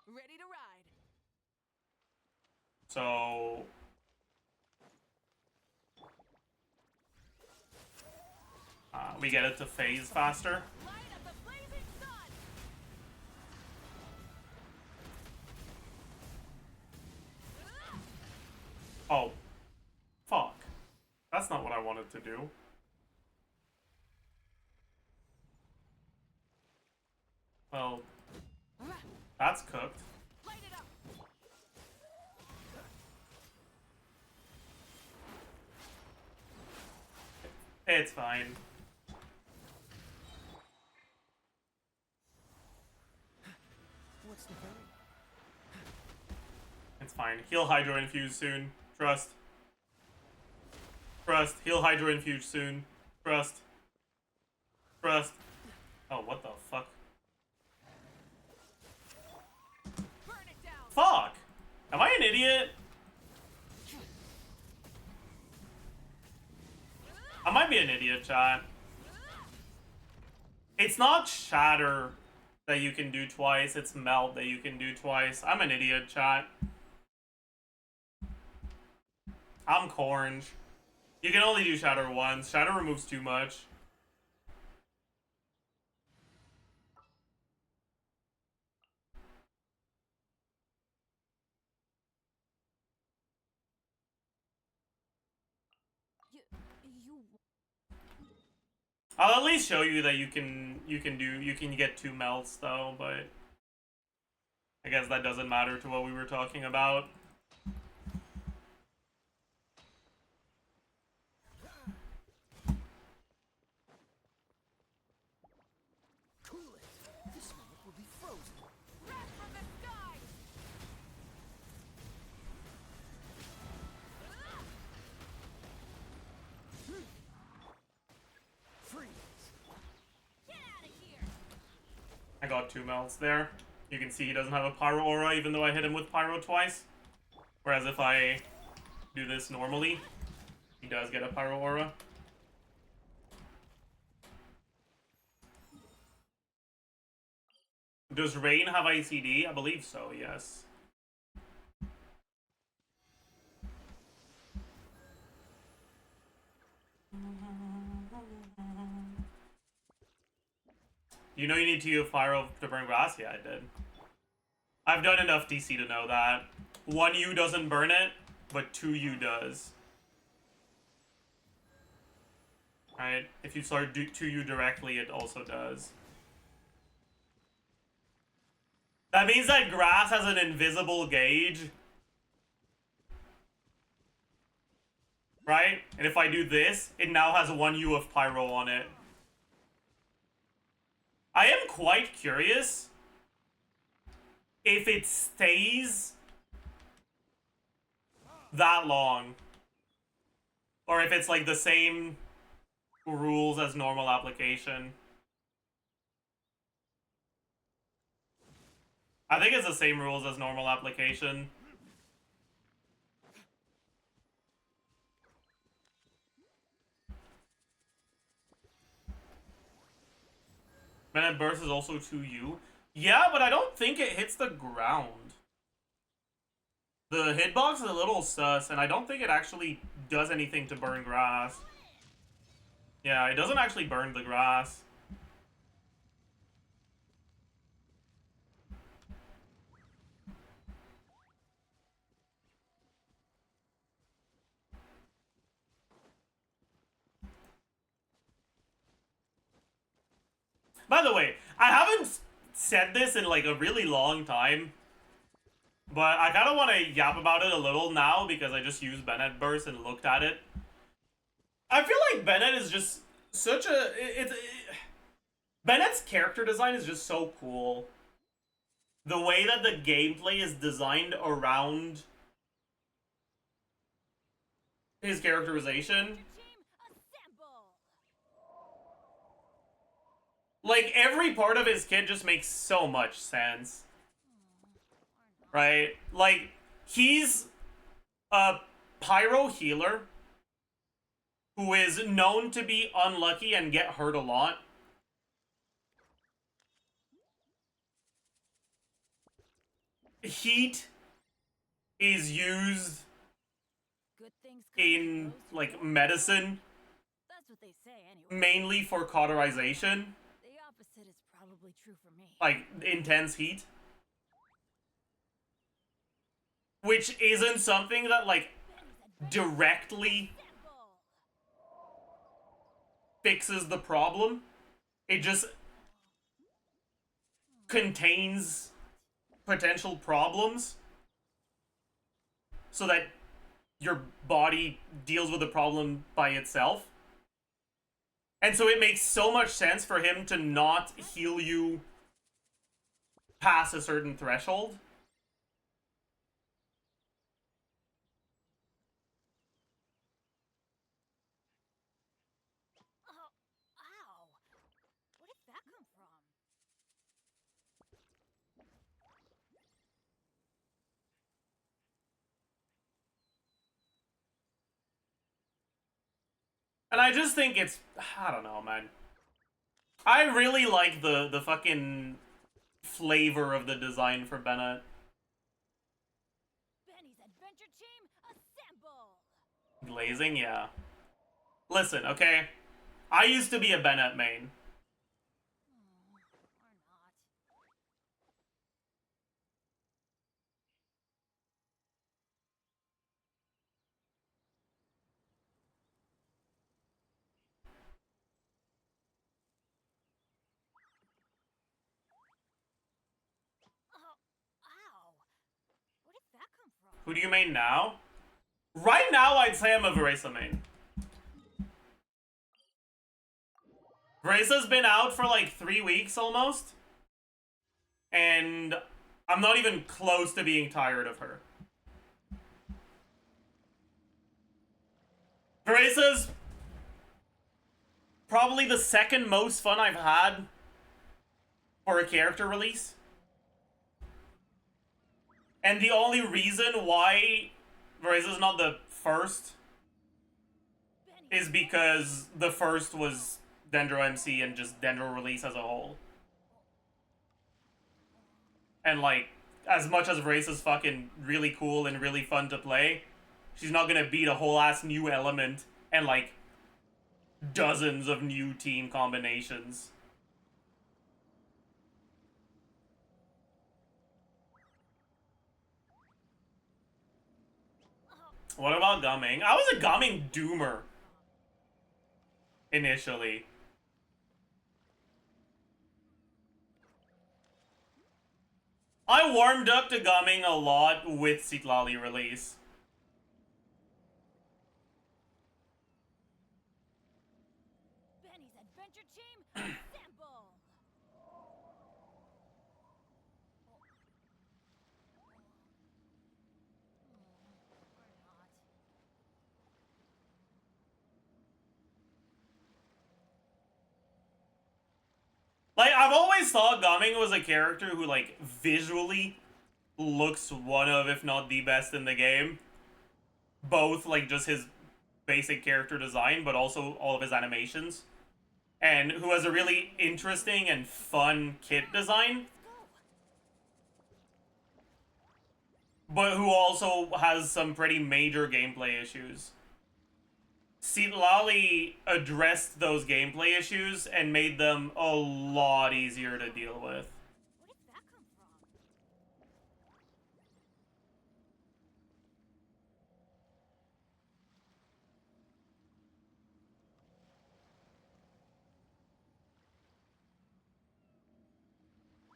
Ready to ride. So we get it to phase faster. Light up the blazing sun. Oh, fuck. That's not what I wanted to do. Well, that's cooked. Light it up. It's fine. What's the hurry? It's fine. He'll Hydro Infuse soon. Trust. Trust. He'll Hydro Infuse soon. Trust. Trust. Oh, what the fuck? Burn it down. Fuck! Am I an idiot? I might be an idiot, chat. It's not Shatter that you can do twice, it's Melt that you can do twice. I'm an idiot, chat. I'm Cornge. You can only do Shatter once. Shatter removes too much. You. I'll at least show you that you can get 2 melts though, but I guess that doesn't matter to what we were talking about. Cool it. This moment will be frozen. Wrath from the sky. Freeze. Get out of here. I got 2 melts there. You can see he doesn't have a Pyro Aura even though I hit him with Pyro twice. Whereas if I do this normally, he does get a Pyro Aura. Does Rain have ICD? I believe so, yes. You know you need to use Fire to burn grass? Yeah, I did. I've done enough DC to know that. 1U doesn't burn it, but 2U does. Right? If you start 2U directly, it also does. That means that grass has an invisible gauge. Right? And if I do this, it now has 1U of Pyro on it. I am quite curious if it stays that long. Or if it's like the same rules as normal application. I think it's the same rules as normal application. Minute Burst is also 2U. Yeah, but I don't think it hits the ground. The hitbox is a little sus, and I don't think it actually does anything to burn grass. Yeah, it doesn't actually burn the grass. By the way, I haven't said this in like a really long time, but I kind of want to yap about it a little now because I just used Bennett Burst and looked at it. I feel like Bennett is just such a... Bennett's character design is just so cool. the way that the gameplay is designed around his characterization, Team, assemble. like every part of his kit just makes so much sense. Right? Like, he's a pyro healer who is known to be unlucky and get hurt a lot. Heat is used Good things come to in, those who like, wait. medicine, That's what they say anyway. mainly for cauterization, The opposite is probably true for me. like intense heat. Which isn't something that, like, directly Assemble. fixes the problem. It just contains potential problems so that your body deals with the problem by itself. And so it makes so much sense for him to not heal you past a certain threshold. Oh, ow. Where did that come from? And I just think it's, I don't know, man. I really like the fucking flavor of the design for Bennett. Benny's adventure team, assemble. Glazing, yeah. Listen, okay? I used to be a Bennett main. Or not. Oh, ow. Where did that come from? Who do you main now? Right now, I'd say I'm a Veresa main. Veresa's been out for like 3 weeks almost. And I'm not even close to being tired of her. Veresa's probably the second most fun I've had for a character release. And the only reason why Veresa's not the first is because the first was Dendro MC and just Dendro release as a whole. And like, as much as Veresa's fucking really cool and really fun to play, she's not gonna beat a whole ass new element and like dozens of new team combinations. What about Gumming? I was a Gumming doomer initially. I warmed up to Gumming a lot with Citlali release. Benny's adventure team, assemble. Or not. Like, I've always thought Gumming was a character who, like, visually looks one of, if not the best in the game. Both, like, just his basic character design, but also all of his animations. And who has a really interesting and fun kit design, but who also has some pretty major gameplay issues. Citlali addressed those gameplay issues and made them a lot easier to deal with. Where did that come from?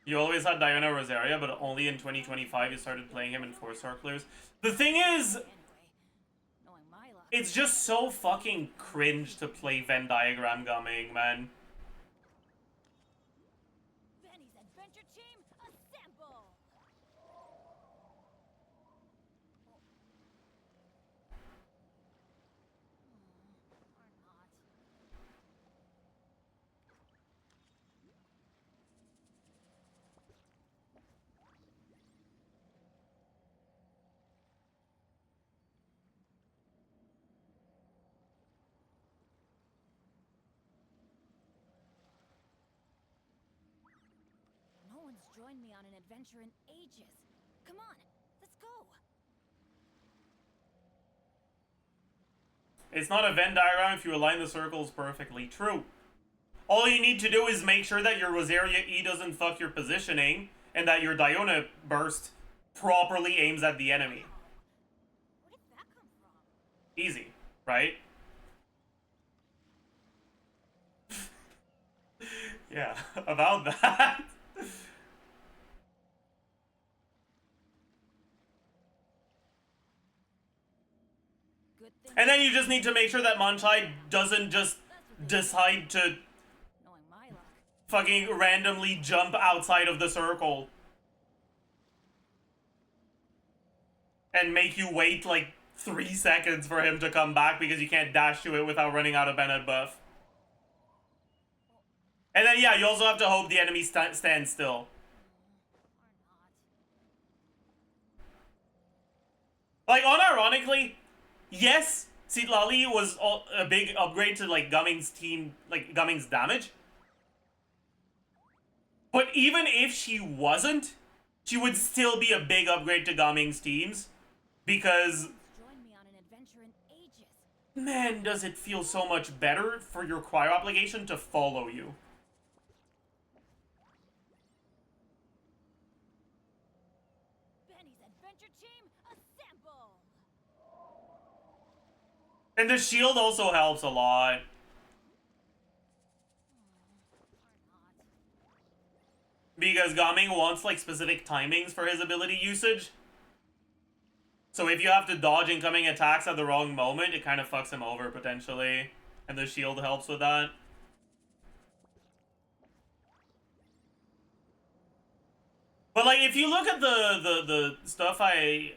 You always had Diana Rosaria, but only in 2025 you started playing him in 4-star clears. The thing is, Anyway, knowing my luck. it's just so fucking cringe to play Venn diagram Gumming, man. Benny's adventure team, assemble. joined me on an adventure in ages. Come on, let's go. It's not a Venn diagram if you align the circles perfectly. True. All you need to do is make sure that your Rosaria E doesn't fuck your positioning, and that your Diona burst properly aims at the enemy. Where did that come from? Easy, right? Yeah, about that. Good thing. And then you just need to make sure that Manchai doesn't just decide to Knowing my luck. fucking randomly jump outside of the circle. And make you wait like 3 seconds for him to come back because you can't dash to it without running out of Bennett buff. And then yeah, you also have to hope the enemy stands still. Or not. Like, unironically, yes, Citlali was a big upgrade to like Gumming's team, like Gumming's damage. But even if she wasn't, she would still be a big upgrade to Gumming's teams. Because, Joined me on an adventure in ages. man, does it feel so much better for your cryo obligation to follow you. Benny's adventure team, assemble! And the shield also helps a lot. Or not. Because Gumming wants like specific timings for his ability usage. So if you have to dodge incoming attacks at the wrong moment, it kind of fucks him over potentially. And the shield helps with that. But like if you look at the stuff I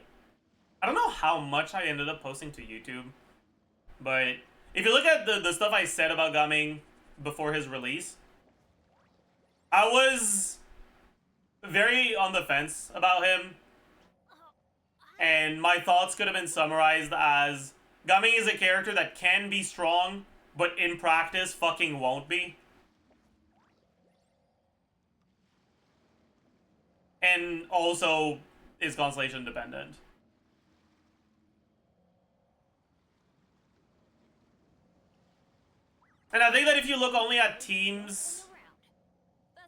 don't know how much I ended up posting to YouTube. But if you look at the stuff I said about Gumming before his release, I was very on the fence about him. And my thoughts could have been summarized as Gumming is a character that can be strong, but in practice fucking won't be. And also is constellation dependent. And I think that if you look only at teams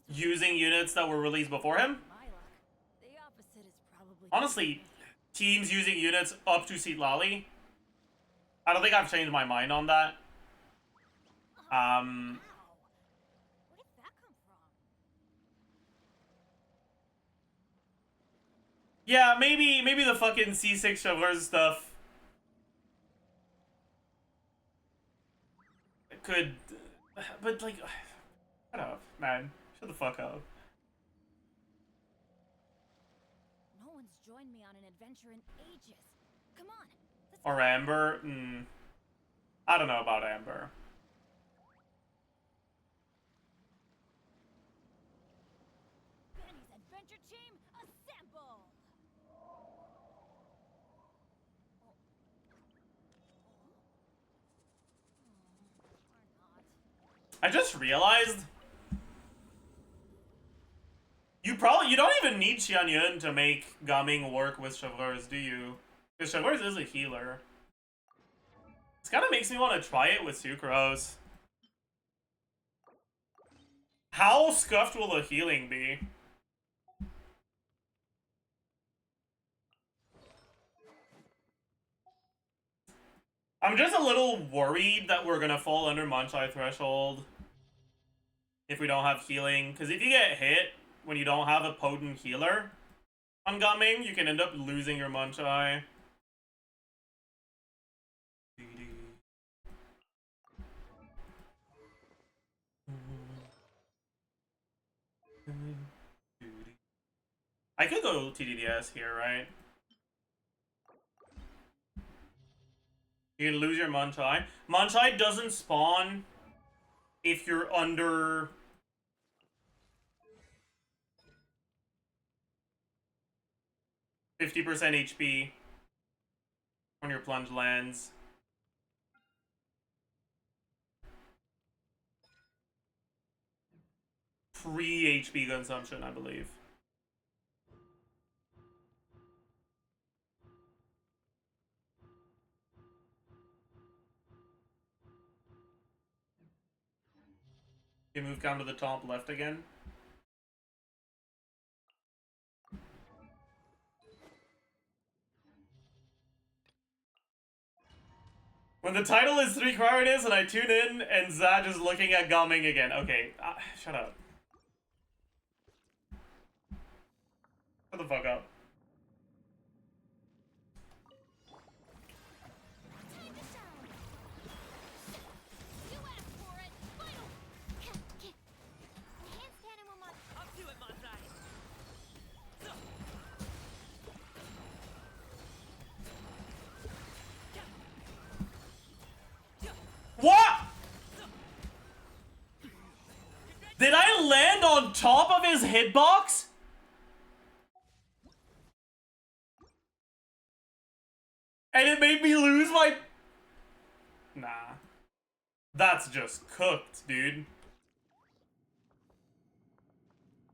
using units that were released before him, My luck. The opposite is probably. honestly, teams using units up to Citlali, I don't think I've changed my mind on that. Wow. Where did that come from? Yeah, maybe the fucking C6 Chauffeurs stuff could, but like, shut up, man. Shut the fuck up. No one's joined me on an adventure in ages. Come on, let's Or Amber? I don't know about Amber. Benny's adventure team, assemble! Or not. I just realized you don't even need Xian Yun to make Gumming work with Chauffeurs, do you? Because Chauffeurs is a healer. This kind of makes me want to try it with Sucrose. How scuffed will the healing be? I'm just a little worried that we're gonna fall under Manchai threshold if we don't have healing. Because if you get hit when you don't have a potent healer on Gumming, you can end up losing your Manchai. I could go TDDS here, right? You can lose your Manchai. Manchai doesn't spawn if you're under 50% HP on your plunge lands. Pre-HP consumption, I believe. You move down to the top left again. When the title is 3 coordinates and I tune in and Zaj is looking at Gumming again. Okay, shut up. Shut the fuck up. What? Did I land on top of his hitbox? And it made me lose my... Nah. That's just cooked, dude.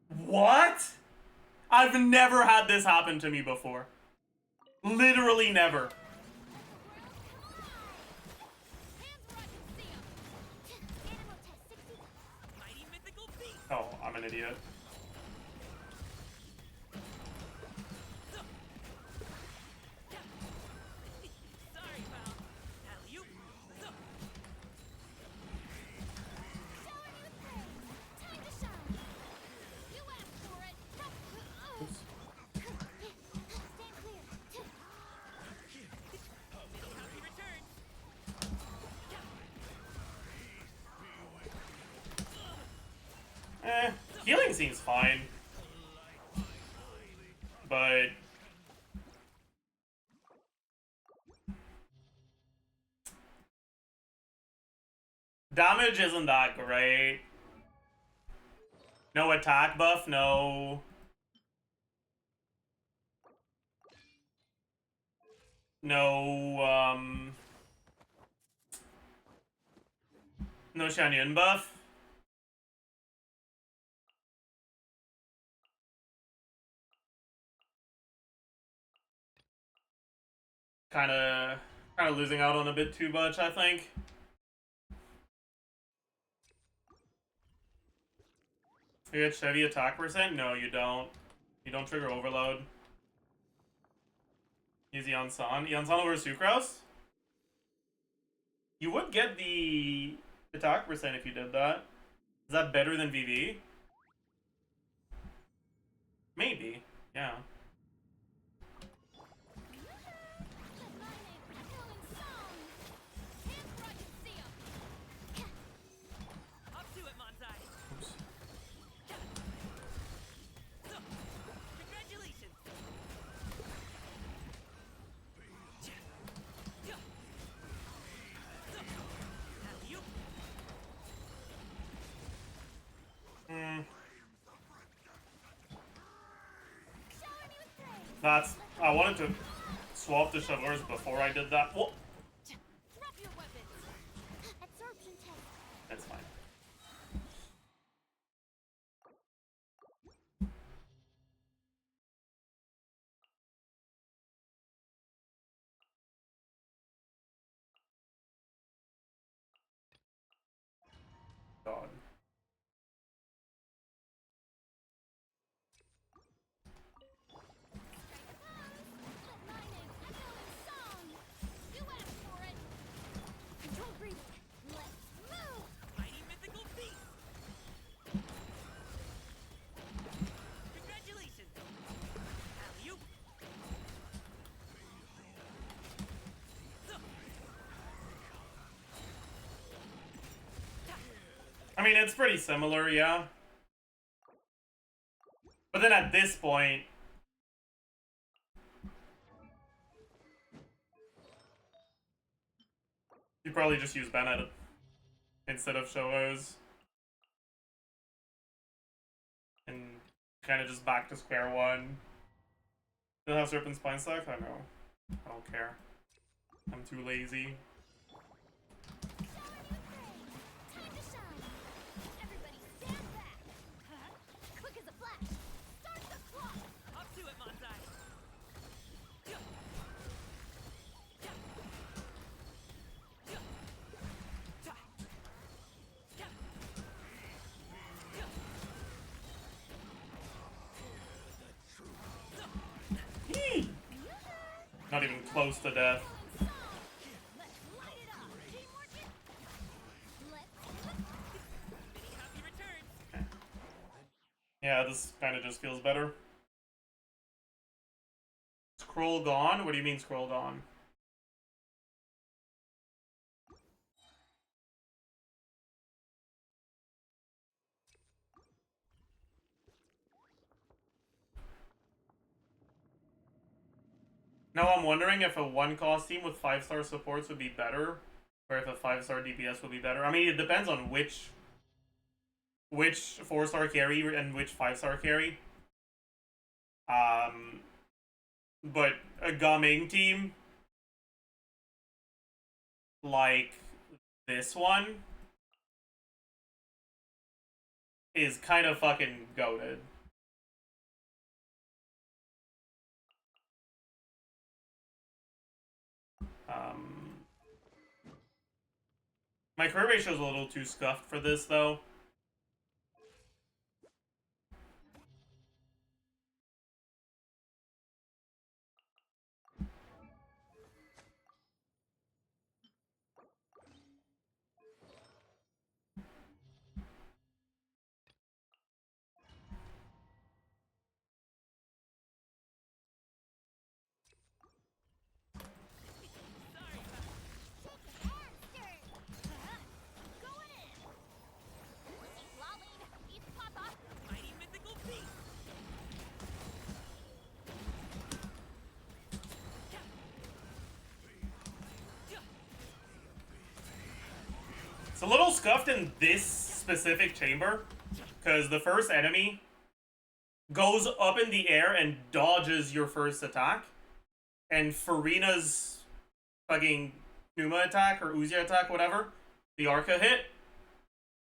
What? I've never had this happen to me before. Literally never. Oh, I'm an idiot. Healing seems fine. But... damage isn't that great. No attack buff, no... No, no Shanyan buff. Kinda losing out on a bit too much, I think. You get Chevy attack percent? No, you don't. You don't trigger overload. Use Yansan. Yansan over Sucrose? You would get the attack percent if you did that. Is that better than VV? Maybe, yeah. That's... I wanted to swap the shovelers before I did that. Whoa. That's fine. God. I mean, it's pretty similar, yeah. But then at this point... you probably just use Bennett instead of Showo's. And kind of just back to square one. Still have Serpent Spine Stack? I know. I don't care. I'm too lazy. close to death. Let's light it up. Teamwork is. Let's. Yeah, this kind of just feels better. Scroll gone? What do you mean scroll gone? Now I'm wondering if a 1-cost team with 5-star supports would be better, or if a 5-star DPS would be better. I mean, it depends on which 4-star carry and which 5-star carry. But a Gaming team like this one is kind of fucking goated. My career ratio is a little too scuffed for this, though. It's a little scuffed in this specific chamber, because the first enemy goes up in the air and dodges your first attack, and Farina's fucking Numa attack, or Uzi attack, whatever, the Arca hit,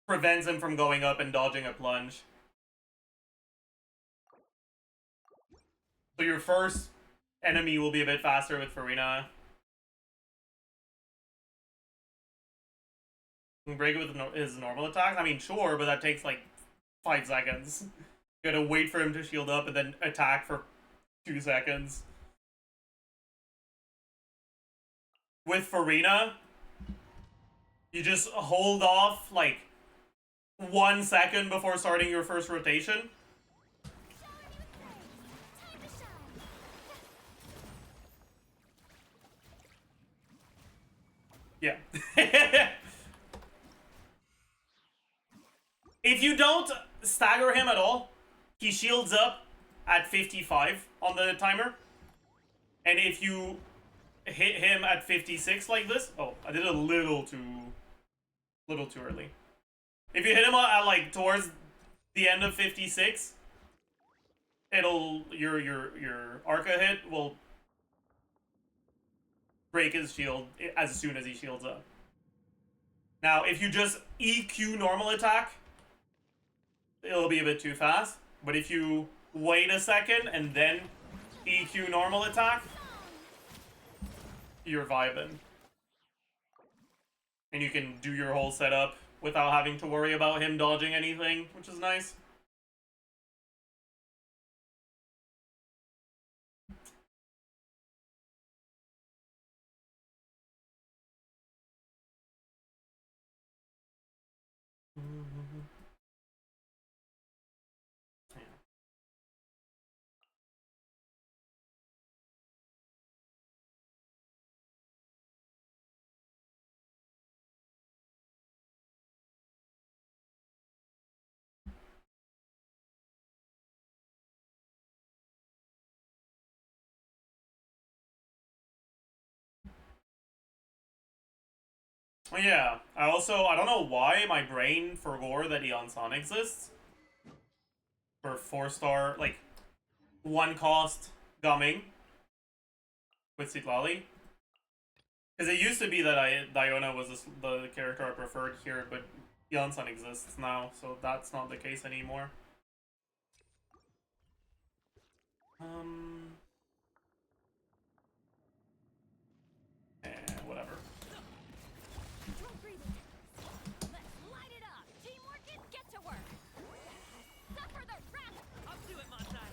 prevents him from going up and dodging a plunge. So your first enemy will be a bit faster with Farina. You can break it with his normal attacks? I mean, sure, but that takes like 5 seconds. You gotta wait for him to shield up and then attack for 2 seconds. With Farina, you just hold off like 1 second before starting your first rotation. Yeah. If you don't stagger him at all, he shields up at 55 on the timer. And if you hit him at 56 like this, oh, I did a little too early. If you hit him at like towards the end of 56, it'll your Arca hit will break his shield as soon as he shields up. Now, if you just EQ normal attack, it'll be a bit too fast. But if you wait a second and then EQ normal attack, you're vibing. And you can do your whole setup without having to worry about him dodging anything, which is nice. Oh yeah, I don't know why my brain forgot that Eon exists. For 4-star, like, 1-cost Gumming with Citlali. Because it used to be that Diona was the character I preferred here, but Eon exists now, so that's not the case anymore. Whatever. Let's light it up. Teamwork is get to work. Suffer the wrath. I'll do it, Montai.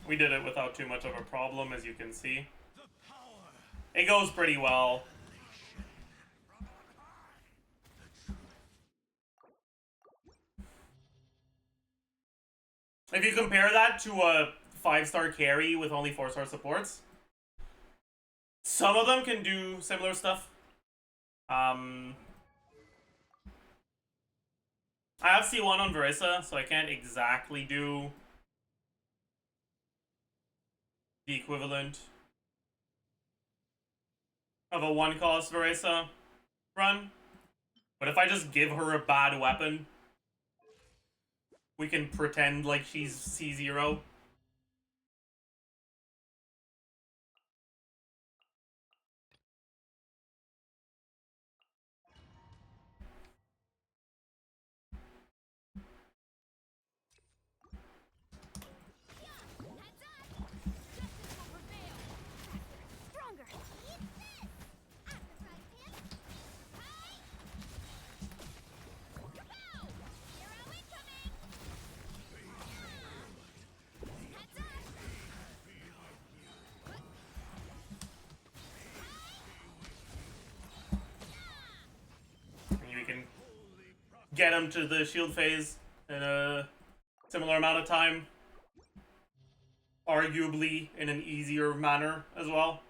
We did it without too much of a problem, as you can see. It goes pretty well. If you compare that to a 5-star carry with only 4-star supports, some of them can do similar stuff. I have C1 on Verissa, so I can't exactly do the equivalent of a 1-cost Verissa run. But if I just give her a bad weapon, we can pretend like she's C0. We can get him to the shield phase in a similar amount of time. Arguably in an easier manner as well.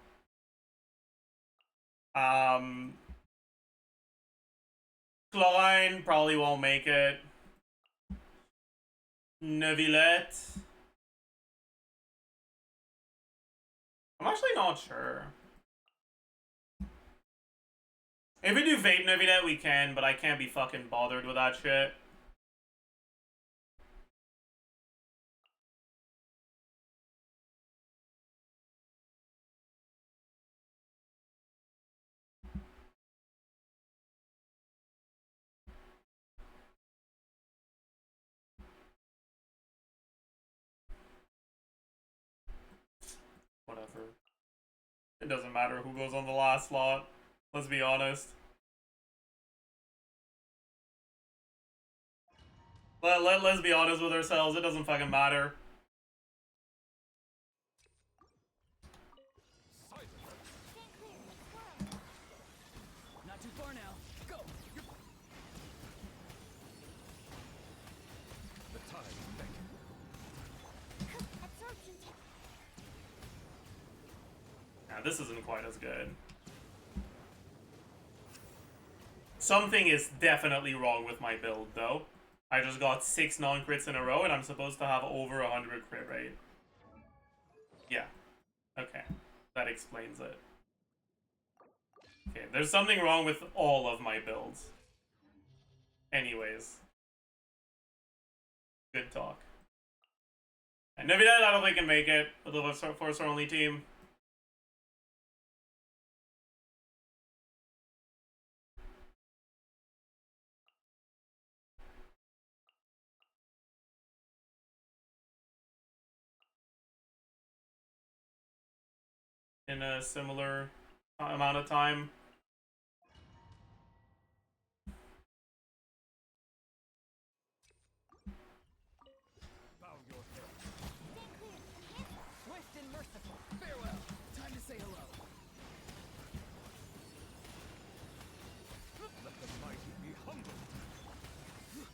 Chlorine probably won't make it. Neuvillette. I'm actually not sure. If we do Vape Neuvillette, we can, but I can't be fucking bothered with that shit. Whatever. It doesn't matter who goes on the last slot. Let's be honest. Let's be honest with ourselves. It doesn't fucking matter. Not too far now. Go. The tide is beckoning. Yeah, this isn't quite as good. Something is definitely wrong with my build, though. I just got 6 non-crits in a row, and I'm supposed to have over 100 crit rate. Yeah. Okay. That explains it. Okay, there's something wrong with all of my builds. Anyways. Good talk. And Neuvillette, I don't think can make it with a 4-star only team. In a similar amount of time. Bow your head. Swift and merciful. Farewell. Time to say hello. Let the mighty be humbled.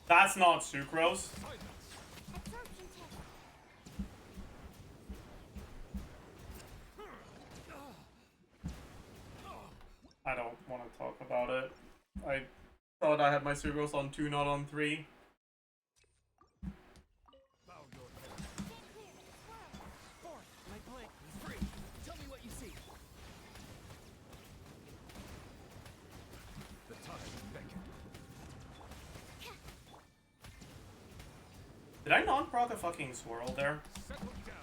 That's not sucrose. I don't want to talk about it. I thought I had my sucrose on 2, not on 3. Bow your head. Forth, my blade is free. Tell me what you see. The tide beckoned. Did I not proc a fucking swirl there? Settle down.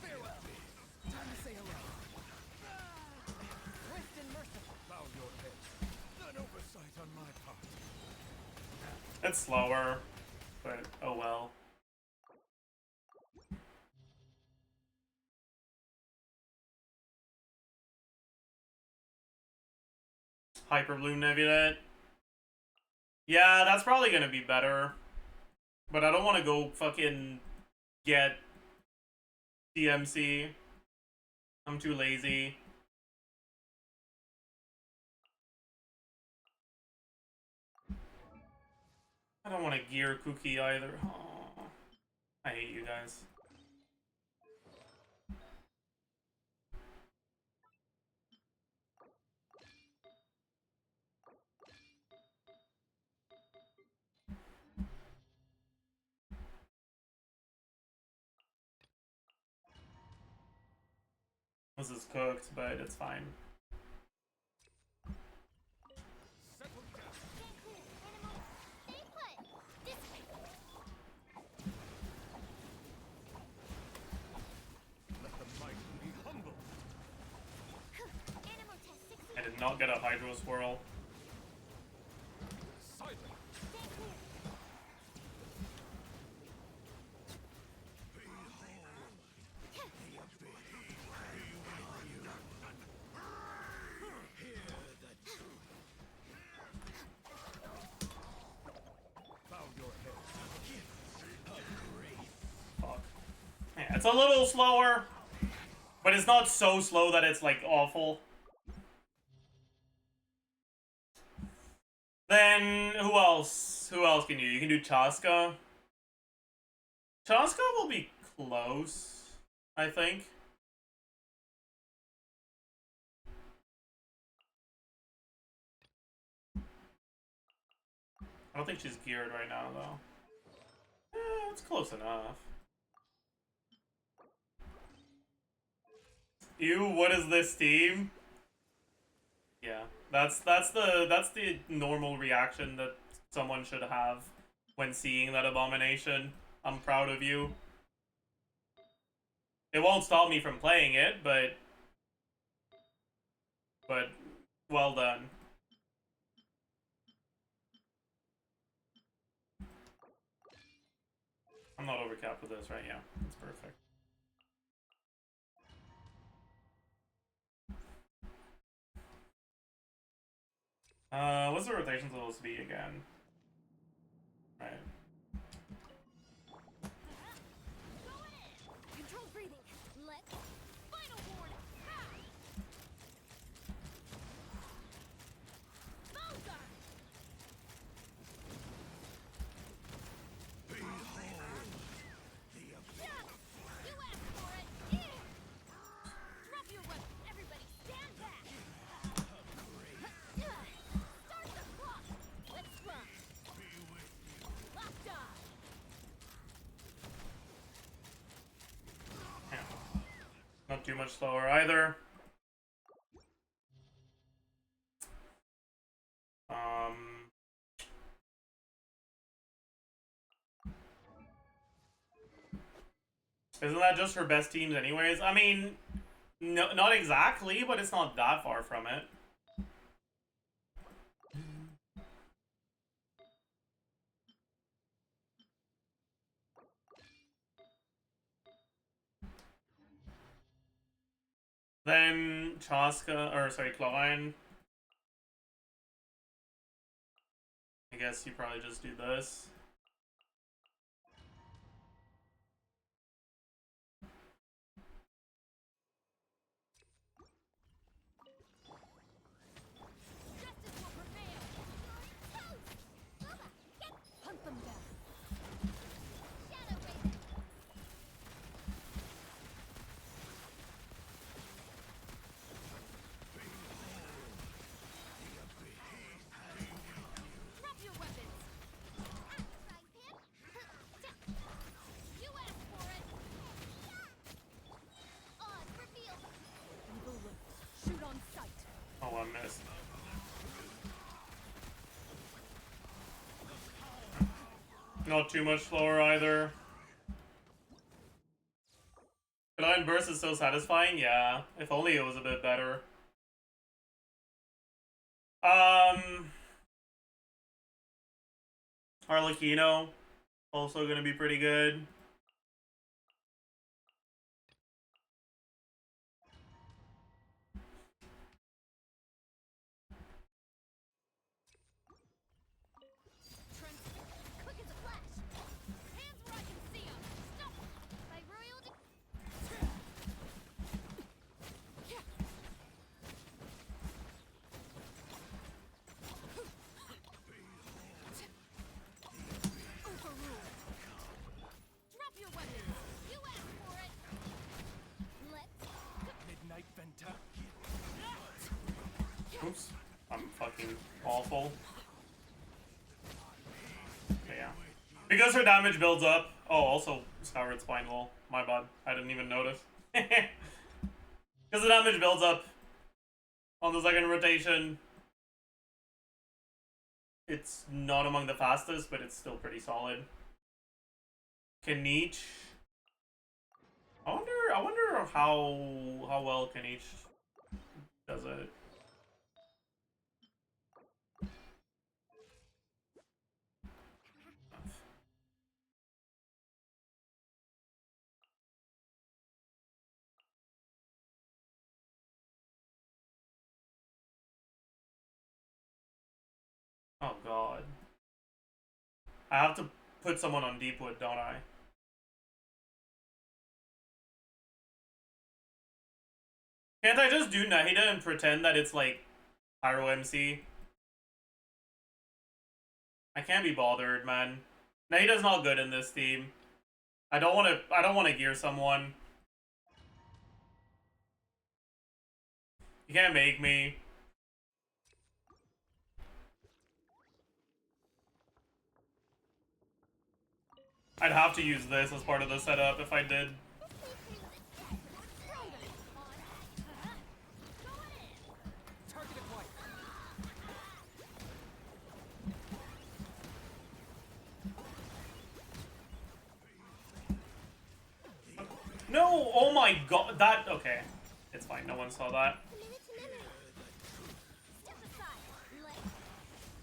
Farewell. Time to say hello. Swift and merciful. Bow your head. An oversight on my part. It's slower, but oh well. Hyper Bloom Nebulet. Yeah, that's probably gonna be better. But I don't want to go fucking get DMC. I'm too lazy. I don't want to gear Cookie either. Aww. I hate you guys. This is cooked, but it's fine. I did not get a Hydro Swirl. Fuck. Yeah, it's a little slower, but it's not so slow that it's like awful. Then who else? Who else can you can do Chaska. Chaska will be close, I think. I don't think she's geared right now, though. It's close enough. Ew, what is this team? Yeah, that's the normal reaction that someone should have when seeing that abomination. I'm proud of you. It won't stop me from playing it, but well done. I'm not overcapped with this, right? Yeah, that's perfect. What's the rotation supposed to be again? Right. Control breathing. Let's final ward. Bowser. You asked for it. Drop your weapon. Everybody, stand back. Start the clock. Let's run. Locked on. Yeah. Not too much slower either. Isn't that just her best teams anyways? I mean, no, not exactly, but it's not that far from it. Then Chaska, or sorry, Chlorine. I guess you probably just do this. Justice will prevail. Hunt them down. Shadow Raven. Drop your weapons. You asked for it. Oz revealed. Evil look. Shoot on sight. Oh, I missed. Not too much slower either. Chlorine Burst is so satisfying, yeah. If only it was a bit better. Arlecchino, also gonna be pretty good. Oops. I'm fucking awful. Okay, yeah. Because her damage builds up. Oh, also, Scoured Spine Wall. My bad. I didn't even notice. Because the damage builds up on the second rotation. It's not among the fastest, but it's still pretty solid. Kanich. I wonder how well Kanich does it. Oh god. I have to put someone on Deepwood, don't I? Can't I just do Nahida and pretend that it's like Pyro MC? I can't be bothered, man. Nahida's not good in this team. I don't wanna gear someone. You can't make me. I'd have to use this as part of the setup if I did. No! Oh my god, that... Okay. It's fine, no one saw that.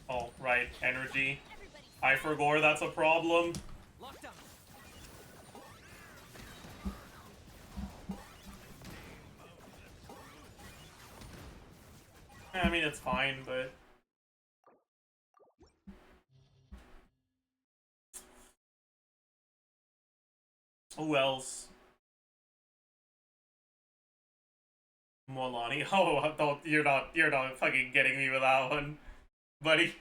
Oh, right, energy. I forgot that's a problem. I mean, it's fine, but... Who else? Molani. Oh, don't, you're not fucking getting me with that one, buddy.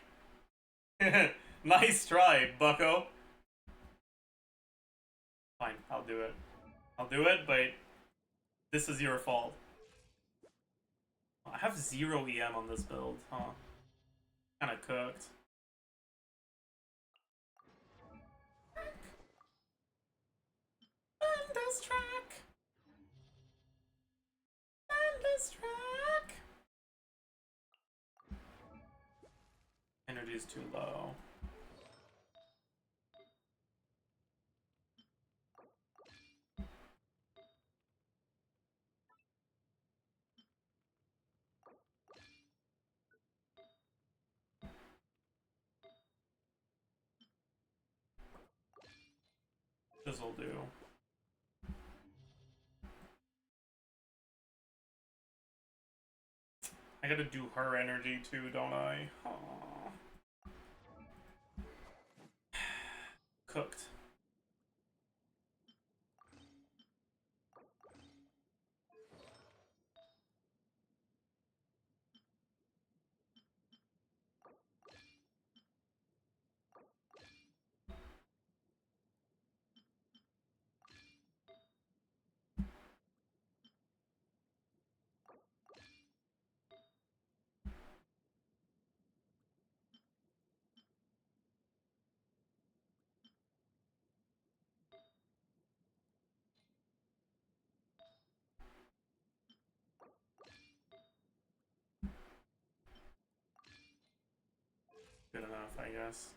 Nice try, bucko. Fine, I'll do it. I'll do it, but this is your fault. I have 0 EM on this build, huh? Kinda cooked. On this track. On this track. Energy's too low. This'll do. I gotta do her energy too, don't I? Aww. Cooked. Good enough, I guess.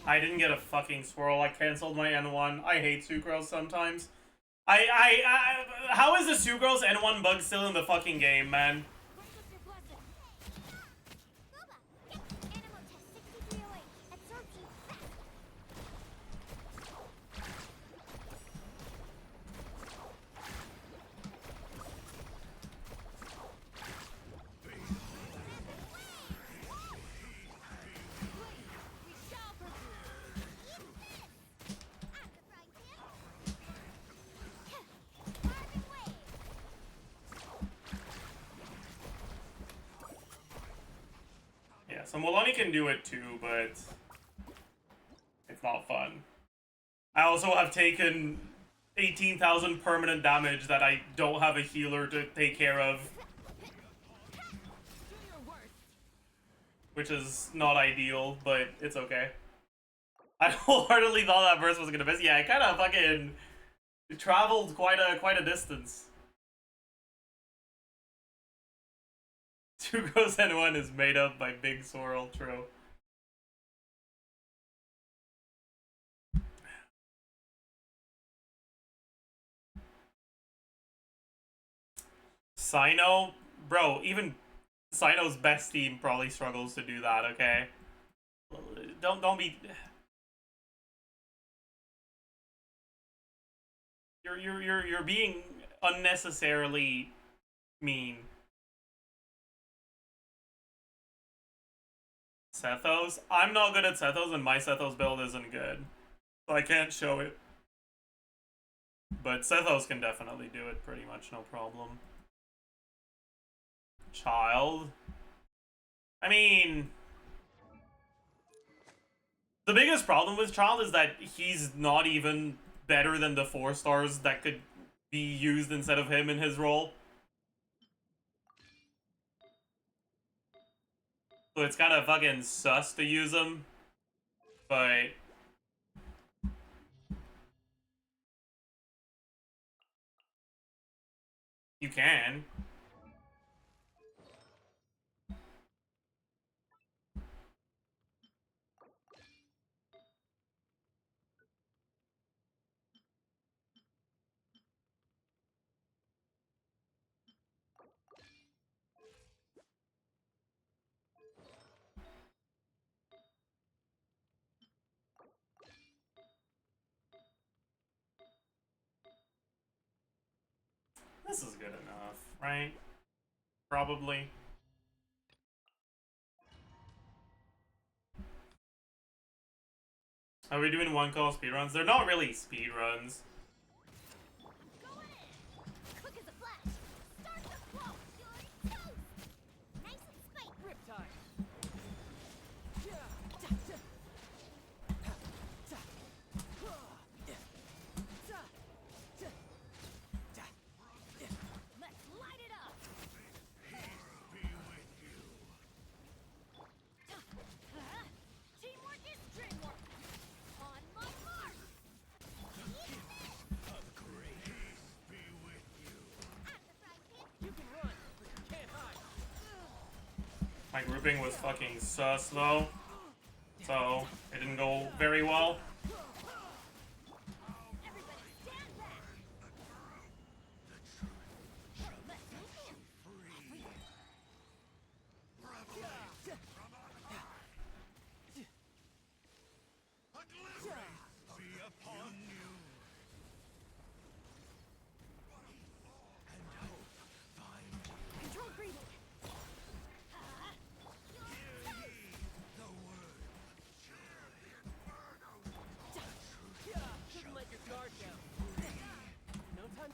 I didn't get a fucking swirl. I canceled my N1. I hate Sucrose sometimes. How is the Sucrose N1 bug still in the fucking game, man? so Maloney can do it too, but it's not fun. I also have taken 18,000 permanent damage that I don't have a healer to take care of. Which is not ideal, but it's okay. I wholeheartedly thought that verse was gonna miss. Yeah, it kind of fucking traveled quite a distance. 2 goes and 1 is made up by Big Sorrel, true. Sino? Bro, even Sino's best team probably struggles to do that, okay? Don't be... You're being unnecessarily mean. Sethos? I'm not good at Sethos and my Sethos build isn't good. So I can't show it. But Sethos can definitely do it pretty much, no problem. Child. I mean... The biggest problem with Child is that he's not even better than the 4 stars that could be used instead of him in his role. So it's kind of fucking sus to use him. But... you can. This is good enough, right? Probably. Are we doing 1 call speedruns? They're not really speedruns. Quick as a flash. Start the flow. You're toast. Nice and spiked. Riptide. Let's light it up. Teamwork is dreamwork. On my mark. You can run, but you can't hide. My grouping was fucking sus though. So, it didn't go very well. Everybody stand back. Let's move in. Control breathing. Shouldn't let your guard down. No time.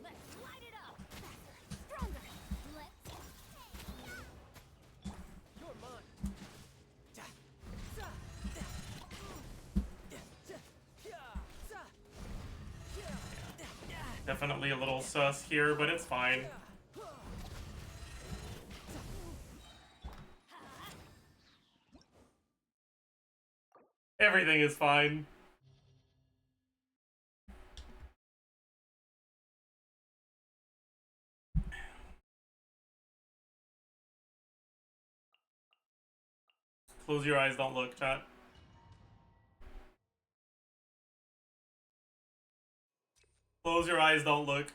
Let's light it up. Faster. Stronger. Let's You're mine. Definitely a little sus here, but it's fine. Everything is fine. Close your eyes, don't look, chat. Close your eyes, don't look.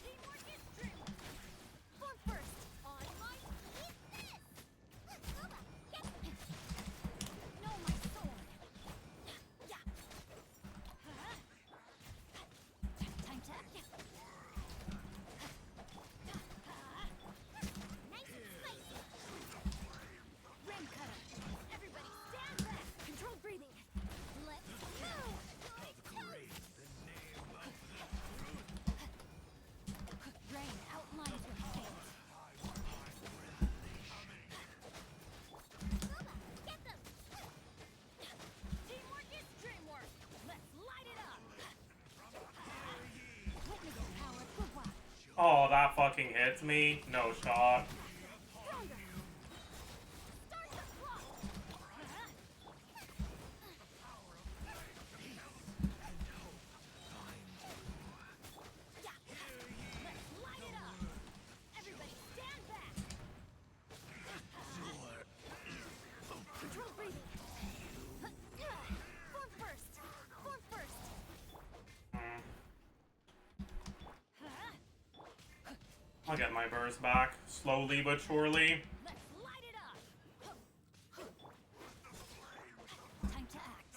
teamwork is dreamwork. Form first. On my weakness. Know my sword. Yeah. Time to. Nice and spicy. Rim cutter. Everybody Oh, that fucking hits me. No shot. Stronger. Start the clock. Yeah. Let's light it up. Everybody stand back. Control breathing. Form first. Form first. I'll get my burst back. Slowly but surely. Let's light it up. Time to act.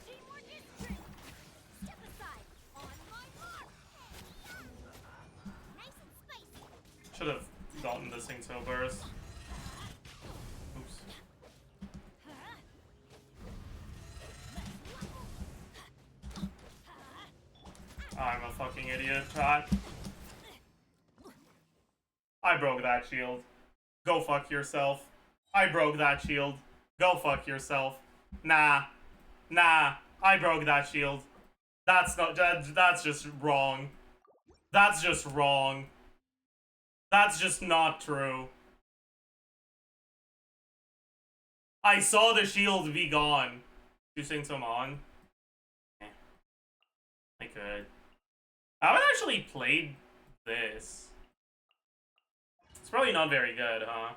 Teamwork is strength. Step aside. On my mark. Nice and spicy. Should have gotten this thing so burst. Oops. I'm a fucking idiot, chat. I broke that shield. Go fuck yourself. I broke that shield. Go fuck yourself. Nah. Nah. I broke that shield. That's not. That's just wrong. That's just wrong. That's just not true. I saw the shield be gone. You sing some on? I could. I haven't actually played this. It's probably not very good, huh?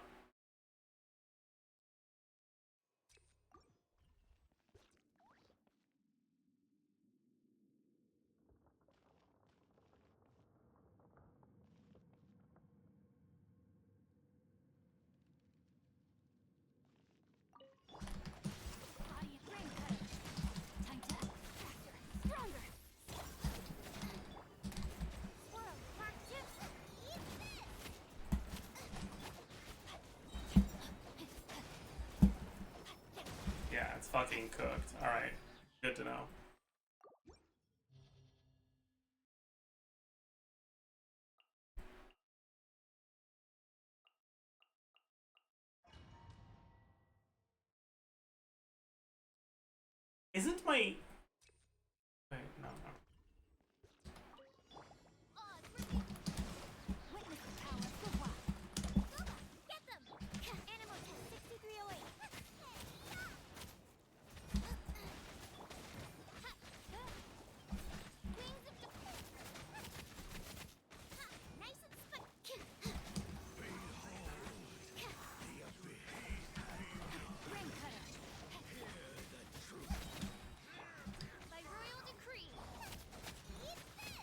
Body brain cutter. Time to act faster. Stronger. Squirrel, park chips. Eat this. Yeah, it's fucking cooked. Alright. Good to know. Isn't my... Wait, no. Witness the power of the wild. Get them! Animal test 6308. Wings of nice and spiky. Ring cutter. By royal decree. Eat this!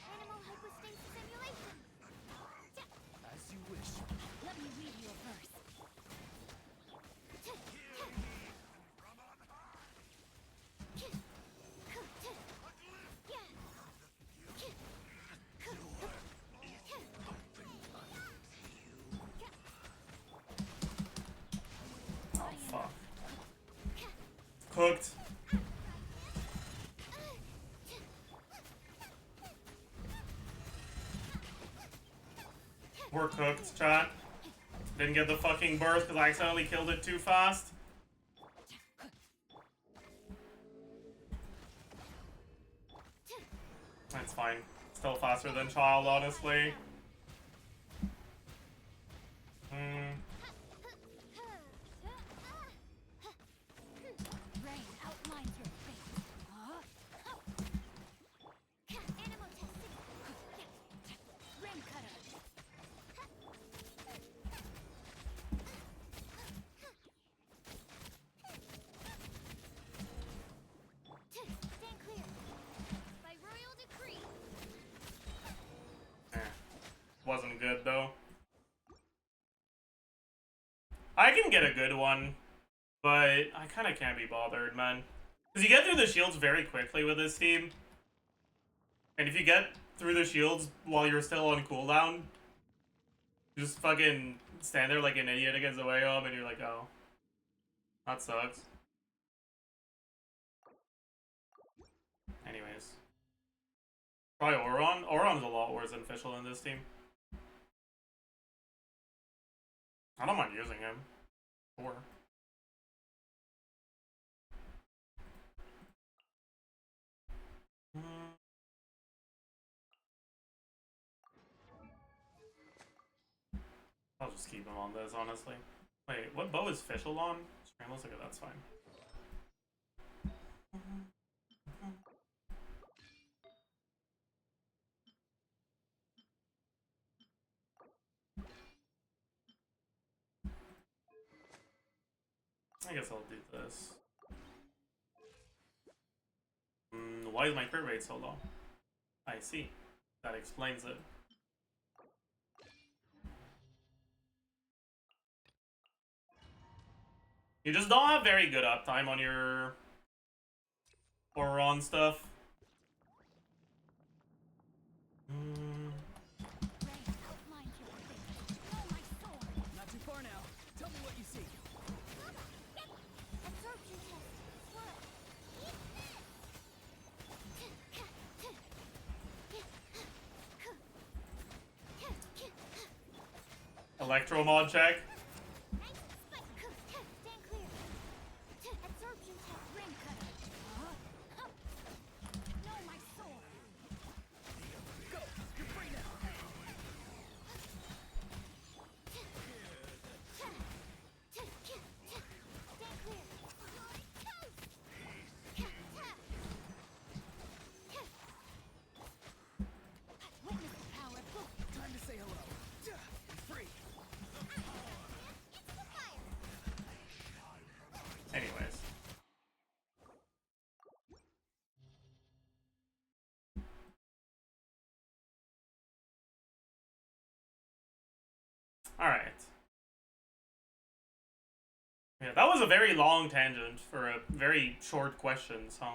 Animal hypostasis simulation. As you wish. Let me read you a verse. Oh, fuck. Cooked. We're cooked, chat. Didn't get the fucking burst because I accidentally killed it too fast. That's fine. Still faster than Child, honestly. Rain outlines your face. Animal test 6. Rain cutter. Stand clear. By royal decree. Wasn't good, though. I can get a good one, but I kind of can't be bothered, man. Because you get through the shields very quickly with this team. And if you get through the shields while you're still on cooldown, you just fucking stand there like an idiot against the way up, and you're like, oh, that sucks. Anyways. Try Oron. Oron's a lot worse than Fischl in this team. I don't mind using him. Sure. I'll just keep him on this, honestly. Wait, what bow is Fischl on? Scrambles? Okay, that's fine. I guess I'll do this. Why is my crit rate so low? I see. That explains it. You just don't have very good uptime on your Oron stuff. Not too far now. Tell me what you see. Absorption test. Swirl. Electro mod check. Stand clear. Absorption test. Ring cutter. No, my sword. Go! You're free now! Stand clear. Witness the power. Time to say hello. You're free! Into the fire. Anyways. Alright. Yeah, that was a very long tangent for a very short question, so.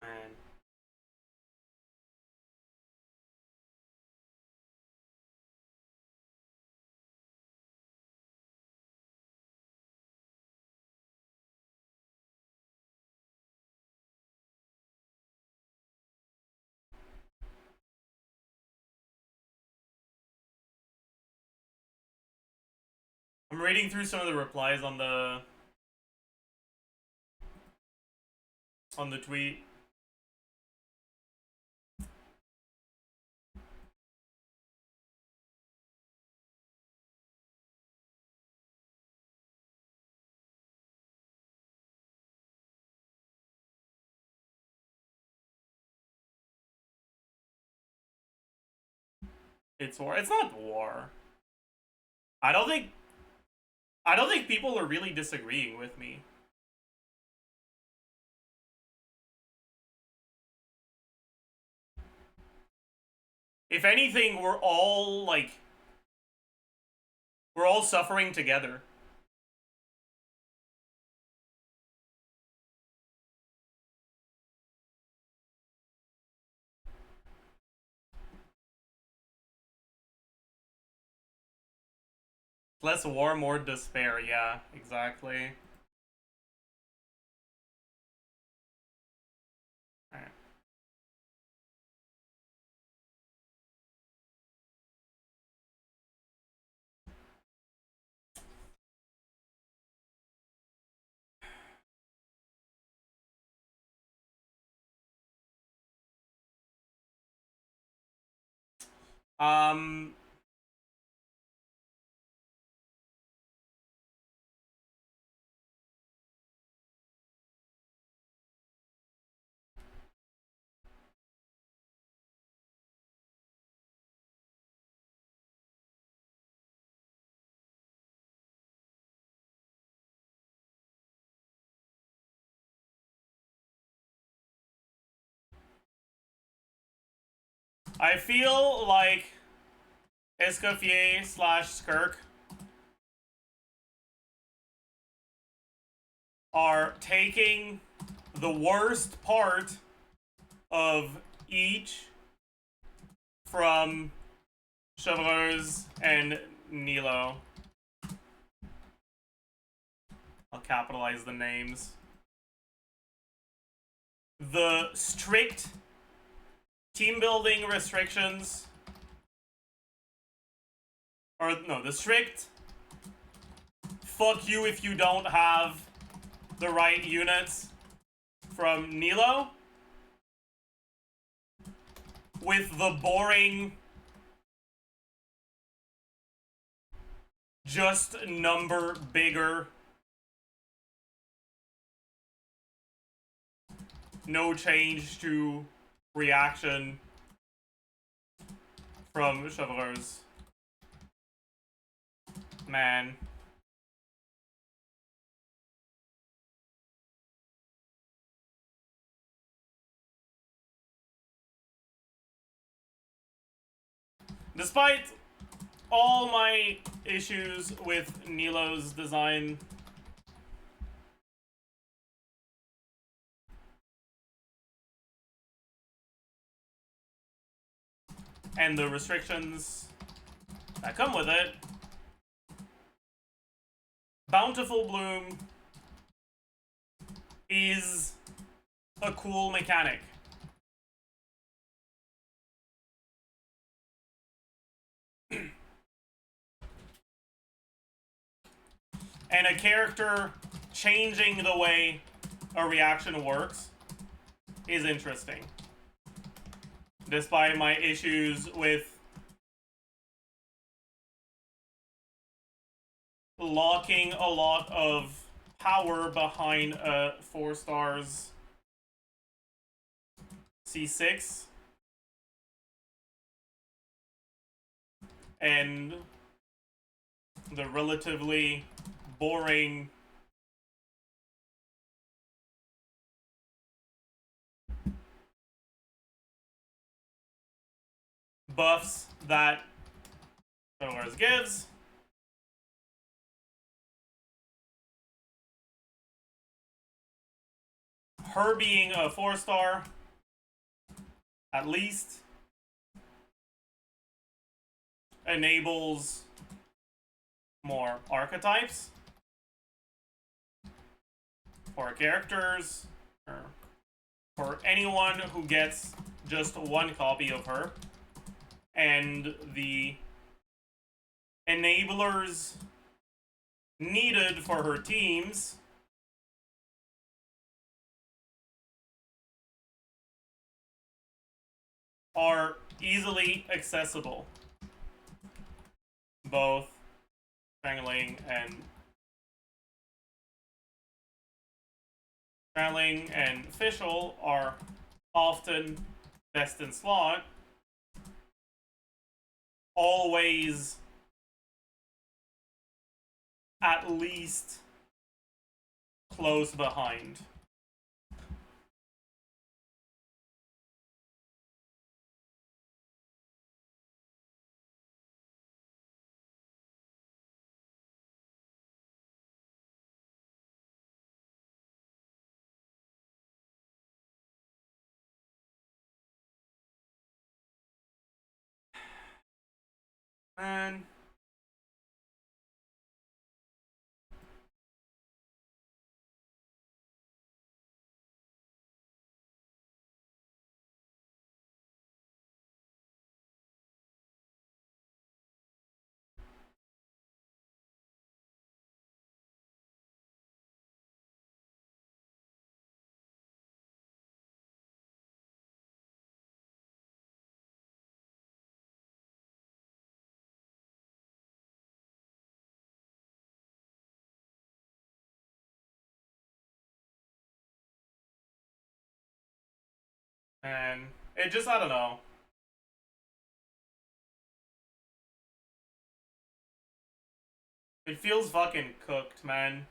Man. I'm reading through some of the replies on the tweet. It's war. It's not war. I don't think people are really disagreeing with me. If anything, we're all suffering together. Less war, more despair. Yeah, exactly. Alright. Um, I feel like Escoffier slash Skirk are taking the worst part of each from Chevreuse and Nilo. I'll capitalize the names. The strict team building restrictions, or no, the strict fuck you if you don't have the right units from Nilo, with the boring just number bigger, no change to reaction from Chevreuse. Man. Despite all my issues with Nilo's design, and the restrictions that come with it, Bountiful Bloom is a cool mechanic. And a character changing the way a reaction works is interesting. Despite my issues with locking a lot of power behind a 4 stars C6 and the relatively boring buffs that Chevreuse gives. Her being a 4 star, at least, enables more archetypes for characters, or for anyone who gets just one copy of her. And the enablers needed for her teams are easily accessible. Both Strangling and Fischl are often best in slot, always at least close behind. Man. And it just, I don't know. It feels fucking cooked, man.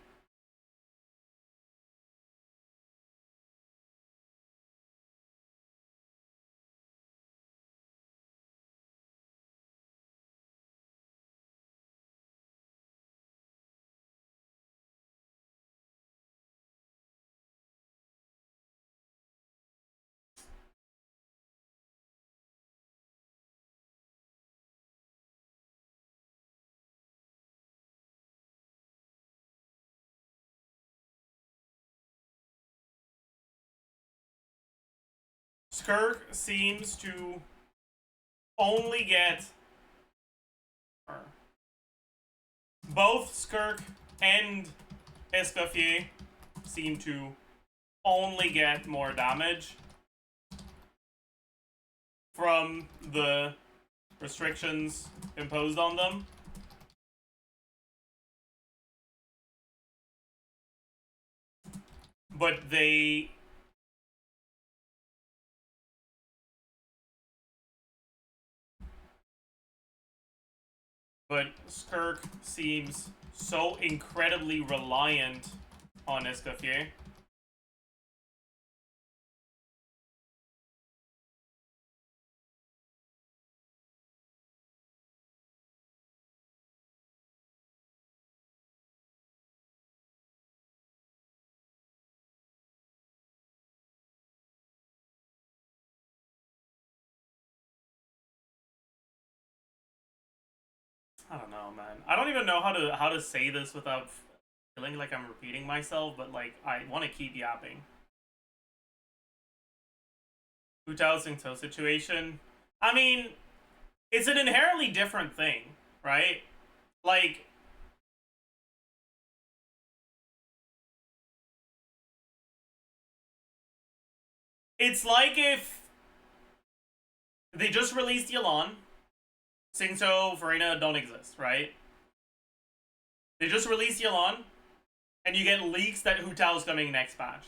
Skirk seems to only get both Skirk and Escoffier seem to only get more damage from the restrictions imposed on them. But Skirk seems so incredibly reliant on Escoffier. I don't know, man. I don't even know how to say this without feeling like I'm repeating myself, but like I want to keep yapping. Hu Tao Xingtou situation. I mean, it's an inherently different thing, right? Like, it's like if they just released Yelan, Xingtou, Verena don't exist, right? They just released Yelan, and you get leaks that Hu Tao's coming next patch.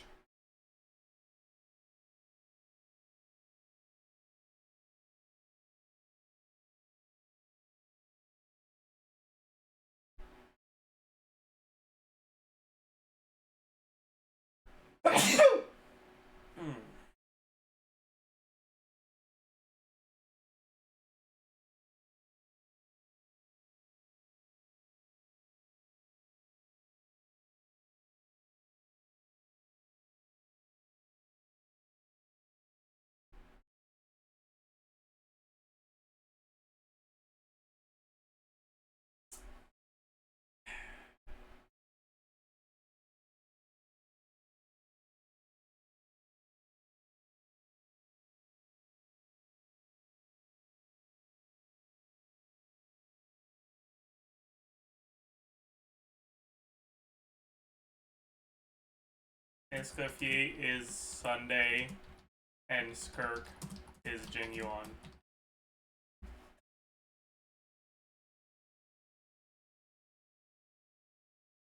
Escoffier is Sunday, and Skirk is Jingyuan.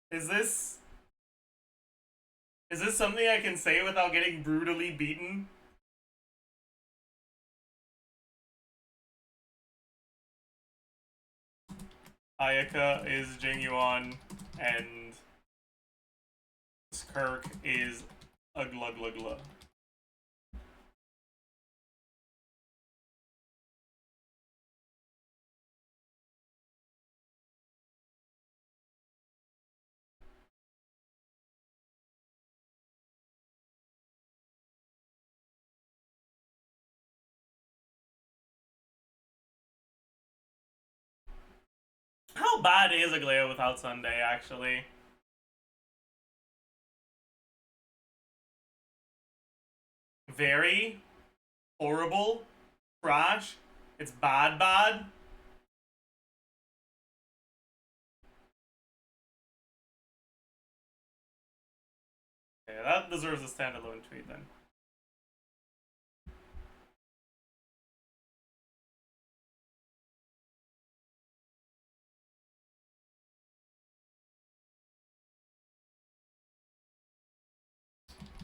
Is this something I can say without getting brutally beaten? Ayaka is Jingyuan, and Skirk is Ugluglugla. How bad is Aglaya without Sunday, actually? Very horrible. Trash. It's bad. Yeah, that deserves a standalone tweet then.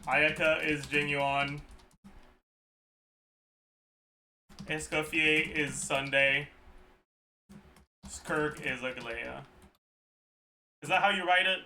Ayaka is Jingyuan. Escoffier is Sunday. Skirk is Aglaya. Is that how you write it?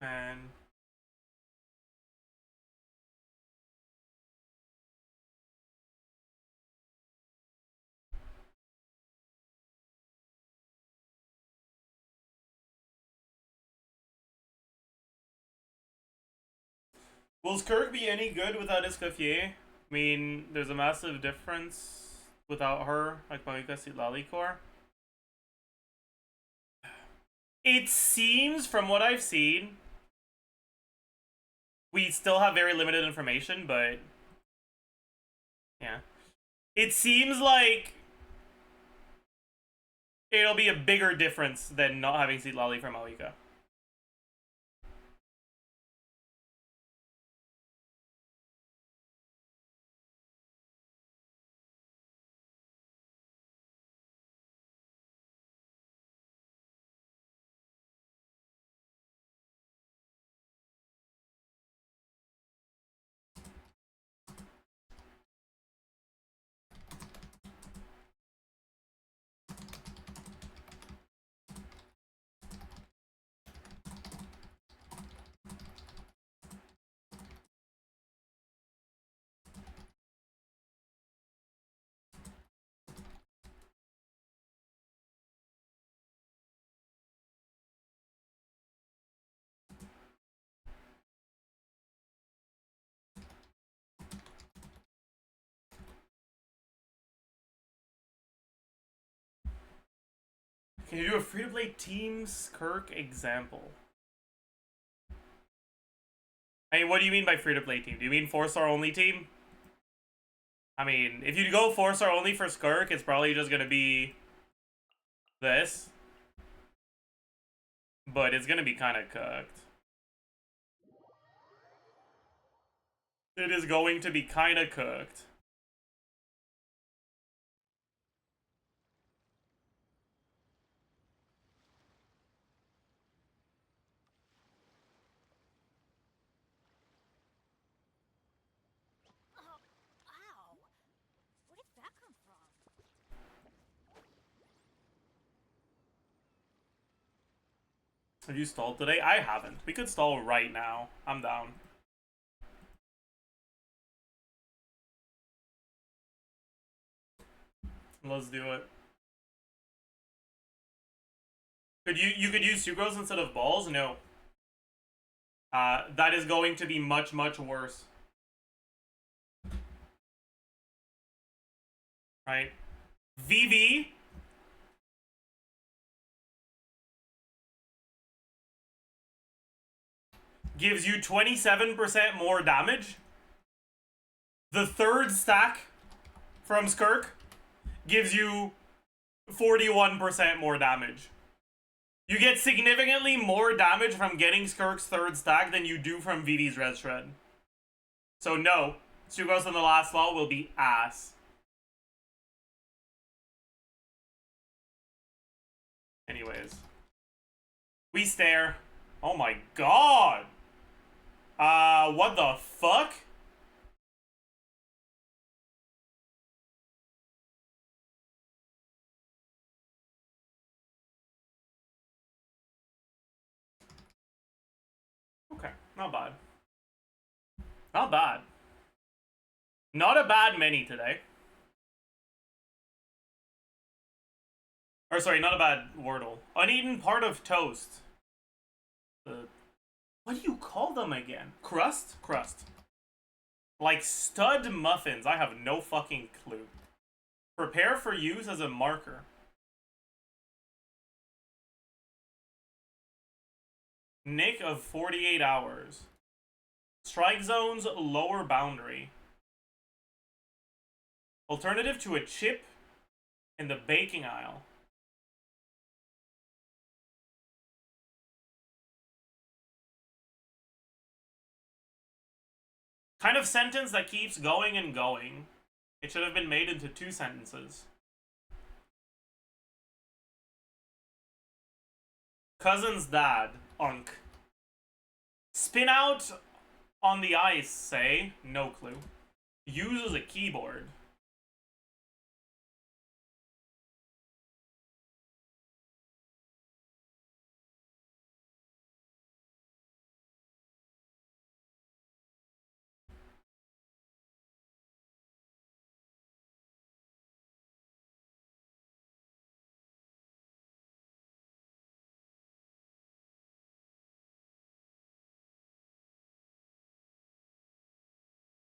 And will Skirk be any good without Escoffier? I mean, there's a massive difference without her, like Moika Sitlali Core. It seems, from what I've seen, we still have very limited information, but yeah. It seems like it'll be a bigger difference than not having Sitlali from Moika. Can you do a free-to-play Team Skirk example? I mean, what do you mean by free-to-play team? Do you mean 4-star only team? I mean, if you go 4-star only for Skirk, it's probably just gonna be this. But it's gonna be kind of cooked. It is going to be kind of cooked. Oh, ow. Where did that come from? Have you stalled today? I haven't. We could stall right now. I'm down. Let's do it. You could use sucrose instead of balls? No. That is going to be much, much worse. Right? VV gives you 27% more damage. The third stack from Skirk gives you 41% more damage. You get significantly more damage from getting Skirk's third stack than you do from VV's Red Shred. So no, Sucrose in the last slot will be ass. Anyways. We stare. Oh my god! What the fuck? Okay, not bad. Not bad. Not a bad many today. Or sorry, not a bad Wordle. Uneaten part of toast. What do you call them again? Crust? Crust. Like stud muffins. I have no fucking clue. Prepare for use as a marker. Nick of 48 hours. Strike zone's lower boundary. Alternative to a chip in the baking aisle. Kind of sentence that keeps going and going. It should have been made into 2 sentences. Cousin's dad, Unk. Spin out on the ice, say. No clue. Uses a keyboard.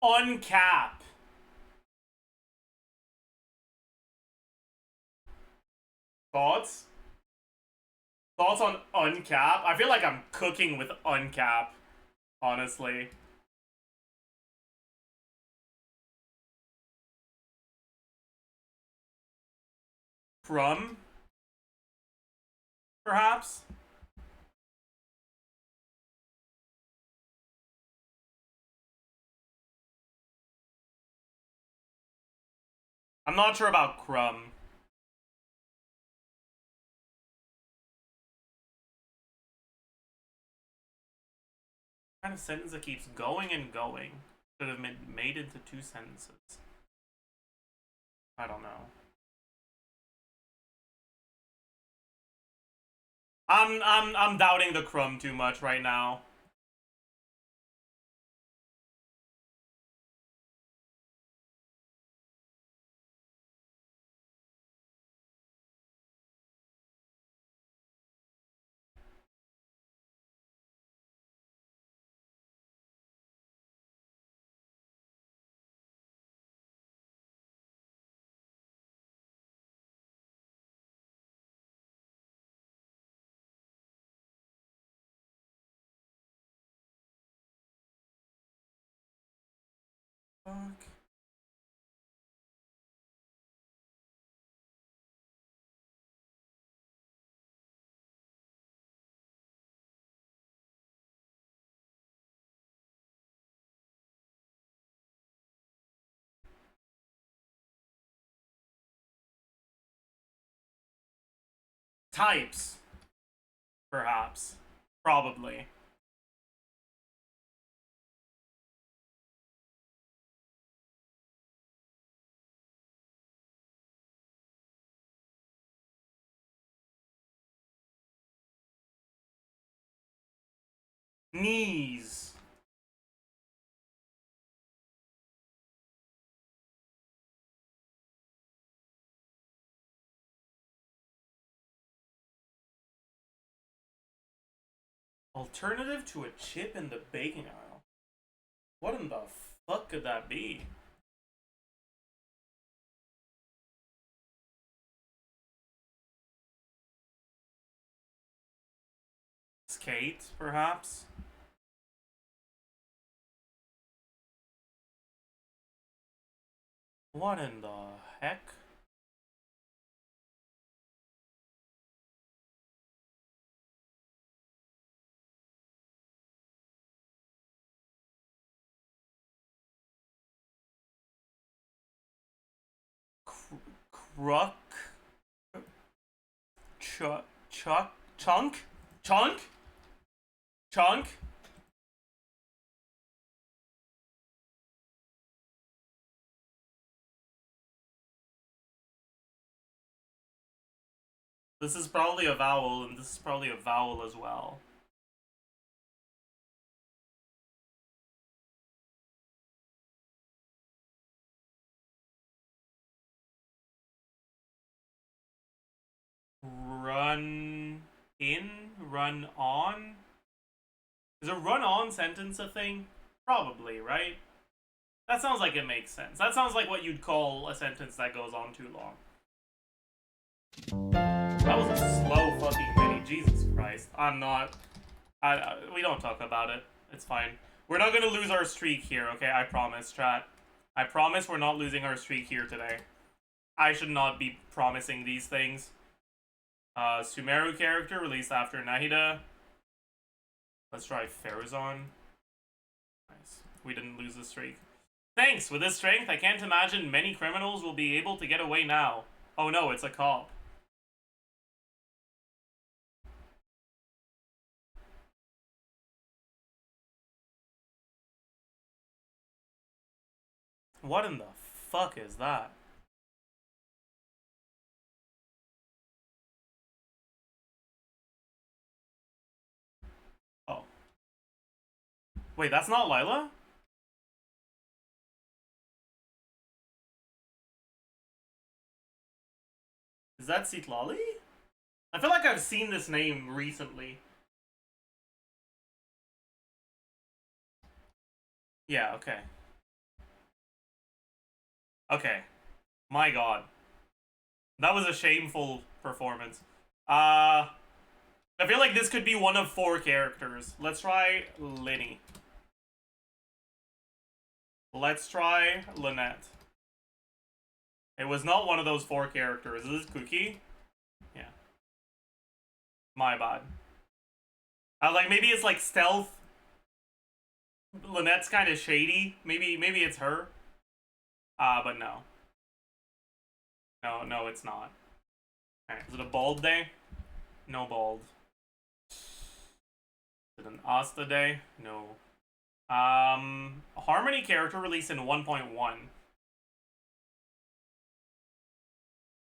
Uncap. Thoughts? Thoughts on uncap? I feel like I'm cooking with uncap, honestly. Crumb? Perhaps? I'm not sure about Crumb. What kind of sentence that keeps going and going? Could have been made into 2 sentences. I don't know. I'm doubting the Crumb too much right now. Fuck. Types. Perhaps. Probably. Knees. Alternative to a chip in the baking aisle. What in the fuck could that be? Skate, perhaps? What in the heck? Cruck? Chunk? Chunk? Chunk? This is probably a vowel, and this is probably a vowel as well. Run in? Run on? Is a run on sentence a thing? Probably, right? That sounds like it makes sense. That sounds like what you'd call a sentence that goes on too long. That was a slow fucking mini. Jesus Christ. I'm not... we don't talk about it. It's fine. We're not gonna lose our streak here, okay? I promise, chat. I promise we're not losing our streak here today. I should not be promising these things. Sumeru character released after Nahida. Let's try Farazan. Nice. We didn't lose the streak. Thanks! With this strength, I can't imagine many criminals will be able to get away now. Oh no, it's a cop. What in the fuck is that? Oh. Wait, that's not Lila? Is that Citlali? I feel like I've seen this name recently. Yeah, okay. Okay. My god. That was a shameful performance. I feel like this could be one of 4 characters. Let's try Linny. Let's try Lynette. It was not one of those 4 characters. Is this Cookie? Yeah. My bad. I was like, maybe it's like stealth. Lynette's kind of shady. Maybe it's her. But no. No, it's not. Alright, is it a bald day? No bald. Is it an Asta day? No. Harmony character released in 1.1.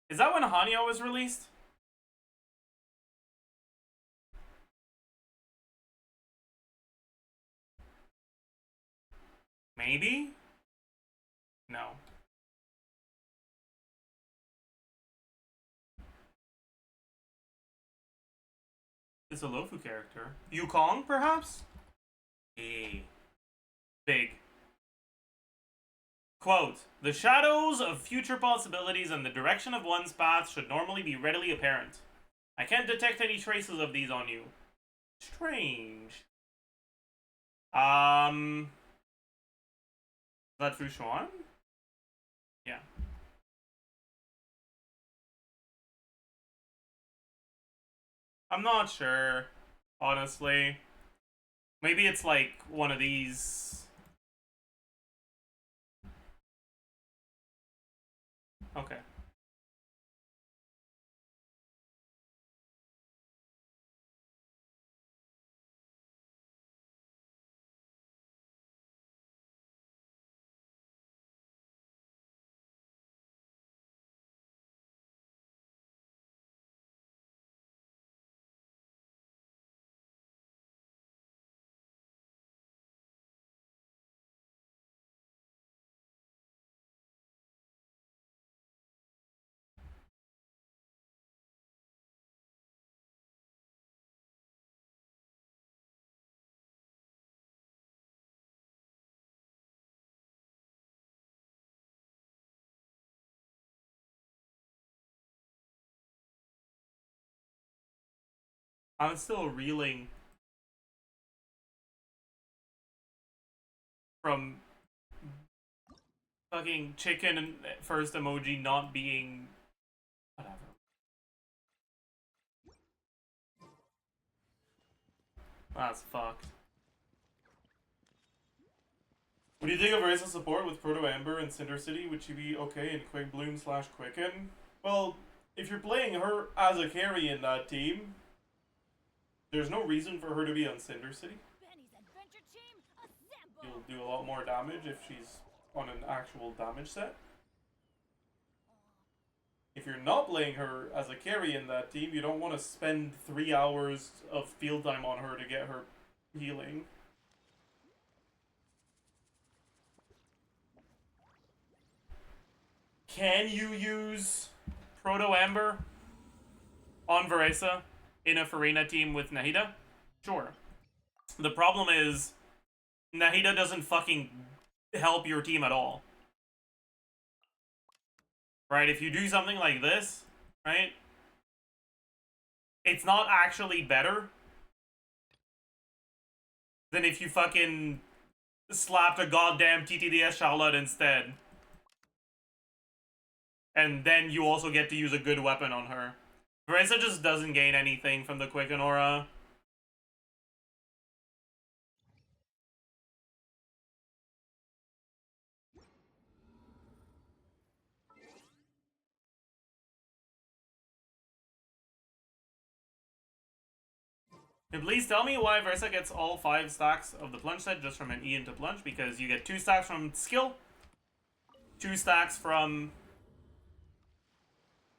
Is that when Hanyo was released? Maybe? No. It's a Lofu character. Yukong, perhaps? Hey. Big. Quote, the shadows of future possibilities and the direction of one's path should normally be readily apparent. I can't detect any traces of these on you. Strange. Is that Fushuan? Yeah. I'm not sure, honestly. Maybe it's like one of these. Okay. I'm still reeling from fucking chicken and first emoji not being whatever. That's fucked. What do you think of Race's support with Proto Amber and Cinder City? Would she be okay in Quick Bloom / Quicken? Well, if you're playing her as a carry in that team, there's no reason for her to be on Cinder City. Benny's adventure team, assemble! You'll do a lot more damage if she's on an actual damage set. If you're not playing her as a carry in that team, you don't want to spend 3 hours of field time on her to get her healing. Can you use Proto Amber on Veresa in a Farina team with Nahida? Sure. The problem is, Nahida doesn't fucking help your team at all. Right? If you do something like this, right? It's not actually better than if you fucking slapped a goddamn TTDS Charlotte instead. And then you also get to use a good weapon on her. Veresa just doesn't gain anything from the Quicken Aura. And please tell me why Versa gets all 5 stacks of the plunge set just from an E into plunge, because you get 2 stacks from skill, 2 stacks from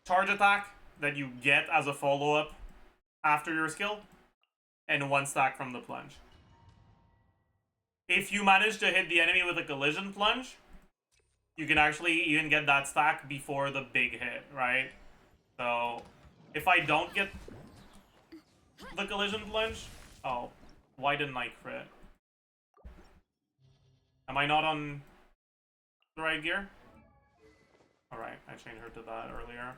charge attack that you get as a follow-up after your skill, and 1 stack from the plunge. If you manage to hit the enemy with a collision plunge, you can actually even get that stack before the big hit, right? So, if I don't get the collision plunge, oh, why didn't I crit? Am I not on the right gear? Alright, I changed her to that earlier.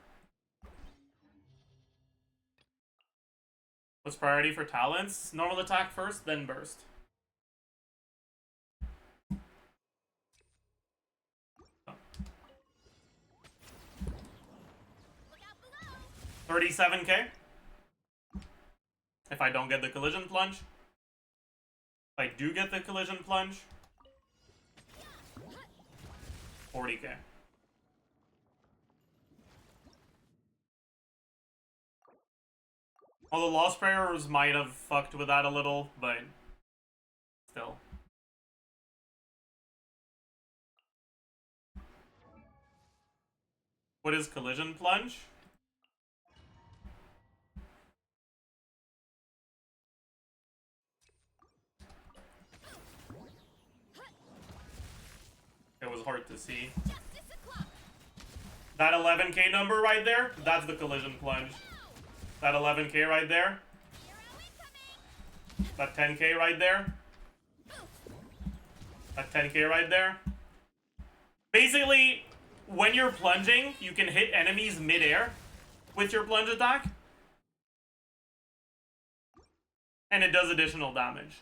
What's priority for talents? Normal attack first, then burst. Oh. 37k. If I don't get the collision plunge. If I do get the collision plunge. 40k. Well, the Lost Prayers might have fucked with that a little, but still. What is collision plunge? It was hard to see. That 11k number right there, that's the collision plunge. That 11k right there. That 10k right there. That 10k right there. Basically, when you're plunging, you can hit enemies mid-air with your plunge attack. And it does additional damage.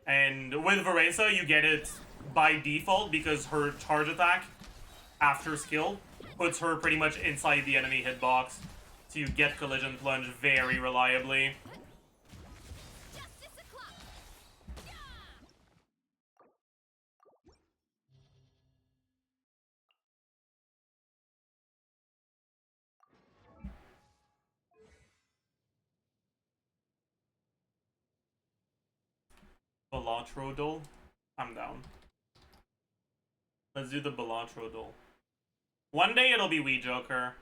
And with Varesa, you get it by default because her charge attack after skill puts her pretty much inside the enemy hitbox. So you get collision plunge very reliably. Balatro duel? I'm down. Let's do the Balatro duel. One day it'll be Wii Joker.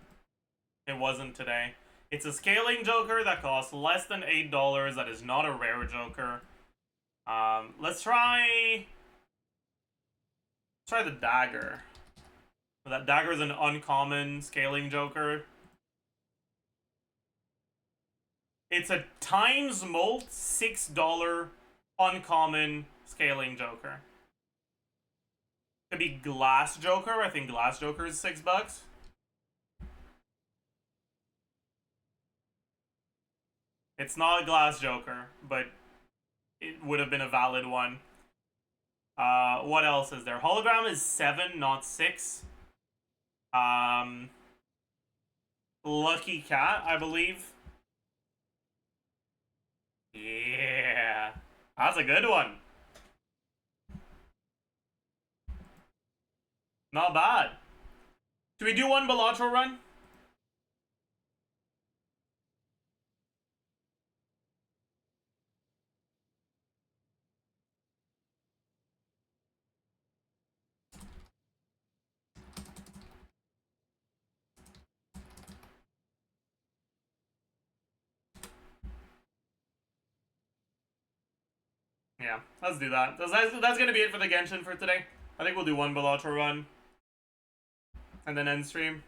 It wasn't today. It's a scaling Joker that costs less than $8. That is not a rare Joker. Let's try the Dagger. That Dagger is an uncommon scaling Joker. It's a times molt $6 uncommon scaling Joker. Could be Glass Joker. I think Glass Joker is $6. It's not a Glass Joker, but it would have been a valid one. What else is there? Hologram is 7, not 6. Lucky Cat, I believe. Yeah. That's a good one. Not bad. Do we do one Balatro run? Yeah, let's do that. That's gonna be it for the Genshin for today. I think we'll do one Balatro run. And then end stream.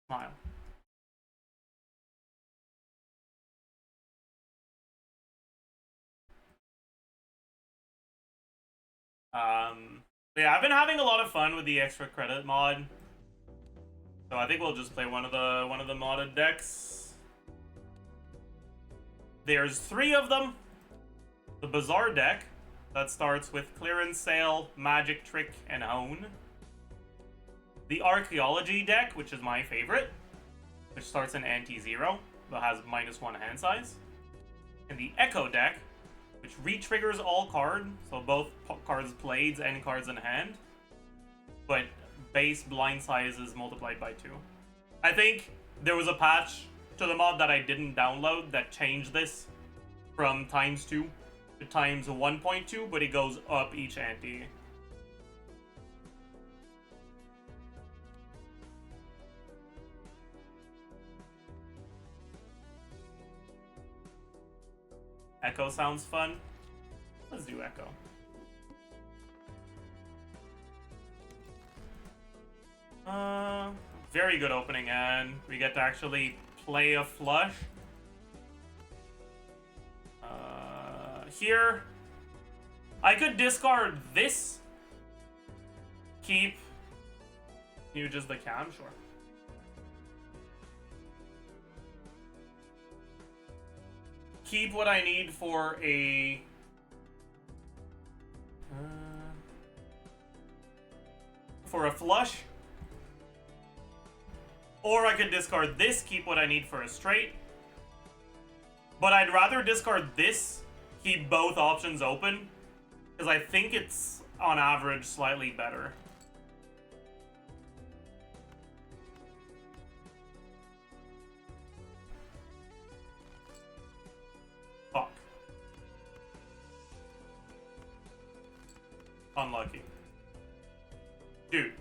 Smile. Yeah, I've been having a lot of fun with the extra credit mod. So I think we'll just play one of the modded decks. There's 3 of them. The Bazaar deck that starts with Clearance Sale, Magic Trick, and Hone. The Archaeology deck, which is my favorite, which starts in anti-zero, but has -1 hand size. And the Echo deck, which re-triggers all cards, so both cards played and cards in hand, but base blind size is multiplied by 2. I think there was a patch to the mod that I didn't download that changed this from ×2 to ×1.2, but it goes up each ante. Echo sounds fun. Let's do Echo. Very good opening, and we get to actually play a flush. Here, I could discard this. Keep huge as the cam, sure. Keep what I need for a flush. Or I could discard this, keep what I need for a straight. But I'd rather discard this, keep both options open, because I think it's, on average, slightly better. Fuck. Unlucky. Dude.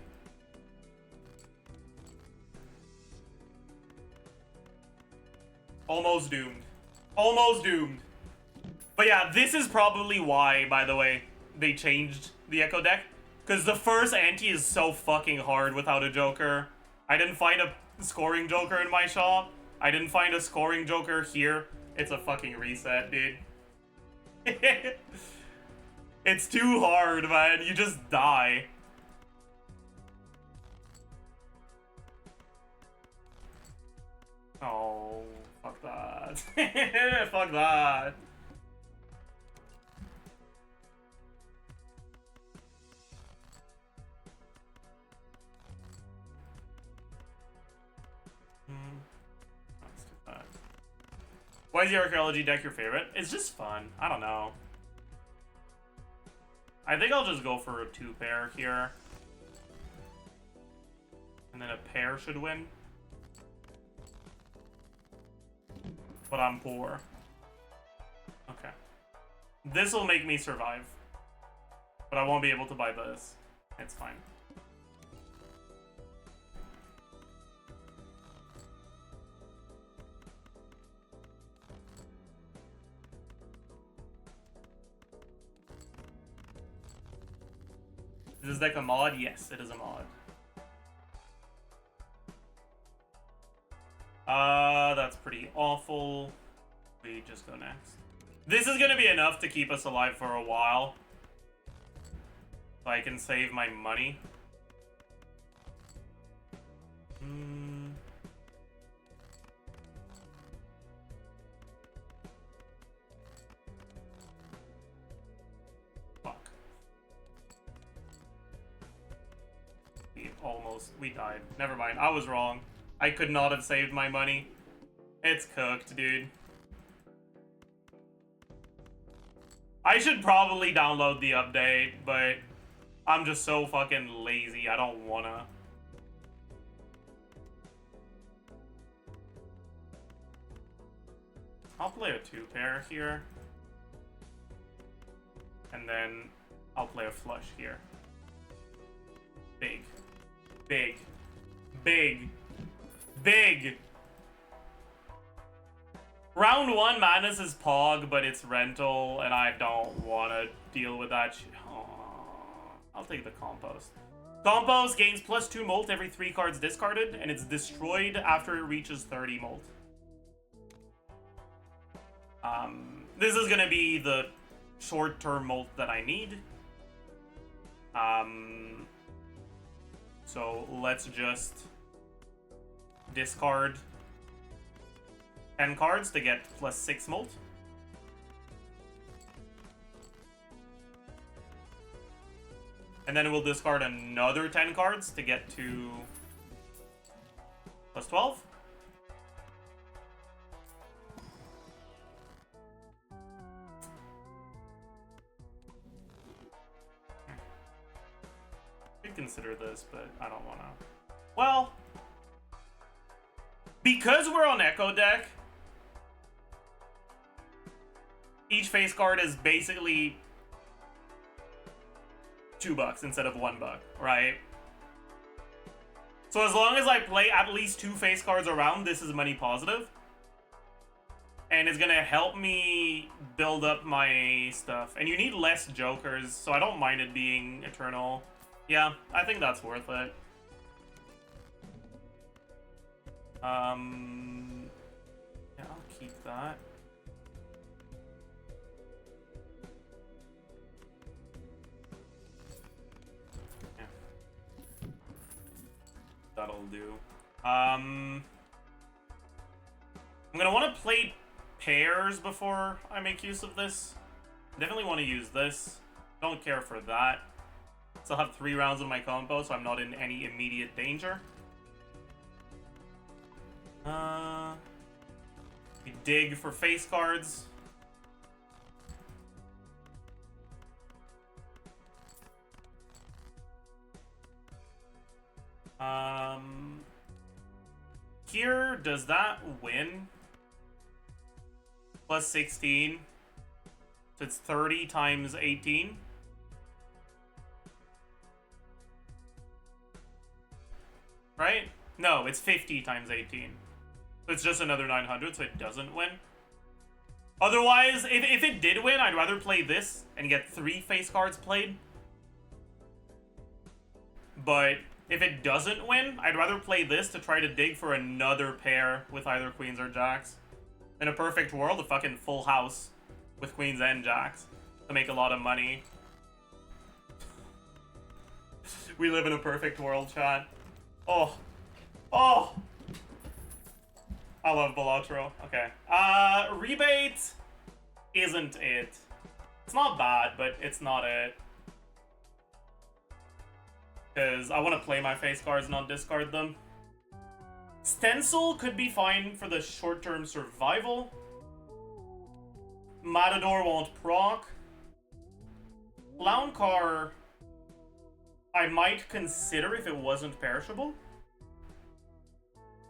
Almost doomed. Almost doomed. But yeah, this is probably why, by the way, they changed the Echo deck. Because the first ante is so fucking hard without a Joker. I didn't find a scoring Joker in my shop. I didn't find a scoring Joker here. It's a fucking reset, dude. It's too hard, man. You just die. Oh, fuck that. Fuck that. Let's do that. Why is the archaeology deck your favorite? It's just fun. I don't know. I think I'll just go for a 2-pair here. And then a pair should win. But I'm poor. Okay. This will make me survive. But I won't be able to buy this. It's fine. Is this deck a mod? Yes, it is a mod. That's pretty awful. We just go next. This is gonna be enough to keep us alive for a while. So I can save my money. Fuck. We died. Never mind, I was wrong. I could not have saved my money. It's cooked, dude. I should probably download the update, but I'm just so fucking lazy. I don't wanna. I'll play a 2-pair here. And then I'll play a flush here. Big. Big. Big. Big. Round 1, Madness is Pog, but it's rental, and I don't want to deal with that shit. I'll take the Compost. Compost gains +2 molt every 3 cards discarded, and it's destroyed after it reaches 30 molt. This is going to be the short-term molt that I need. So let's just discard 10 cards to get +6 molt. And then we'll discard another 10 cards to get to +12. Could consider this, but I don't want to. Well, because we're on Echo deck, each face card is basically $2 instead of $1, right? So as long as I play at least 2 face cards around, this is money positive. and it's gonna help me build up my stuff. And you need less jokers, so I don't mind it being eternal. Yeah, I think that's worth it. Yeah, I'll keep that. Yeah. That'll do. I'm gonna want to play pairs before I make use of this. Definitely want to use this. Don't care for that. Still have 3 rounds of my combo, so I'm not in any immediate danger. We dig for face cards. Here, does that win? Plus 16. So it's 30 times 18. Right? No, it's 50 times 18. So it's just another 900, so it doesn't win. Otherwise, if it did win, I'd rather play this and get 3 face cards played. But if it doesn't win, I'd rather play this to try to dig for another pair with either queens or jacks. In a perfect world, a fucking full house with queens and jacks to make a lot of money. We live in a perfect world, chat. Oh. Oh! I love Belotro. Okay. Rebate isn't it. It's not bad, but it's not it. Because I want to play my face cards, not discard them. Stencil could be fine for the short-term survival. Matador won't proc. Clown Car, I might consider if it wasn't perishable.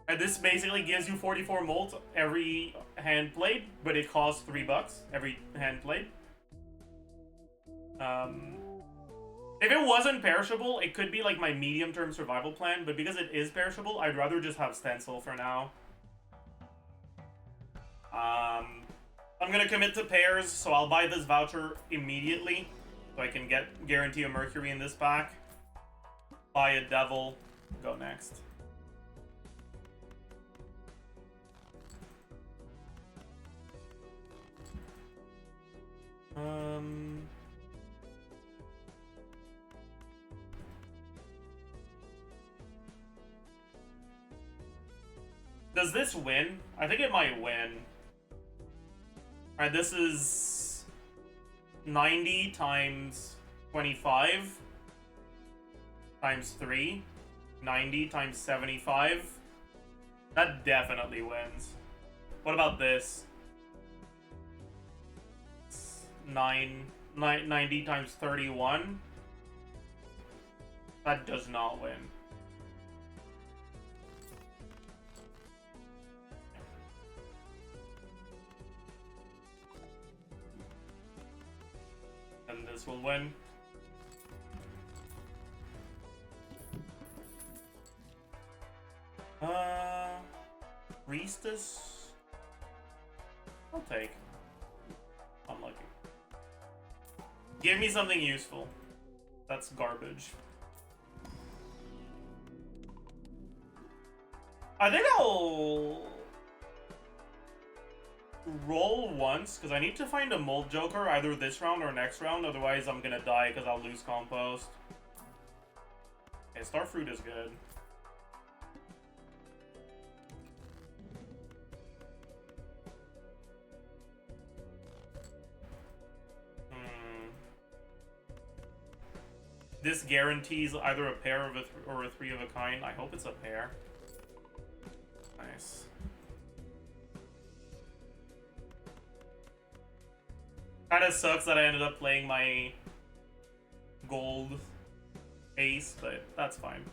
And this basically gives you 44 molt every hand played, but it costs $3 every hand played. If it wasn't perishable, it could be like my medium-term survival plan, but because it is perishable, I'd rather just have Stencil for now. I'm gonna commit to pairs, so I'll buy this voucher immediately, so I can guarantee a Mercury in this pack. Buy a Devil, go next. Does this win? I think it might win. Alright, this is 90 times 25 times 3. 90 times 75. That definitely wins. What about this? 90 times 31. That does not win. And this will win. Priestess? I'll take. Unlucky. Give me something useful. That's garbage. I think I'll roll once, because I need to find a mold joker either this round or next round, otherwise I'm gonna die because I'll lose compost. Okay, Starfruit is good. This guarantees either a pair or a 3 of a kind. I hope it's a pair. Nice. Kinda sucks that I ended up playing my gold ace, but that's fine.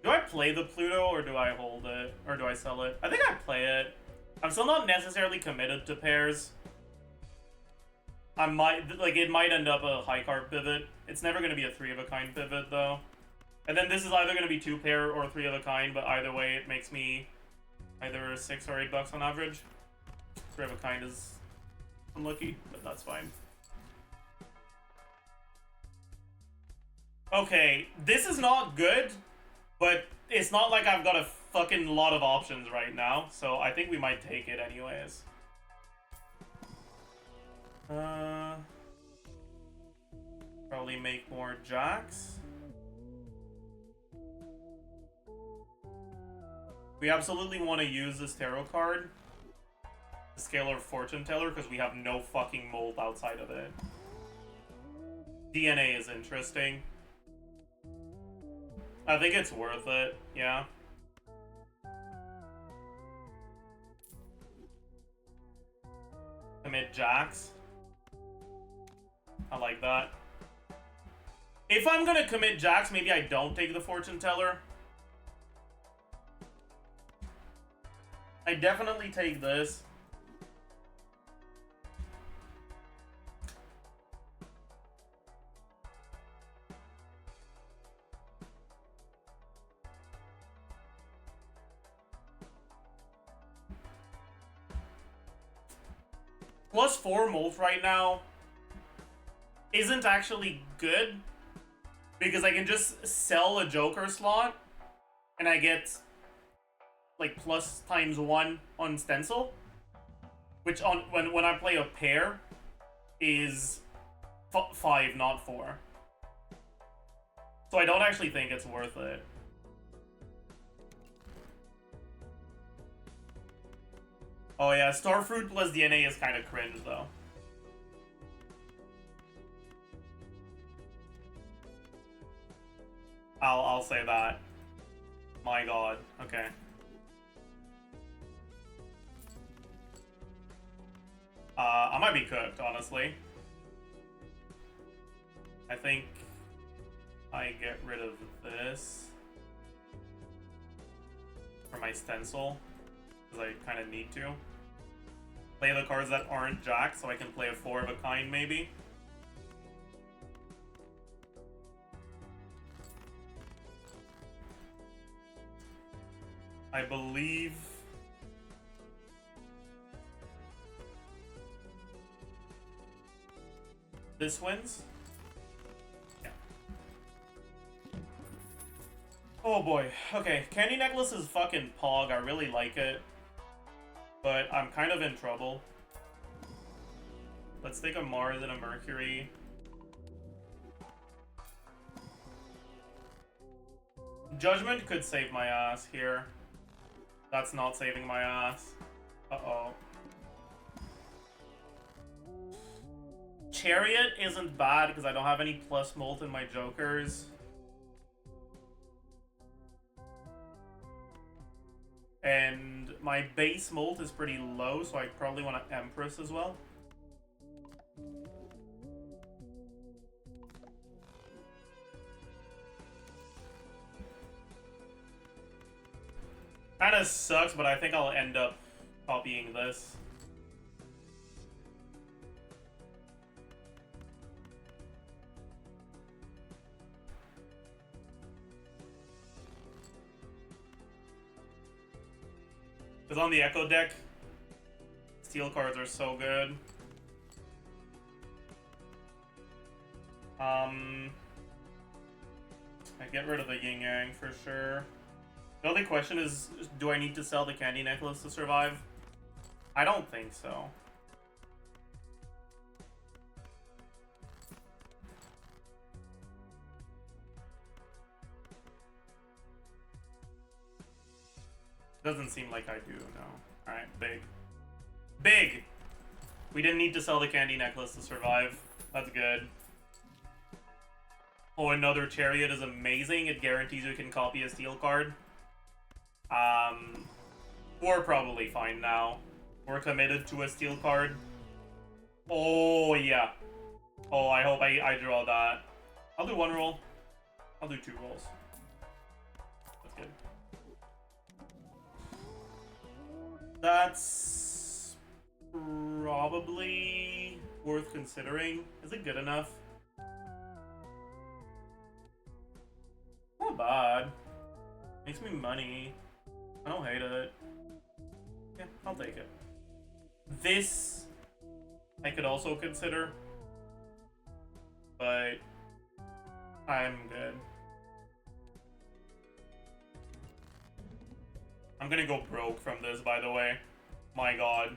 Do I play the Pluto or do I hold it? Or do I sell it? I think I play it. I'm still not necessarily committed to pairs. I might, like, it might end up a high card pivot. It's never going to be a 3 of a kind pivot, though. And then this is either going to be 2 pair or 3 of a kind, but either way it makes me either $6 or $8 on average. 3 of a kind is unlucky, but that's fine. Okay, this is not good, but it's not like I've got a fucking lot of options right now, so I think we might take it anyways. Probably make more jacks. We absolutely want to use this tarot card, the Scalar Fortune Teller, because we have no fucking mold outside of it. DNA is interesting. I think it's worth it, yeah. Commit jacks. I like that. If I'm gonna commit jacks, maybe I don't take the Fortune Teller. I definitely take this. +4 molt right now isn't actually good because I can just sell a Joker slot and I get like plus ×1 on stencil, which on when I play a pair is 5, not 4. So I don't actually think it's worth it. Oh yeah, Starfruit plus DNA is kind of cringe though. I'll say that. My god. Okay. I might be cooked, honestly. I think I get rid of this for my stencil, because I kind of need to. Play the cards that aren't jack, so I can play a 4 of a kind, maybe. I believe this wins. Yeah. Oh boy. Okay, Candy Necklace is fucking pog. I really like it. But I'm kind of in trouble. Let's take a Mars and a Mercury. Judgment could save my ass here. That's not saving my ass. Uh-oh. Chariot isn't bad because I don't have any plus molt in my Jokers. And my base molt is pretty low, so I probably want an Empress as well. Kinda sucks, but I think I'll end up copying this. Because on the Echo deck, steel cards are so good. I get rid of the Yin Yang for sure. The only question is, do I need to sell the Candy Necklace to survive? I don't think so. Doesn't seem like I do, no. Alright, big. Big! We didn't need to sell the Candy Necklace to survive. That's good. Oh, another Chariot is amazing. It guarantees you can copy a steel card. We're probably fine now. We're committed to a steel card. Oh, yeah. Oh, I hope I draw that. I'll do 1 roll. I'll do 2 rolls. That's good. That's probably worth considering. Is it good enough? Not bad. Makes me money. I don't hate it. Yeah, I'll take it. This I could also consider, but I'm good. I'm gonna go broke from this, by the way. My god.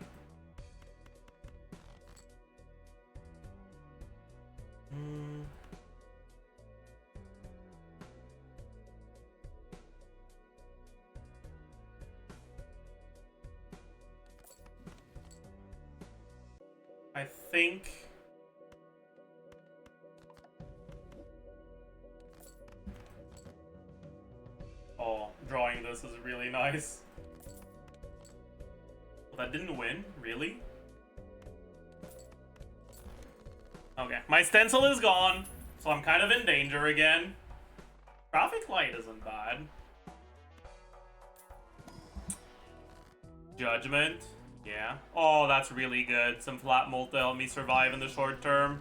I think drawing this is really nice. Well, that didn't win, really? Okay, my stencil is gone, so I'm kind of in danger again. Traffic light isn't bad. Judgment, yeah. Oh, that's really good. Some flat molt to help me survive in the short term.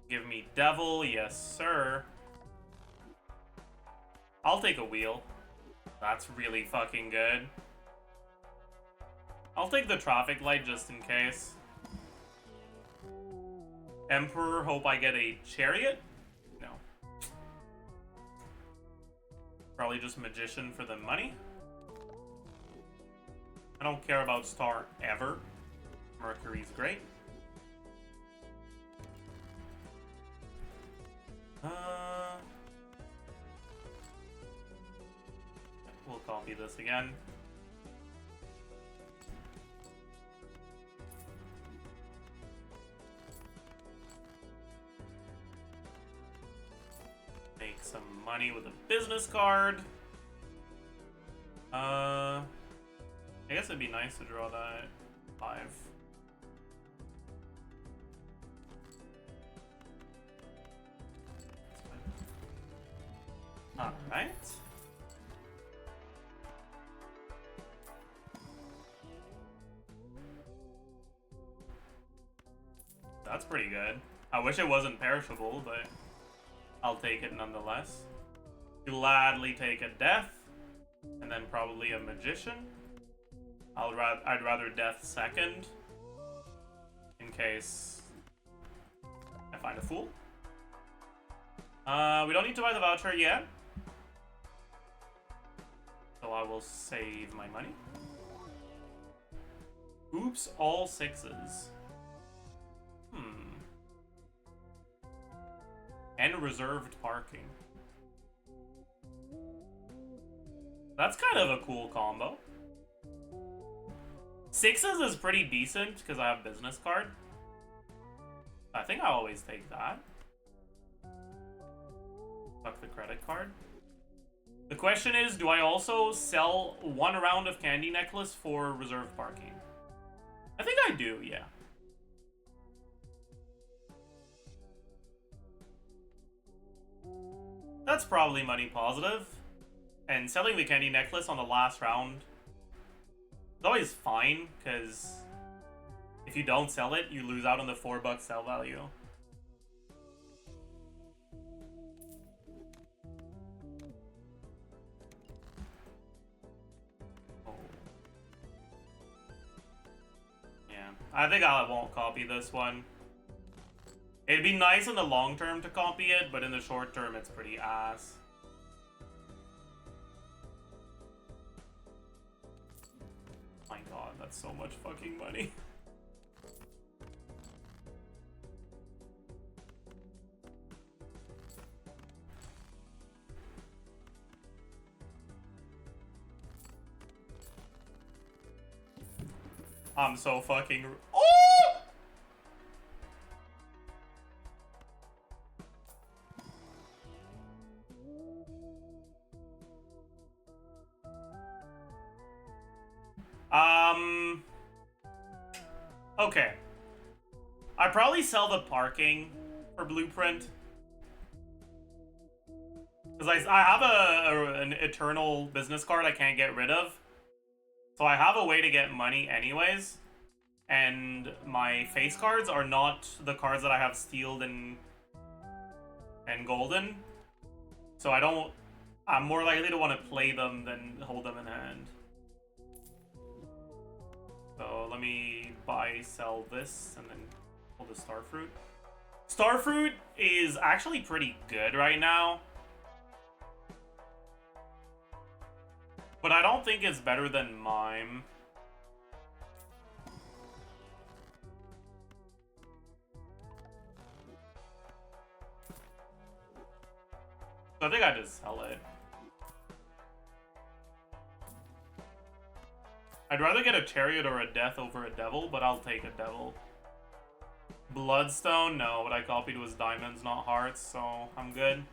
Give me devil, yes sir. I'll take a wheel. That's really fucking good. I'll take the traffic light just in case. Emperor, hope I get a chariot? No. Probably just magician for the money. I don't care about star ever. Mercury's great. We'll copy this again. Make some money with a business card. I guess it'd be nice to draw that 5. Alright. That's pretty good. I wish it wasn't perishable, but I'll take it nonetheless. Gladly take a death, and then probably a magician. I'd rather death second, in case I find a fool. We don't need to buy the voucher yet, so I will save my money. Oops, all 6s. And reserved parking. That's kind of a cool combo. 6s is pretty decent because I have business card. I think I always take that. Fuck the credit card. The question is, do I also sell 1 round of candy necklace for reserved parking? I think I do, yeah. That's probably money positive. And selling the candy necklace on the last round is always fine, because if you don't sell it, you lose out on the $4 sell value. Oh. Yeah, I think I won't copy this one. It'd be nice in the long term to copy it, but in the short term, it's pretty ass. My god, that's so much fucking money. I'm so fucking... Oh! Okay. I'd probably sell the parking for Blueprint. Because I have an eternal business card I can't get rid of. So I have a way to get money anyways. And my face cards are not the cards that I have steeled and golden. So I don't I'm more likely to want to play them than hold them in hand. So let me buy, sell this, and then pull the Starfruit. Starfruit is actually pretty good right now. But I don't think it's better than Mime. So I think I just sell it. I'd rather get a Chariot or a Death over a Devil, but I'll take a Devil. Bloodstone? No, what I copied was diamonds, not hearts, so I'm good.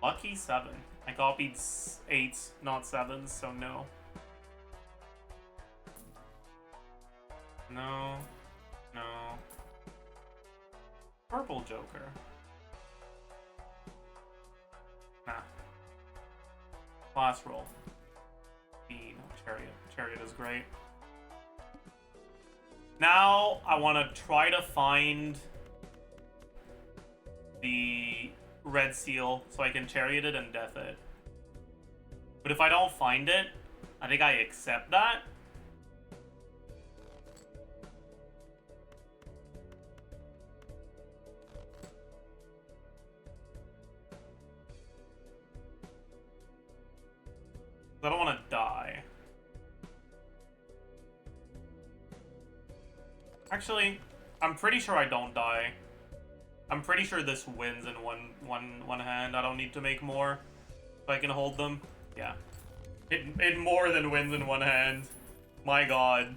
Lucky 7. I copied 8s, not 7s, so no. No. No. Purple Joker. Nah. Class roll. B, no, Chariot. Chariot is great. Now, I want to try to find the red seal so I can Chariot it and Death it. But if I don't find it, I think I accept that. I don't want to die. Actually, I'm pretty sure I don't die. I'm pretty sure this wins in one hand. I don't need to make more. If I can hold them. Yeah. It more than wins in one hand. My god.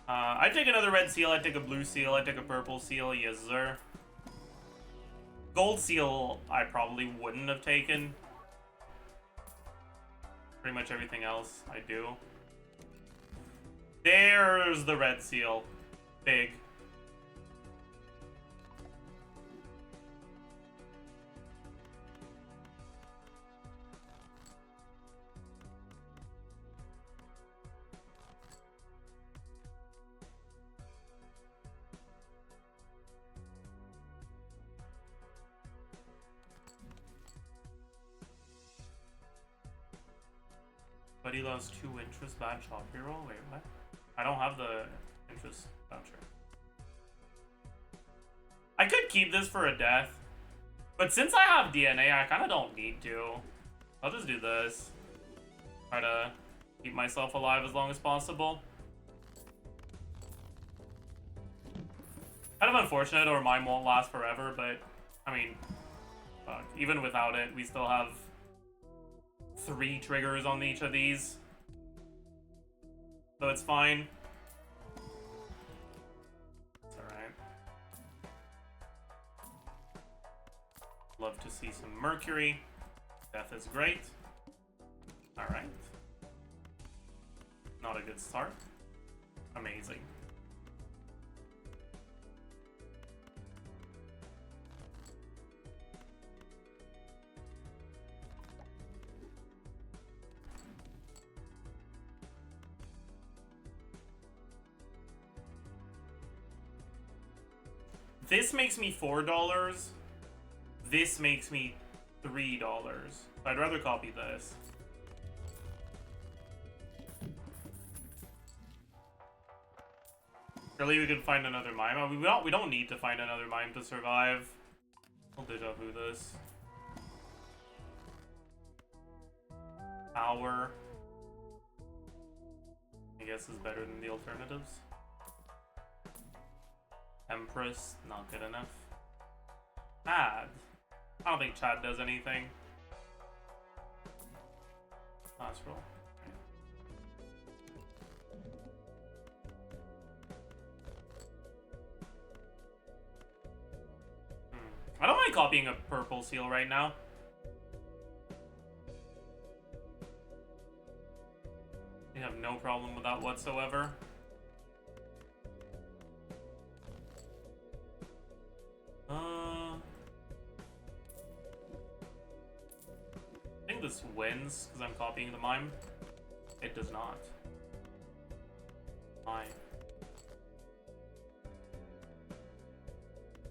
I'd take another red seal, I'd take a blue seal, I'd take a purple seal, yes sir. Gold seal, I probably wouldn't have taken. Pretty much everything else, I do. There's the red seal. Big. But he lost 2 interest, bad shop hero? Wait, what? I don't have the interest voucher. I could keep this for a death. But since I have DNA, I kind of don't need to. I'll just do this. Try to keep myself alive as long as possible. Kind of unfortunate, or mine won't last forever, but I mean, fuck, even without it, we still have 3 triggers on each of these. So it's fine. It's alright. Love to see some Mercury. Death is great. Alright. Not a good start. Amazing. This makes me $4. This makes me $3. I'd rather copy this. Surely we could find another mime. We don't need to find another mime to survive. I'll deja vu this. Power, I guess, is better than the alternatives. Empress, not good enough. Chad. I don't think Chad does anything. Last roll. I don't mind copying a purple seal right now. I have no problem with that whatsoever. I think this wins because I'm copying the mime. It does not. Fine.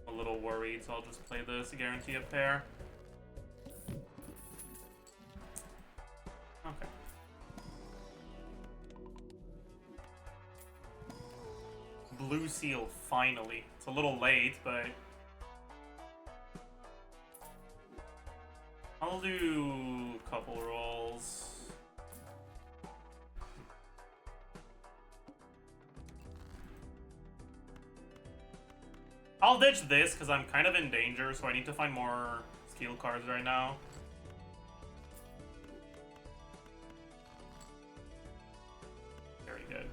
A little worried. so I'll just play this, guarantee a pair. Okay. Blue seal, finally. It's a little late, but... I'll do a couple rolls. I'll ditch this because I'm kind of in danger, so I need to find more skill cards right now. Very good.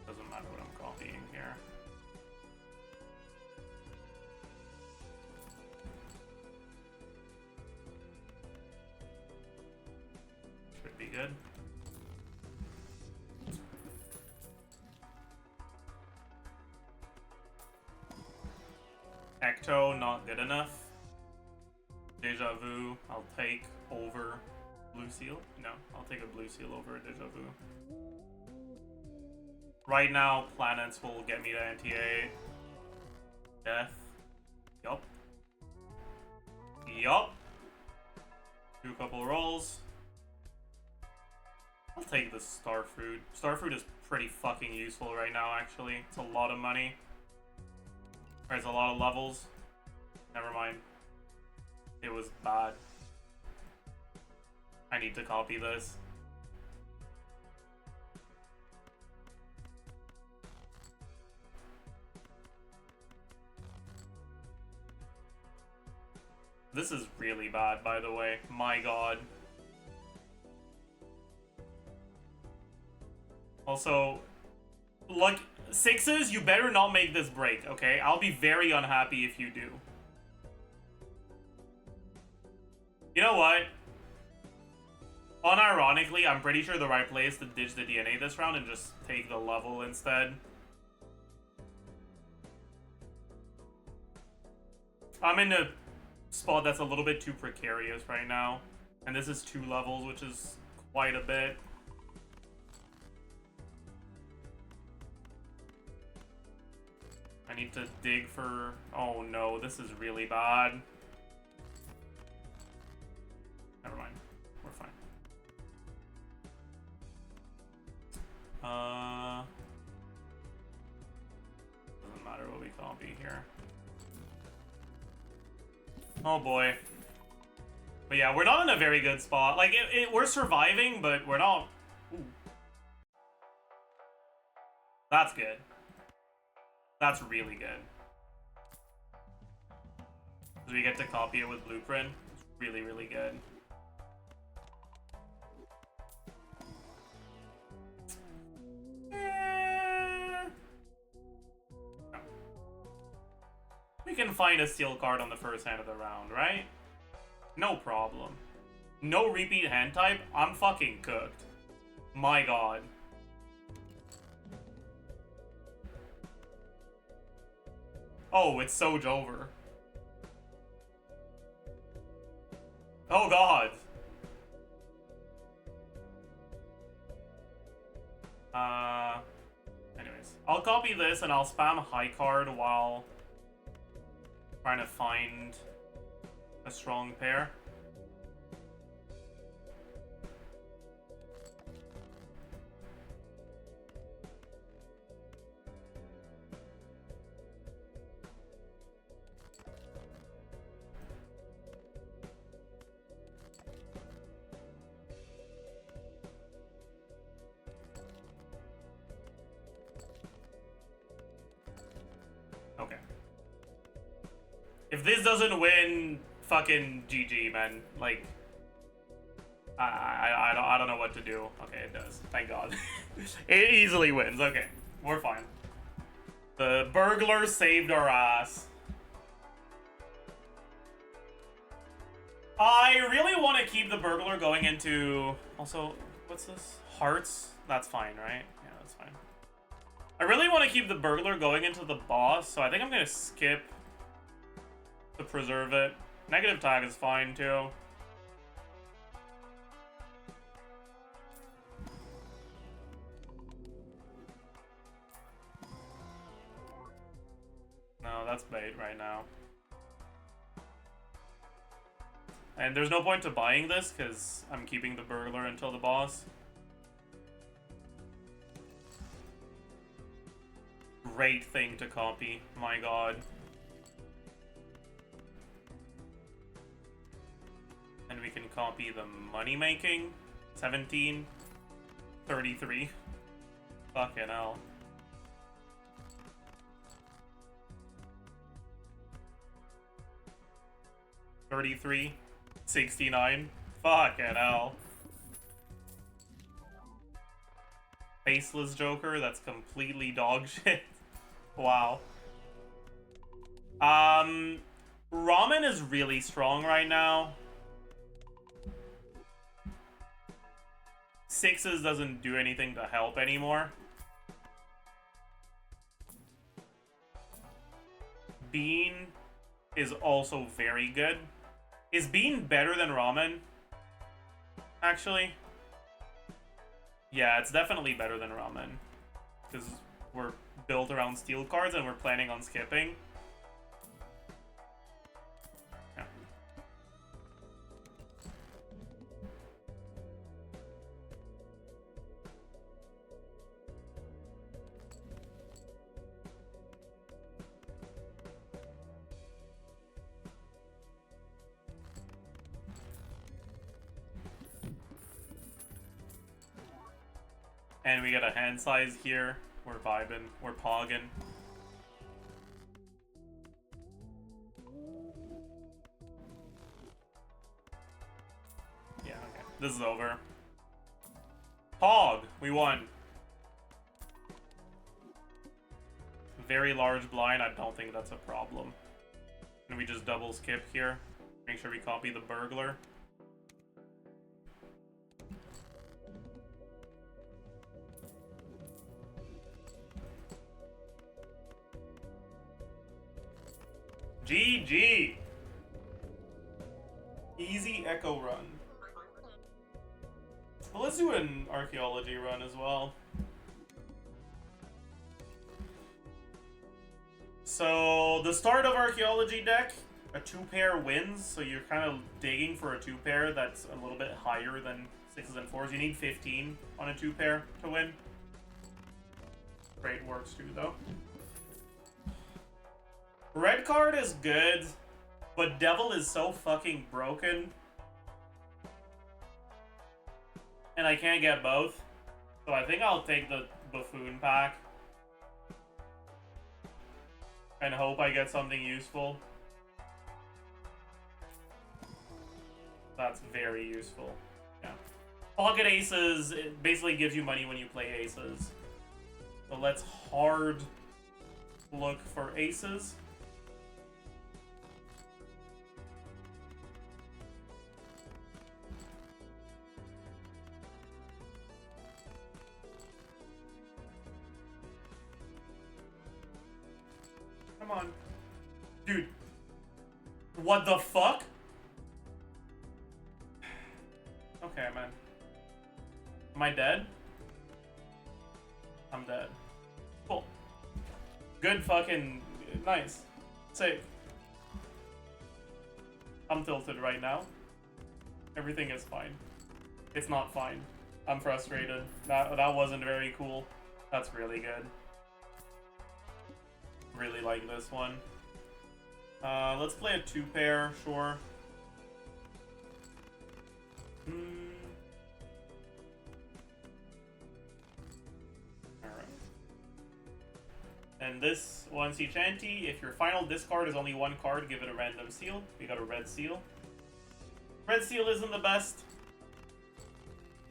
Doesn't matter what I'm copying here. Should be good. Ecto, not good enough. Deja vu, I'll take over blue seal. No, I'll take a blue seal over a deja vu. Right now, planets will get me to NTA. Death. Yup. Yup. Do a couple rolls. I'll take the Starfruit. Starfruit is pretty fucking useful right now, actually. It's a lot of money. There's a lot of levels. Never mind. It was bad. I need to copy this. This is really bad, by the way. My god. Also, look, sixes, you better not make this break, okay? I'll be very unhappy if you do. You know what? Unironically, I'm pretty sure the right play is to ditch the DNA this round and just take the level instead. I'm in a spot that's a little bit too precarious right now. And this is 2 levels, which is quite a bit. I need to dig for... Oh no, this is really bad. Never mind. We're fine. Doesn't matter what we copy here. Oh boy. But yeah, we're not in a very good spot. Like, we're surviving, but we're not... Ooh. That's good. That's really good. Because we get to copy it with Blueprint. It's really, really good. We can find a steel card on the first hand of the round, right? No problem. No repeat hand type? I'm fucking cooked. My god. Oh, it's Soj over. Oh god. Anyways. I'll copy this and I'll spam high card while trying to find a strong pair. Okay. If this doesn't win, fucking GG, man. Like, I don't know what to do. Okay, it does. Thank God. It easily wins. Okay, we're fine. The burglar saved our ass. I really want to keep the burglar going into... Also, what's this? Hearts? That's fine, right? Yeah, that's fine. I really want to keep the burglar going into the boss, so I think I'm going to skip to preserve it. Negative tag is fine, too. that's bait right now. And there's no point to buying this, because I'm keeping the burglar until the boss. Great thing to copy, my god. And we can copy the money making. 17. 33. Fucking hell. $33. 69. Fucking hell. Faceless Joker, that's completely dog shit. Wow. Ramen is really strong right now. Sixes doesn't do anything to help anymore. Bean is also very good. Is Bean better than Ramen? Actually? Yeah, it's definitely better than Ramen. Because we're built around steel cards and we're planning on skipping. Yeah. And we get a hand size here. We're vibing. We're pogging. Yeah, okay. This is over. Pog! We won. Very large blind. I don't think that's a problem. And we just double skip here. Make sure we copy the burglar. GG! Easy echo run. Well, let's do an archaeology run as well. So, the start of archaeology deck, a 2-pair wins, so you're kind of digging for a 2-pair that's a little bit higher than 6s and 4s. You need 15 on a 2-pair to win. Great works too, though. Red card is good, but Devil is so fucking broken. And I can't get both. So I think I'll take the Buffoon pack. And hope I get something useful. That's very useful. Yeah. Pocket aces, it basically gives you money when you play aces. So let's hard look for aces. Come on. Dude. What the fuck? Okay, man. Am I dead? I'm dead. Cool. Good fucking... Nice. Save. I'm tilted right now. Everything is fine. It's not fine. I'm frustrated. That wasn't very cool. That's really good. Really like this one. Let's play a 2-pair, sure. Alright. And this one, Chanty, if your final discard is only 1 card, give it a random seal. We got a red seal. Red seal isn't the best.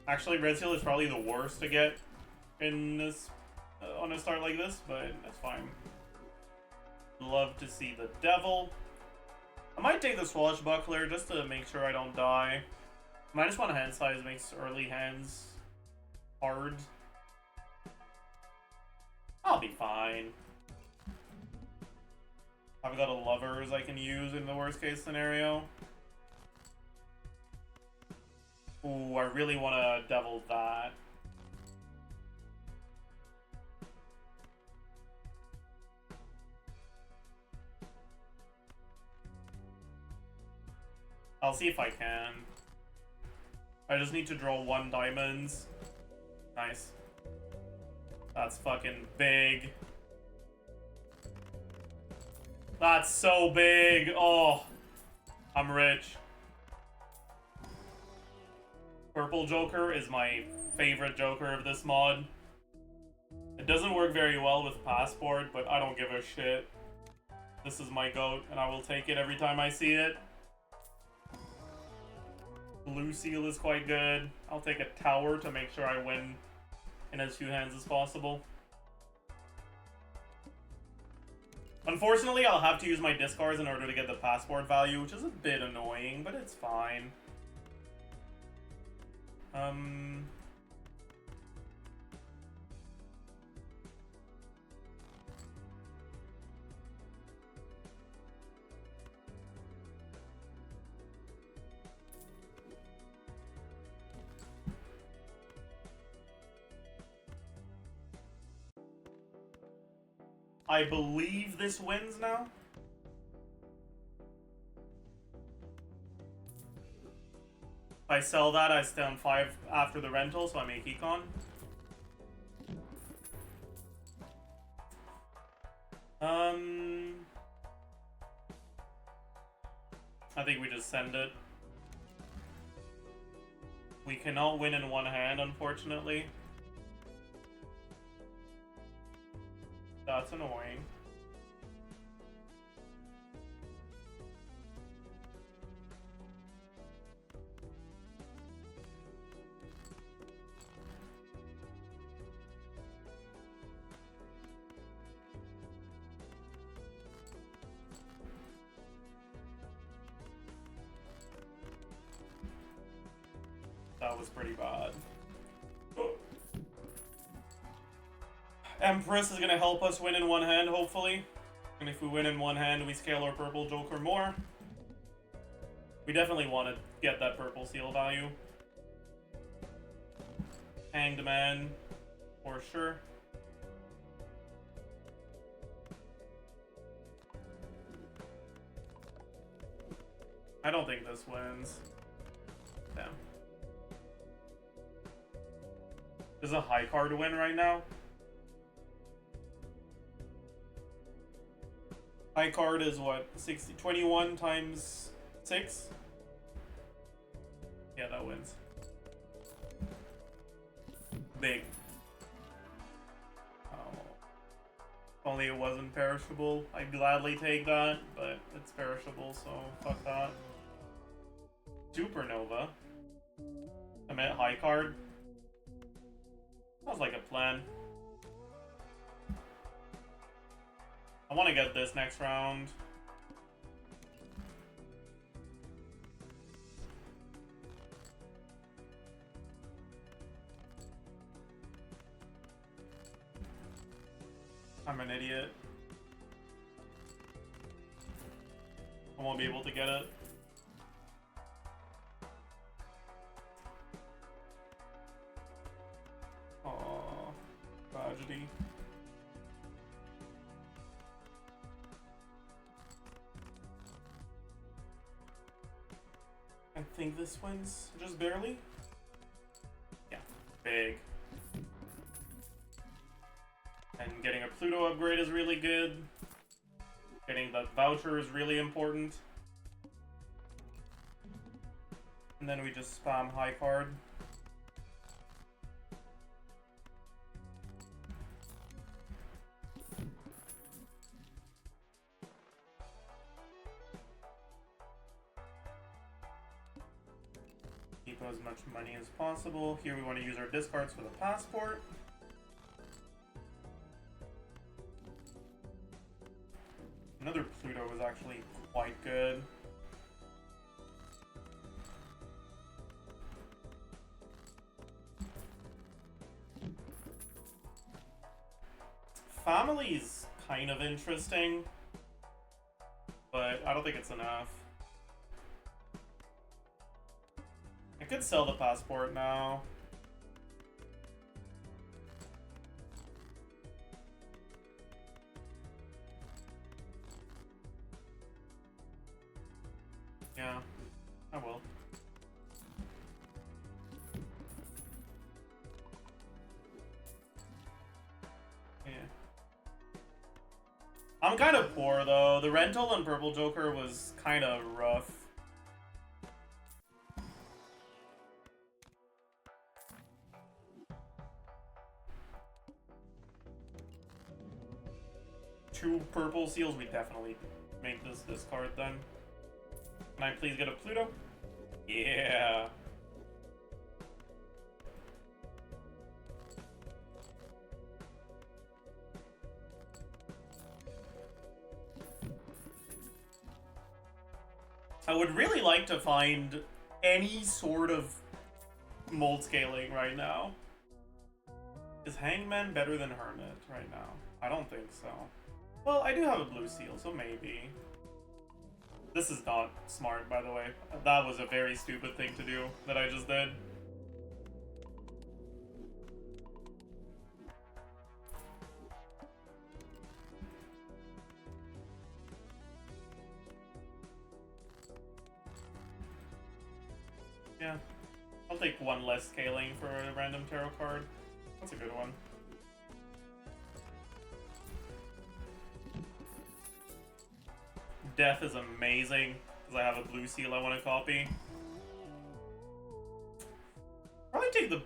Actually, red seal is probably the worst to get in this on a start like this, but that's fine. Love to see the Devil. I might take the Swashbuckler just to make sure I don't die. -1 hand size makes early hands hard. I'll be fine. I've got a Lovers I can use in the worst case scenario. Ooh, I really want to Devil that. I'll see if I can. I just need to draw 1 diamonds. Nice. That's fucking big. That's so big. Oh, I'm rich. Purple Joker is my favorite Joker of this mod. It doesn't work very well with Passport, but I don't give a shit. This is my goat, and I will take it every time I see it. Blue Seal is quite good. I'll take a Tower to make sure I win in as few hands as possible. Unfortunately, I'll have to use my discards in order to get the Passport value, which is a bit annoying, but it's fine. I believe this wins now. If I sell that, I stay on 5 after the rental, so I make econ. I think we just send it. We cannot win in one hand, unfortunately. That's annoying. That was pretty bad. Empress is gonna help us win in one hand, hopefully. And if we win in one hand, we scale our purple Joker more. We definitely want to get that purple seal value. Hanged Man, for sure. I don't think this wins. Damn. Does a high card win right now? High card is what? 60, 21 times 6? Yeah, that wins. Big. Oh. If only it wasn't perishable. I'd gladly take that, but it's perishable, so fuck that. Supernova. I meant high card. Sounds like a plan. I want to get this next round. I'm an idiot. I won't be able to get it. Aww, tragedy. I think this wins just barely. Yeah, big. And getting a Pluto upgrade is really good. Getting that voucher is really important. And then we just spam high card. Keep as much money as possible. Here we want to use our discards for the passport. Another Pluto was actually quite good. Family's kind of interesting, but I don't think it's enough. I could sell the passport now. Yeah, I I'm kind of poor though. The rental on Purple Joker was kind of rough. Two purple seals, we definitely make this discard then. Can I please get a Pluto? Yeah. I would really like to find any sort of mold scaling right now. Is Hangman better than Hermit right now? I don't think so. Well, I do have a blue seal, so maybe. This is not smart, by the way. That was a very stupid thing to do that I just did. Yeah. I'll take one less scaling for a random tarot card. That's a good one. Death is amazing, because I have a blue seal I want to copy. Probably take the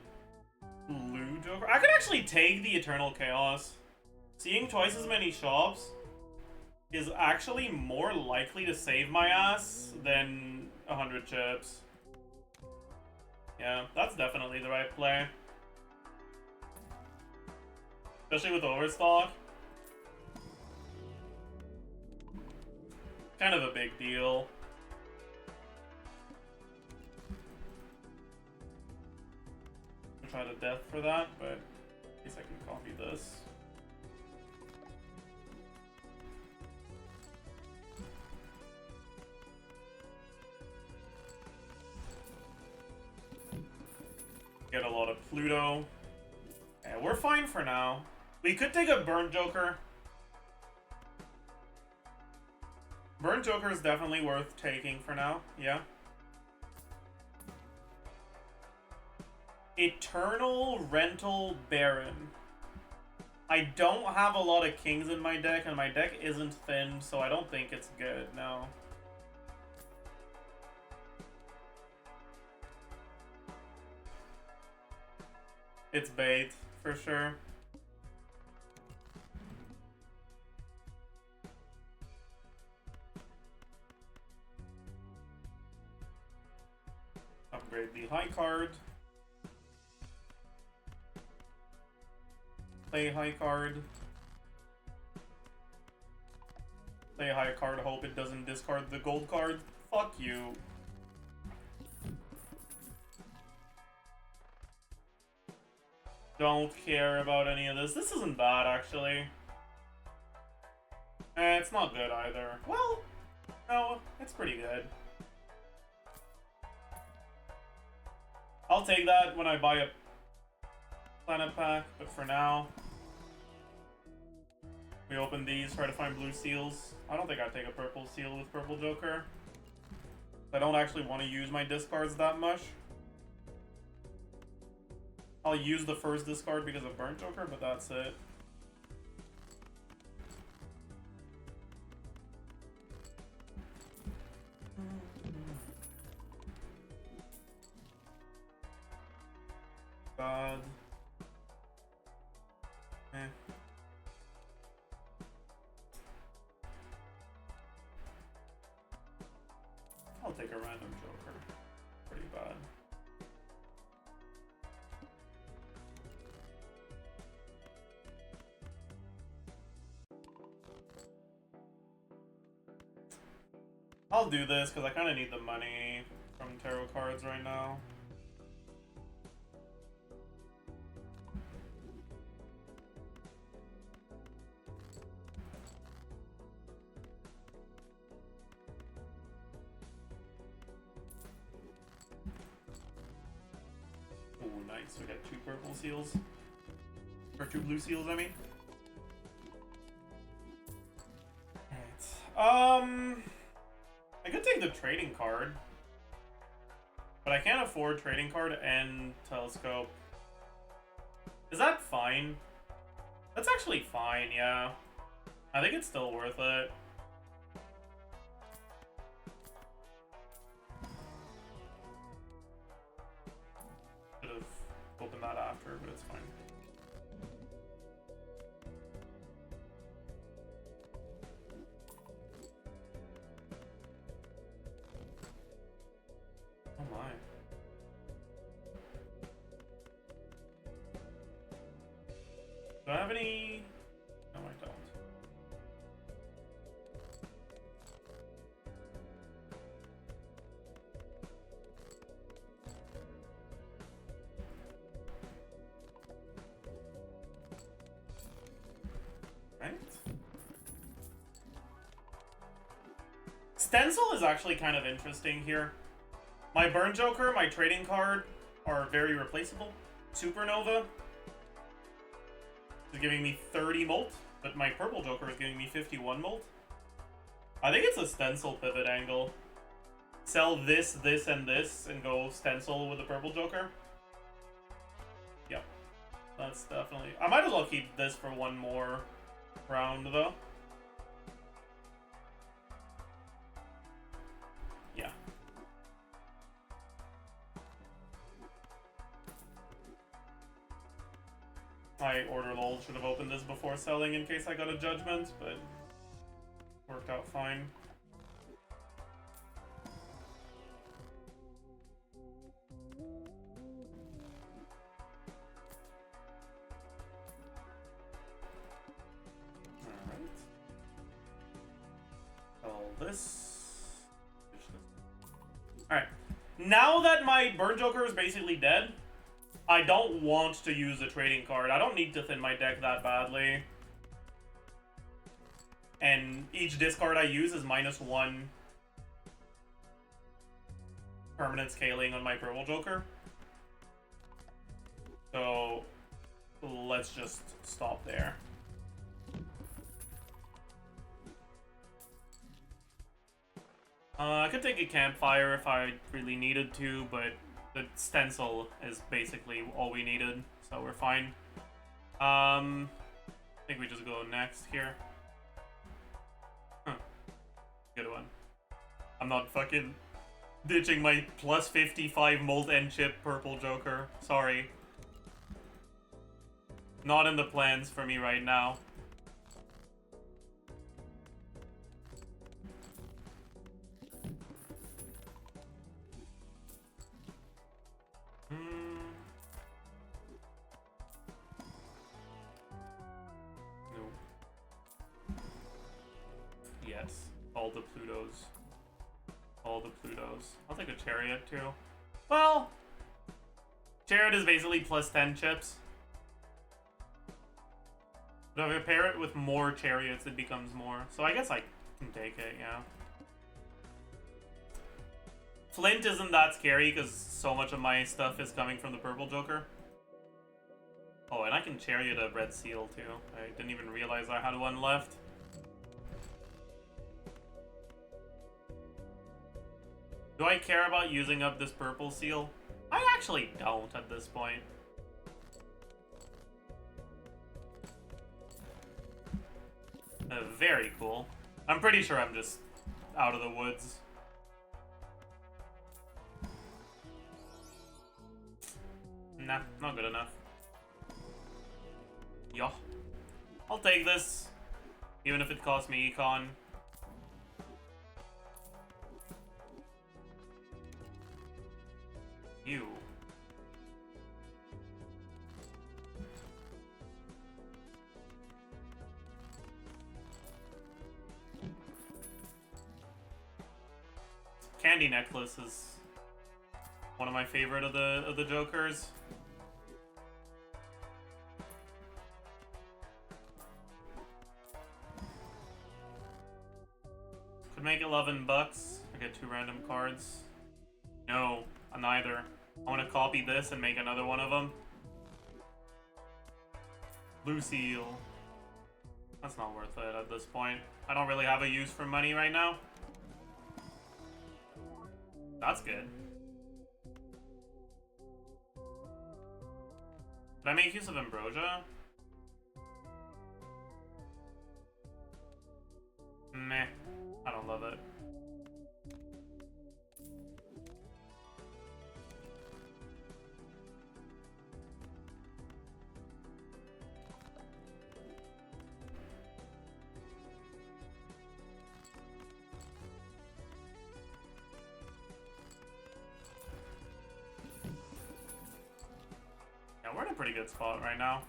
blue Joker. I could actually take the Eternal Chaos. Seeing twice as many shops is actually more likely to save my ass than 100 chips. Yeah, that's definitely the right play. Especially with Overstock. Kind of a big deal. I'll try to death for that, but at least I can copy this. Get a lot of Pluto. Yeah, we're fine for now. We could take a Burnt Joker. Burnt Joker is definitely worth taking for now, yeah. Eternal Rental Baron. I don't have a lot of kings in my deck, and my deck isn't thin, so I don't think it's good, no. It's bait, for sure. Upgrade the high card. Play high card. Play high card, hope it doesn't discard the gold card. Fuck you. Don't care about any of this. This isn't bad, actually. It's not good either. Well, no, it's pretty good. I'll take that when I buy a planet pack, but for now, we open these, try to find blue seals. I don't think I'd take a purple seal with Purple Joker. I don't actually want to use my discards that much. I'll use the first discard because of Burnt Joker, but that's it. God. Eh. I'll take a random Joker. Pretty bad. I'll do this because I kind of need the money from tarot cards right now. Oh, nice. We got 2 purple seals. Or 2 blue seals, I mean. Alright. I could take the trading card. But I can't afford trading card and telescope. Is that fine? That's actually fine, yeah. I think it's still worth it. Should have opened that after, but it's fine. Oh my. Do I have any? No, I don't. Right? Stencil is actually kind of interesting here. My Burn Joker, my trading card are very replaceable. Supernova is giving me 30 molt, but my Purple Joker is giving me 51 molt. I think it's a Stencil pivot angle. Sell this, this, and this, and go Stencil with the Purple Joker. Yep. That's definitely... I might as well keep this for one more round, though. Yeah. I order lol should have opened this before selling in case I got a judgment, but worked out fine. Alright. All this. Alright. Now that my Burn Joker is basically dead, I don't want to use a trading card. I don't need to thin my deck that badly. And each discard I use is -1 permanent scaling on my Purple Joker. So let's just stop there. I could take a campfire if I really needed to, but the stencil is basically all we needed, so we're fine. I think we just go next here. Huh. Good one. I'm not fucking ditching my plus 55 Molt End Chip Purple Joker. Sorry. Not in the plans for me right now. Yes, all the Plutos. All the Plutos. I'll take a Chariot too. Well, Chariot is basically plus 10 chips. But if I pair it with more Chariots, it becomes more. So I guess I can take it, yeah. Flint isn't that scary because so much of my stuff is coming from the Purple Joker. Oh, and I can Chariot a Red Seal too. I didn't even realize I had one left. Do I care about using up this Purple Seal? I actually don't at this point. Very cool. I'm pretty sure I'm just out of the woods. Nah, not good enough. Yo. I'll take this, even if it costs me econ. You. Candy Necklace is one of my favorite of the Jokers. Could make 11 bucks. I get 2 random cards. No, neither. I want to copy this and make another one of them. Blue Seal. That's not worth it at this point. I don't really have a use for money right now. That's good. Did I make use of Ambrosia? love it. Yeah, we're in a pretty good spot right now.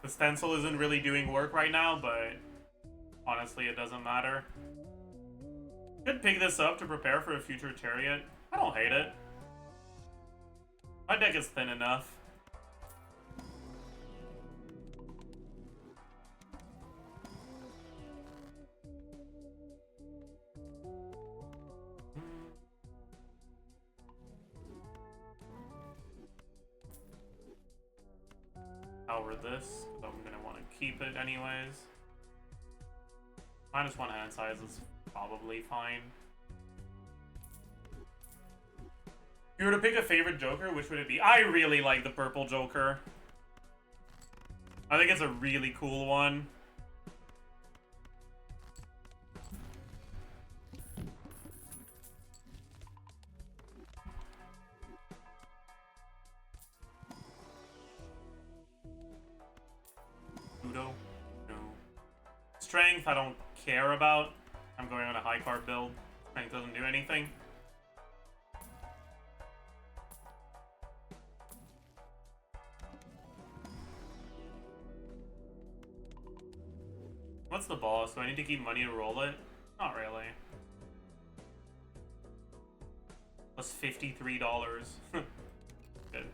The stencil isn't really doing work right now, but honestly, it doesn't matter. Could pick this up to prepare for a future chariot. I don't hate it. My deck is thin enough. Over this, because I'm gonna want to keep it anyways. -1 hand size is probably fine. If you were to pick a favorite Joker, which would it be? I really like the purple Joker. I think it's a really cool one. No. Strength, I don't care about. I'm going on a high card build. Strength doesn't do anything. What's the boss? Do I need to keep money to roll it? Not really. Plus $53. Good.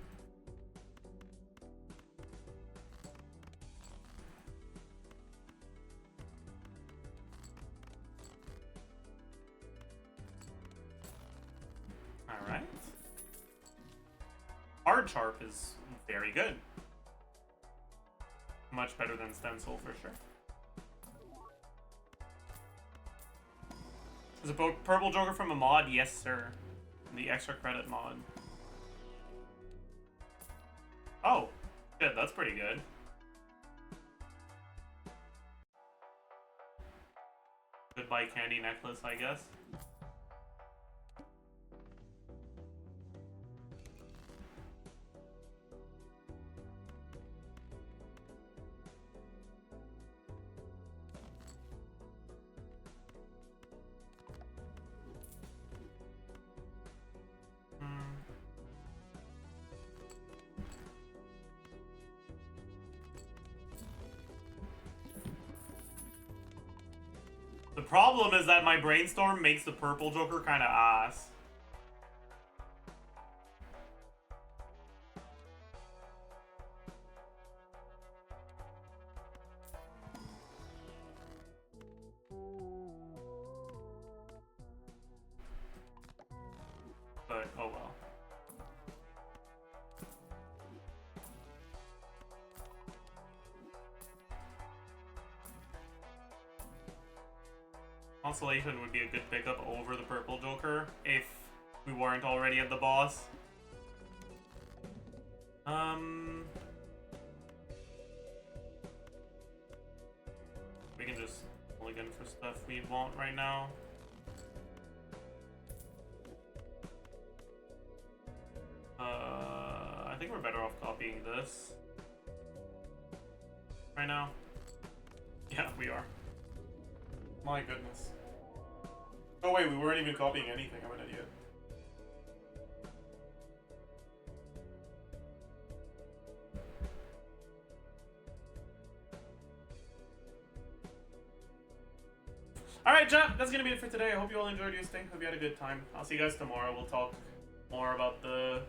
Alright. Hard Sharp is very good. Much better than Stencil for sure. Is a purple Joker from a mod? Yes, sir. The extra credit mod. Oh, good. That's pretty good. Goodbye candy necklace, I guess. The problem is that my brainstorm makes the purple Joker kind of ass. But, oh well. Constellation would be a good pickup over the purple Joker if we weren't already at the boss. We can just mulligan for stuff we want right now. I think we're better off copying this right now. Yeah, we are. My goodness. Oh wait, we weren't even copying anything. I'm an idiot. Alright, chat, that's gonna be it for today. I hope you all enjoyed your stay. Hope you had a good time. I'll see you guys tomorrow. We'll talk more about the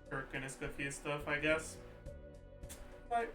Kirk and Iskafia stuff, I guess. Bye.